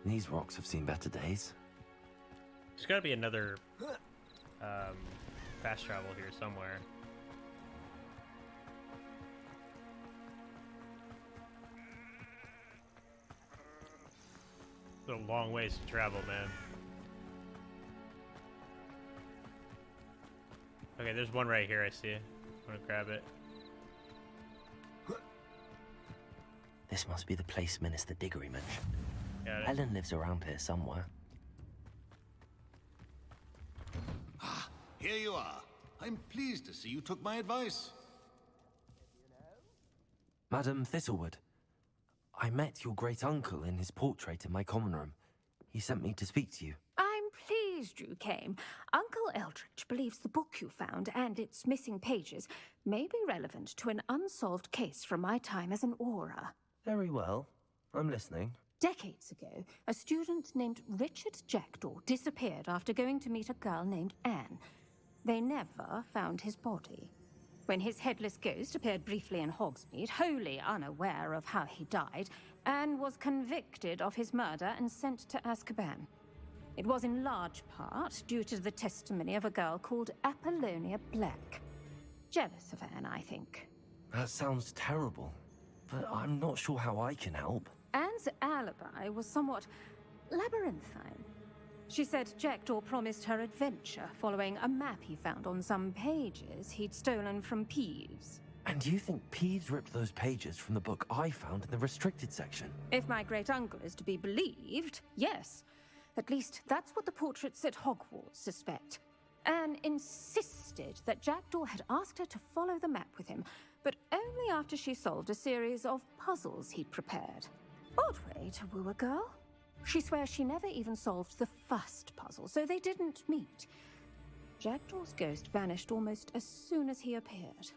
These rocks have seen better days. There's gotta be another fast travel here somewhere. It's a long ways to travel, man. Okay, there's one right here I see. I'm gonna grab it. This must be the place Minister Diggory mentioned. Got it. Helen lives around here somewhere. Ah, here you are. I'm pleased to see you took my advice. Madam Thistlewood, I met your great-uncle in his portrait in my common room. He sent me to speak to you. I'm pleased you came. Uncle Eldridge believes the book you found and its missing pages may be relevant to an unsolved case from my time as an aura. Very well. I'm listening. Decades ago, a student named Richard Jackdaw disappeared after going to meet a girl named Anne. They never found his body. When his headless ghost appeared briefly in Hogsmeade, wholly unaware of how he died, Anne was convicted of his murder and sent to Azkaban. It was in large part due to the testimony of a girl called Apollonia Black. Jealous of Anne, I think. That sounds terrible, but I'm not sure how I can help. Anne's alibi was somewhat labyrinthine. She said Jackdaw promised her adventure following a map he found on some pages he'd stolen from Peeves. And you think Peeves ripped those pages from the book I found in the restricted section? If my great-uncle is to be believed, yes. At least that's what the portraits at Hogwarts suspect. Anne insisted that Jackdaw had asked her to follow the map with him, but only after she solved a series of puzzles he'd prepared. Odd way to woo a girl. She swears she never even solved the first puzzle, so they didn't meet. Jackdaw's ghost vanished almost as soon as he appeared.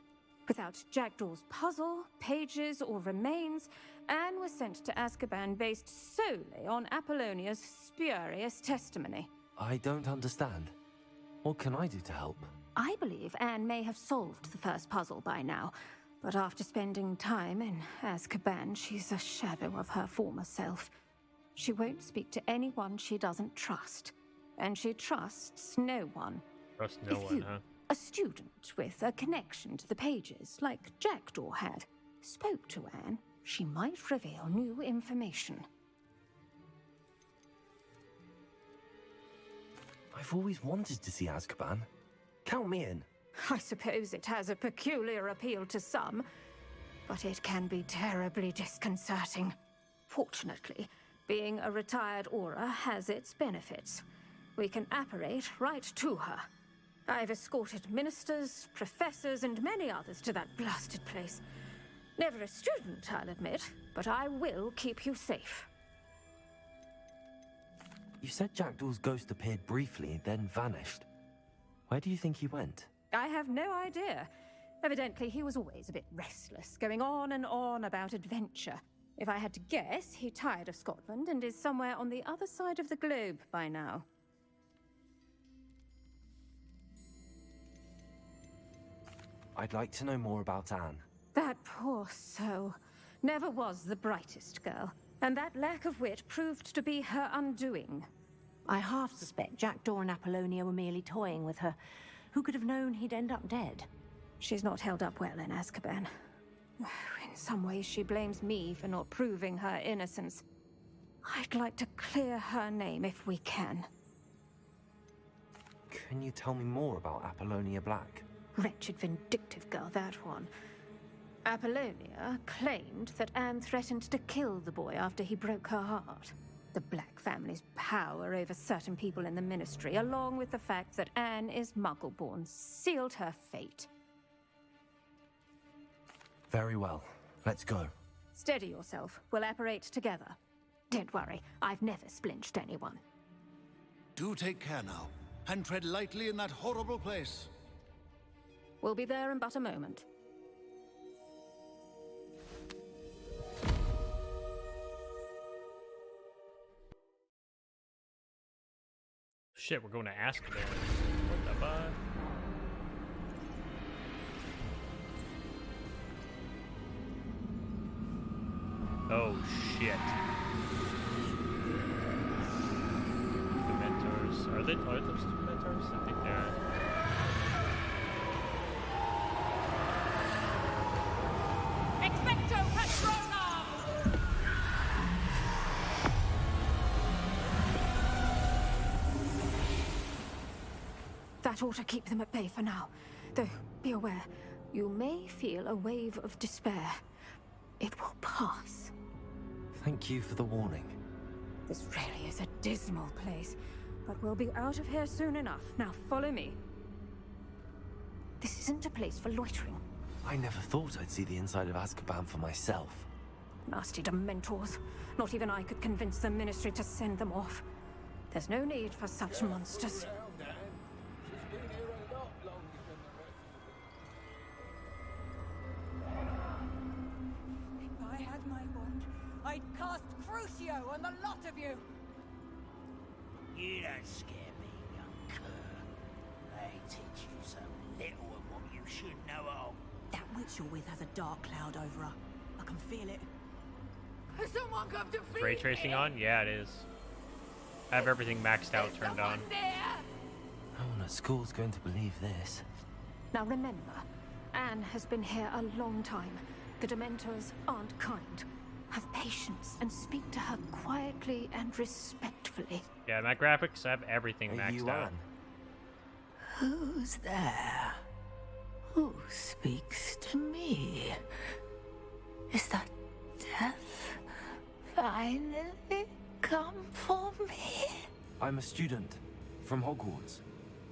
Without Jackdaw's puzzle, pages, or remains, Anne was sent to Azkaban based solely on Apollonia's spurious testimony. I don't understand. What can I do to help? I believe Anne may have solved the first puzzle by now, but after spending time in Azkaban, she's a shadow of her former self. She won't speak to anyone she doesn't trust, and she trusts no one. Trust no one, huh? A student with a connection to the pages, like Jackdaw had, spoke to Anne, she might reveal new information. I've always wanted to see Azkaban. Count me in. I suppose it has a peculiar appeal to some, but it can be terribly disconcerting. Fortunately, being a retired aura has its benefits. We can apparate right to her. I've escorted ministers, professors, and many others to that blasted place. Never a student, I'll admit, but I will keep you safe. You said Jackdaw's ghost appeared briefly, then vanished. Where do you think he went? I have no idea. Evidently, he was always a bit restless, going on and on about adventure. If I had to guess, he tired of Scotland and is somewhere on the other side of the globe by now. I'd like to know more about Anne. That poor soul. Never was the brightest girl, and that lack of wit proved to be her undoing. I half suspect Jackdaw and Apollonia were merely toying with her. Who could have known he'd end up dead? She's not held up well in Azkaban. In some ways, she blames me for not proving her innocence. I'd like to clear her name if we can. Can you tell me more about Apollonia Black? Wretched, vindictive girl, that one. Apollonia claimed that Anne threatened to kill the boy after he broke her heart. The Black family's power over certain people in the Ministry, along with the fact that Anne is Muggle-born, sealed her fate. Very well. Let's go. Steady yourself. We'll apparate together. Don't worry, I've never splinched anyone. Do take care now, and tread lightly in that horrible place. We'll be there in but a moment. Shit, we're going to Azkaban. What the fuck? Oh shit. Dementors. Are those Dementors? I think they are. Expecto Patronum! That ought to keep them at bay for now. Though, be aware, you may feel a wave of despair. It will pass. Thank you for the warning. This really is a dismal place, but we'll be out of here soon enough. Now follow me. This isn't a place for loitering. I never thought I'd see the inside of Azkaban for myself. Nasty Dementors. Not even I could convince the Ministry to send them off. There's no need for such monsters. If I had my wand, I'd cast Crucio on the lot of you! You don't scare me, young cur. They teach you so little of what you should know of. That witch you're with has a dark cloud over her. I can feel it. Has someone come to feed Ray tracing me? on? Yeah, it is. I have everything maxed out, turned on. No one at school's going to believe this. Now remember, Anne has been here a long time. The Dementors aren't kind. Have patience and speak to her quietly and respectfully. Yeah, my graphics, I have everything maxed out. Who's there? Who speaks to me? Is that death finally come for me? I'm a student from Hogwarts.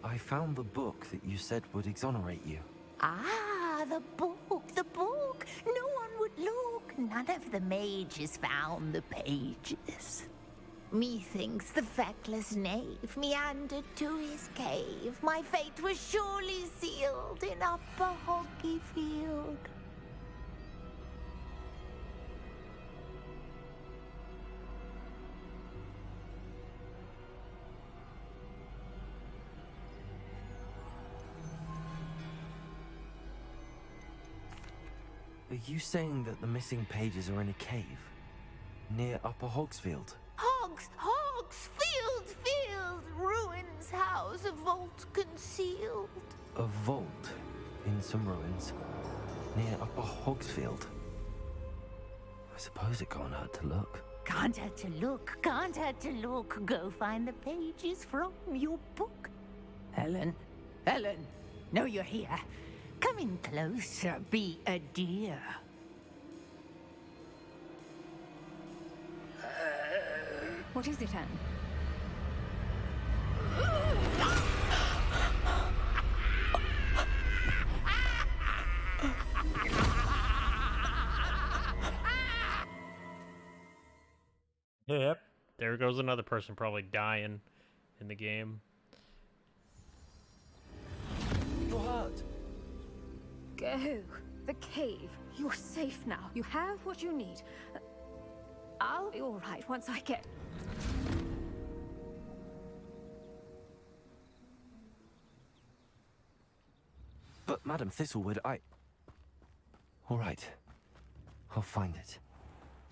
I found the book that you said would exonerate you. Ah, the book, the book. No one would look. None of the mages found the pages. Methinks the feckless knave meandered to his cave. My fate was surely sealed in Upper Hoggyfield. Are you saying that the missing pages are in a cave? Near Upper Hogsfield? Field, ruins house, a vault concealed. A vault in some ruins near Upper Hogsfield. I suppose it can't hurt to look. Can't hurt to look, can't hurt to look. Go find the pages from your book. Helen, know you're here. Come in closer, be a dear. What is it, Anne? Yep. There goes another person probably dying in the game. You're hurt. Go. The cave. You're safe now. You have what you need. I'll be all right once I get... But, Madam Thistlewood, all right. I'll find it.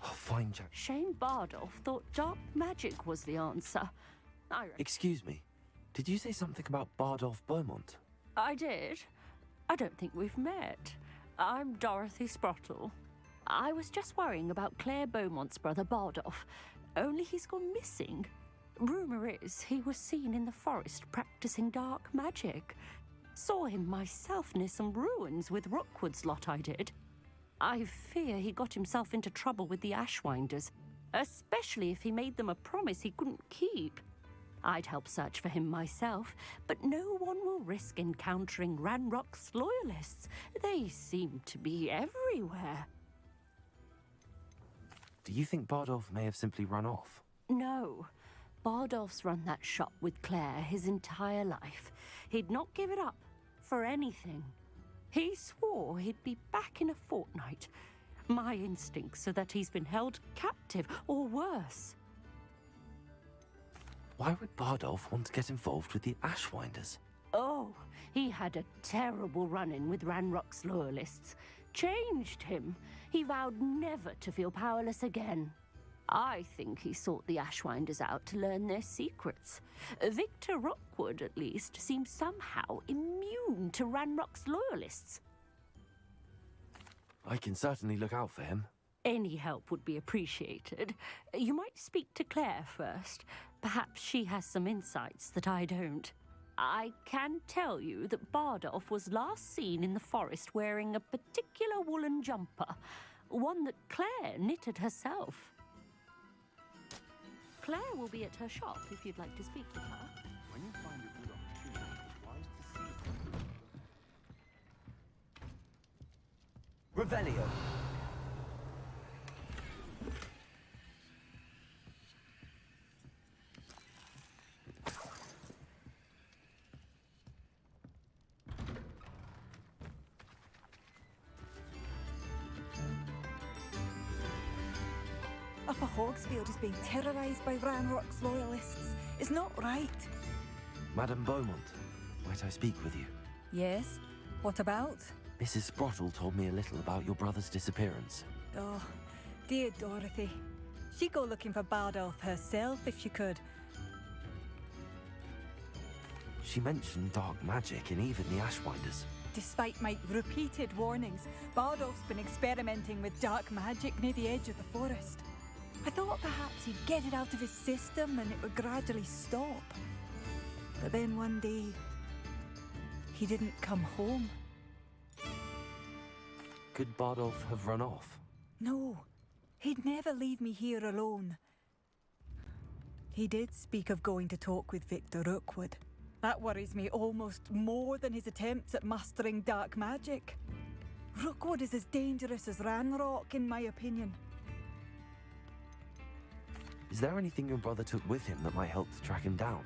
I'll find Jack. Shane Bardolph thought dark magic was the answer. Excuse me. Did you say something about Bardolph Beaumont? I did. I don't think we've met. I'm Dorothy Sprottle. I was just worrying about Claire Beaumont's brother Bardolph. Only he's gone missing. Rumour is he was seen in the forest practicing dark magic. Saw him myself near some ruins with Rookwood's lot I did. I fear he got himself into trouble with the Ashwinders, especially if he made them a promise he couldn't keep. I'd help search for him myself, but no one will risk encountering Ranrock's loyalists. They seem to be everywhere. Do you think Bardolph may have simply run off? No. Bardolph's run that shop with Claire his entire life. He'd not give it up for anything. He swore he'd be back in a fortnight. My instincts are that he's been held captive, or worse. Why would Bardolph want to get involved with the Ashwinders? Oh, he had a terrible run-in with Ranrock's loyalists. Changed him. He vowed never to feel powerless again. I think he sought the Ashwinders out to learn their secrets. Victor Rookwood, at least, seems somehow immune to Ranrock's loyalists. I can certainly look out for him. Any help would be appreciated. You might speak to Claire first. Perhaps she has some insights that I don't. I can tell you that Bardolph was last seen in the forest wearing a particular woolen jumper, one that Claire knitted herself. Claire will be at her shop if you'd like to speak with her. When you find a good opportunity, it's wise to seize it. Revelio. Upper Hogsfield is being terrorised by Ranrock's loyalists. It's not right. Madam Beaumont, might I speak with you? Yes? What about? Mrs. Sprottle told me a little about your brother's disappearance. Oh, dear Dorothy. She'd go looking for Bardolph herself if she could. She mentioned dark magic and even the Ashwinders. Despite my repeated warnings, Bardolph's been experimenting with dark magic near the edge of the forest. I thought perhaps he'd get it out of his system and it would gradually stop. But then one day, he didn't come home. Could Bardolph have run off? No, he'd never leave me here alone. He did speak of going to talk with Victor Rookwood. That worries me almost more than his attempts at mastering dark magic. Rookwood is as dangerous as Ranrock, in my opinion. Is there anything your brother took with him that might help to track him down?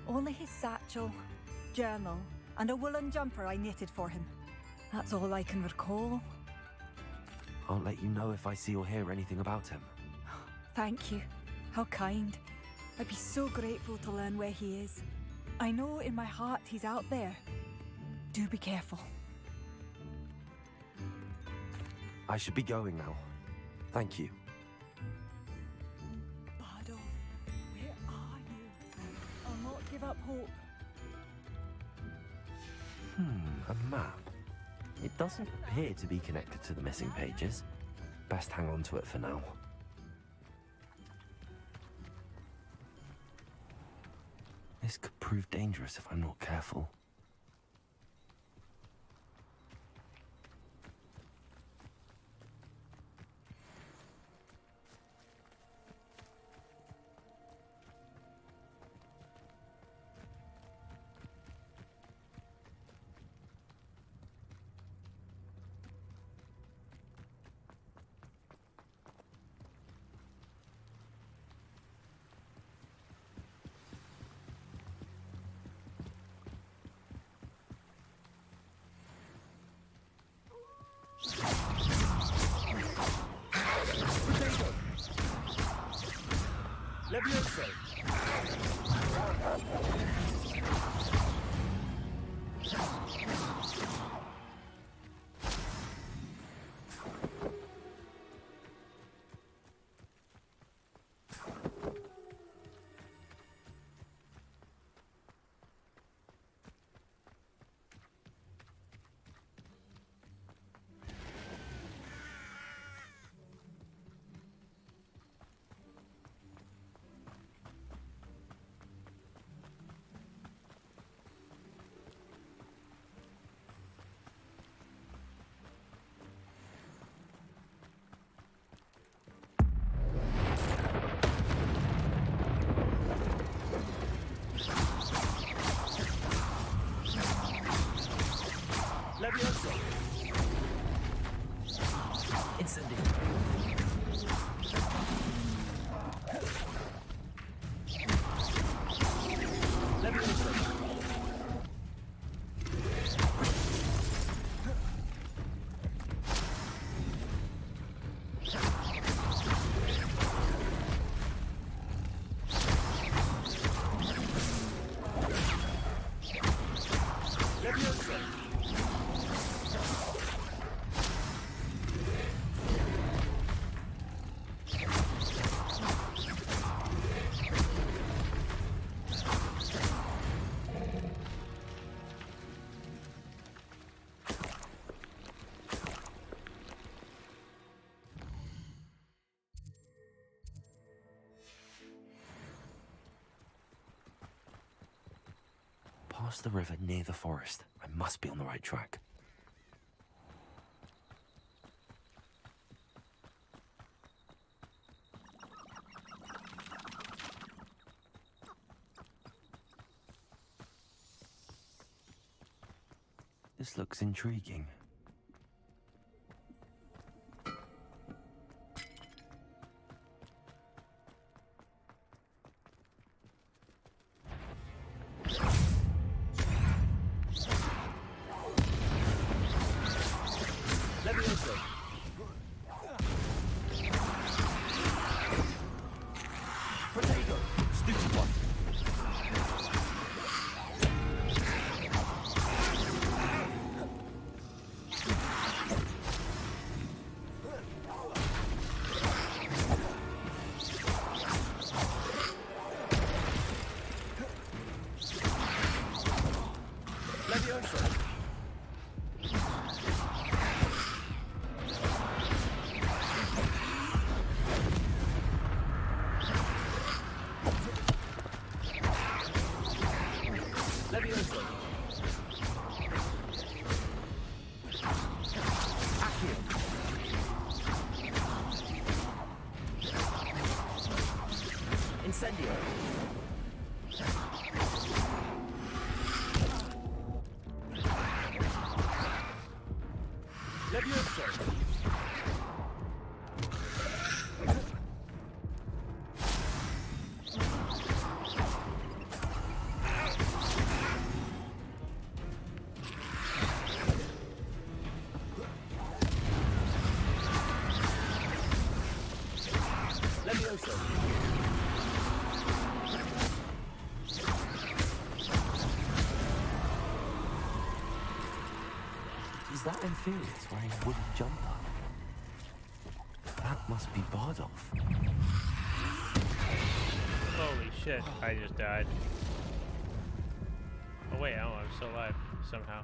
Only his satchel, journal, and a woolen jumper I knitted for him. That's all I can recall. I'll let you know if I see or hear anything about him. Thank you. How kind. I'd be so grateful to learn where he is. I know in my heart he's out there. Do be careful. I should be going now. Thank you. Bardolph, where are you? I'll not give up hope. A map. It doesn't appear to be connected to the missing pages. Best hang on to it for now. This could prove dangerous if I'm not careful. Levioso! Levioso! Incendio! Levioso! Past the river near the forest. I must be on the right track. This looks intriguing. Incendio! Levioso! Is that Inferius wearing a wooden jumper? That must be Bardolph. Holy shit, I just died. Oh wait, oh, I'm still alive, somehow.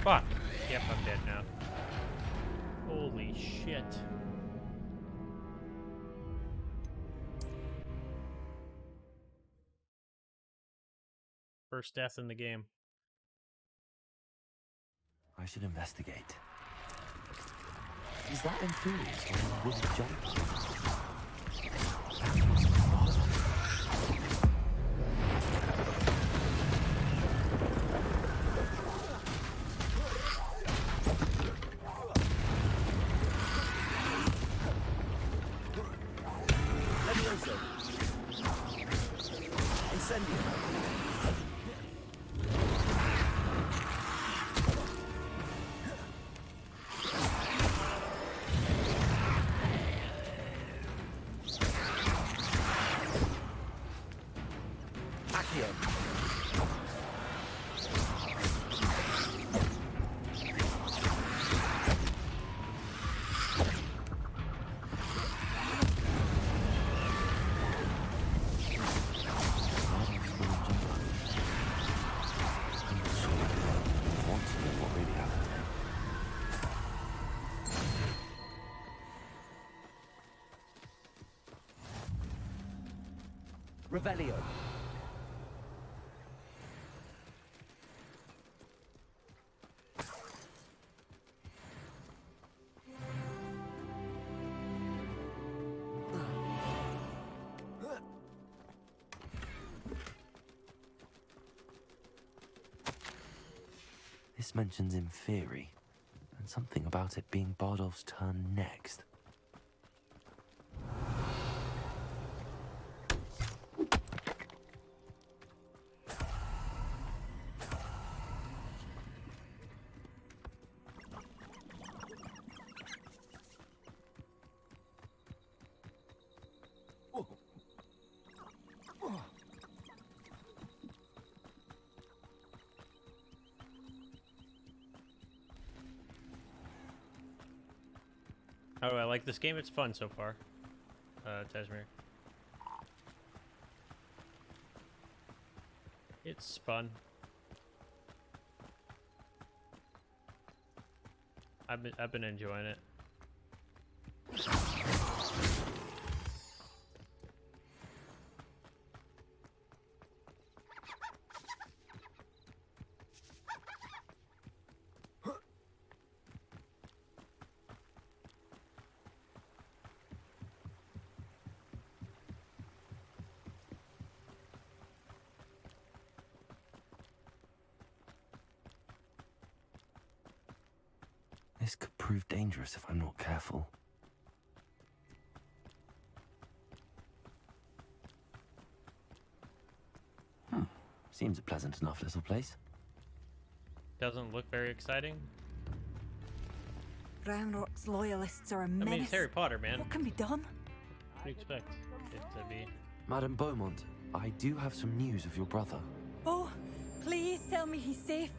Fuck. Yep, I'm dead now. Holy shit. First death in the game. I should investigate. Is that Inferius wearing a wooden jumper? That must be Bardolph. Revelio. This mentions in theory, and something about it being Bardolph's turn next. How do I like this game? It's fun so far. Tezmir. It's fun. I've been enjoying it. This could prove dangerous if I'm not careful. Seems a pleasant enough little place. Doesn't look very exciting. Ranrock's loyalists are a menace. I mean, it's Harry Potter, man. What can be done? What do you expect it to be? Madame Beaumont, I do have some news of your brother. Oh, please tell me he's safe.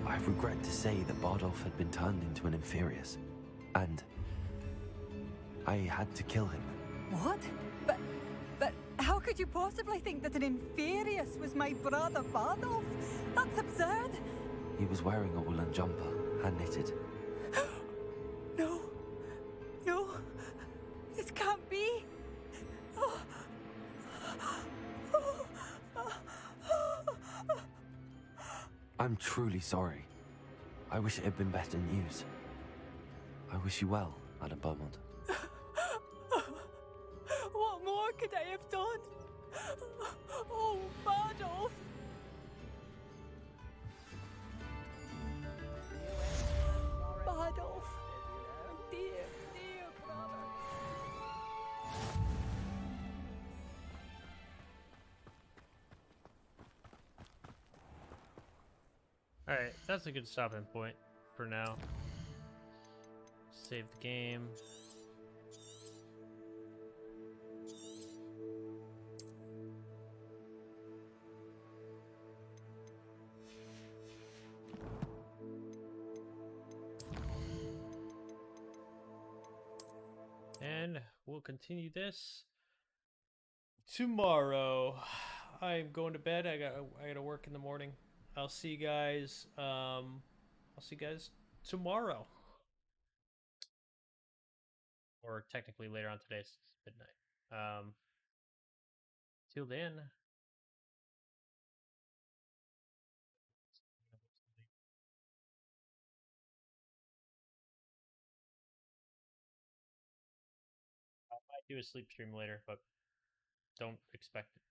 I regret to say that Bardolph had been turned into an Inferius, and I had to kill him. What? But how could you possibly think that an Inferius was my brother Bardolph? That's absurd. He was wearing a woolen jumper, hand-knitted. No. No. This can't be. Oh. I'm truly sorry. I wish it had been better news. I wish you well, Madame Beaumont. What more could I have done? Oh, Bardolph! Bardolph! Dear, dear brother! Alright, that's a good stopping point for now. Save the game. And we'll continue this tomorrow. I'm going to bed. I gotta work in the morning. I'll see you guys. I'll see you guys tomorrow, or technically later on today. It's midnight. Till then. I might do a sleep stream later, but don't expect it.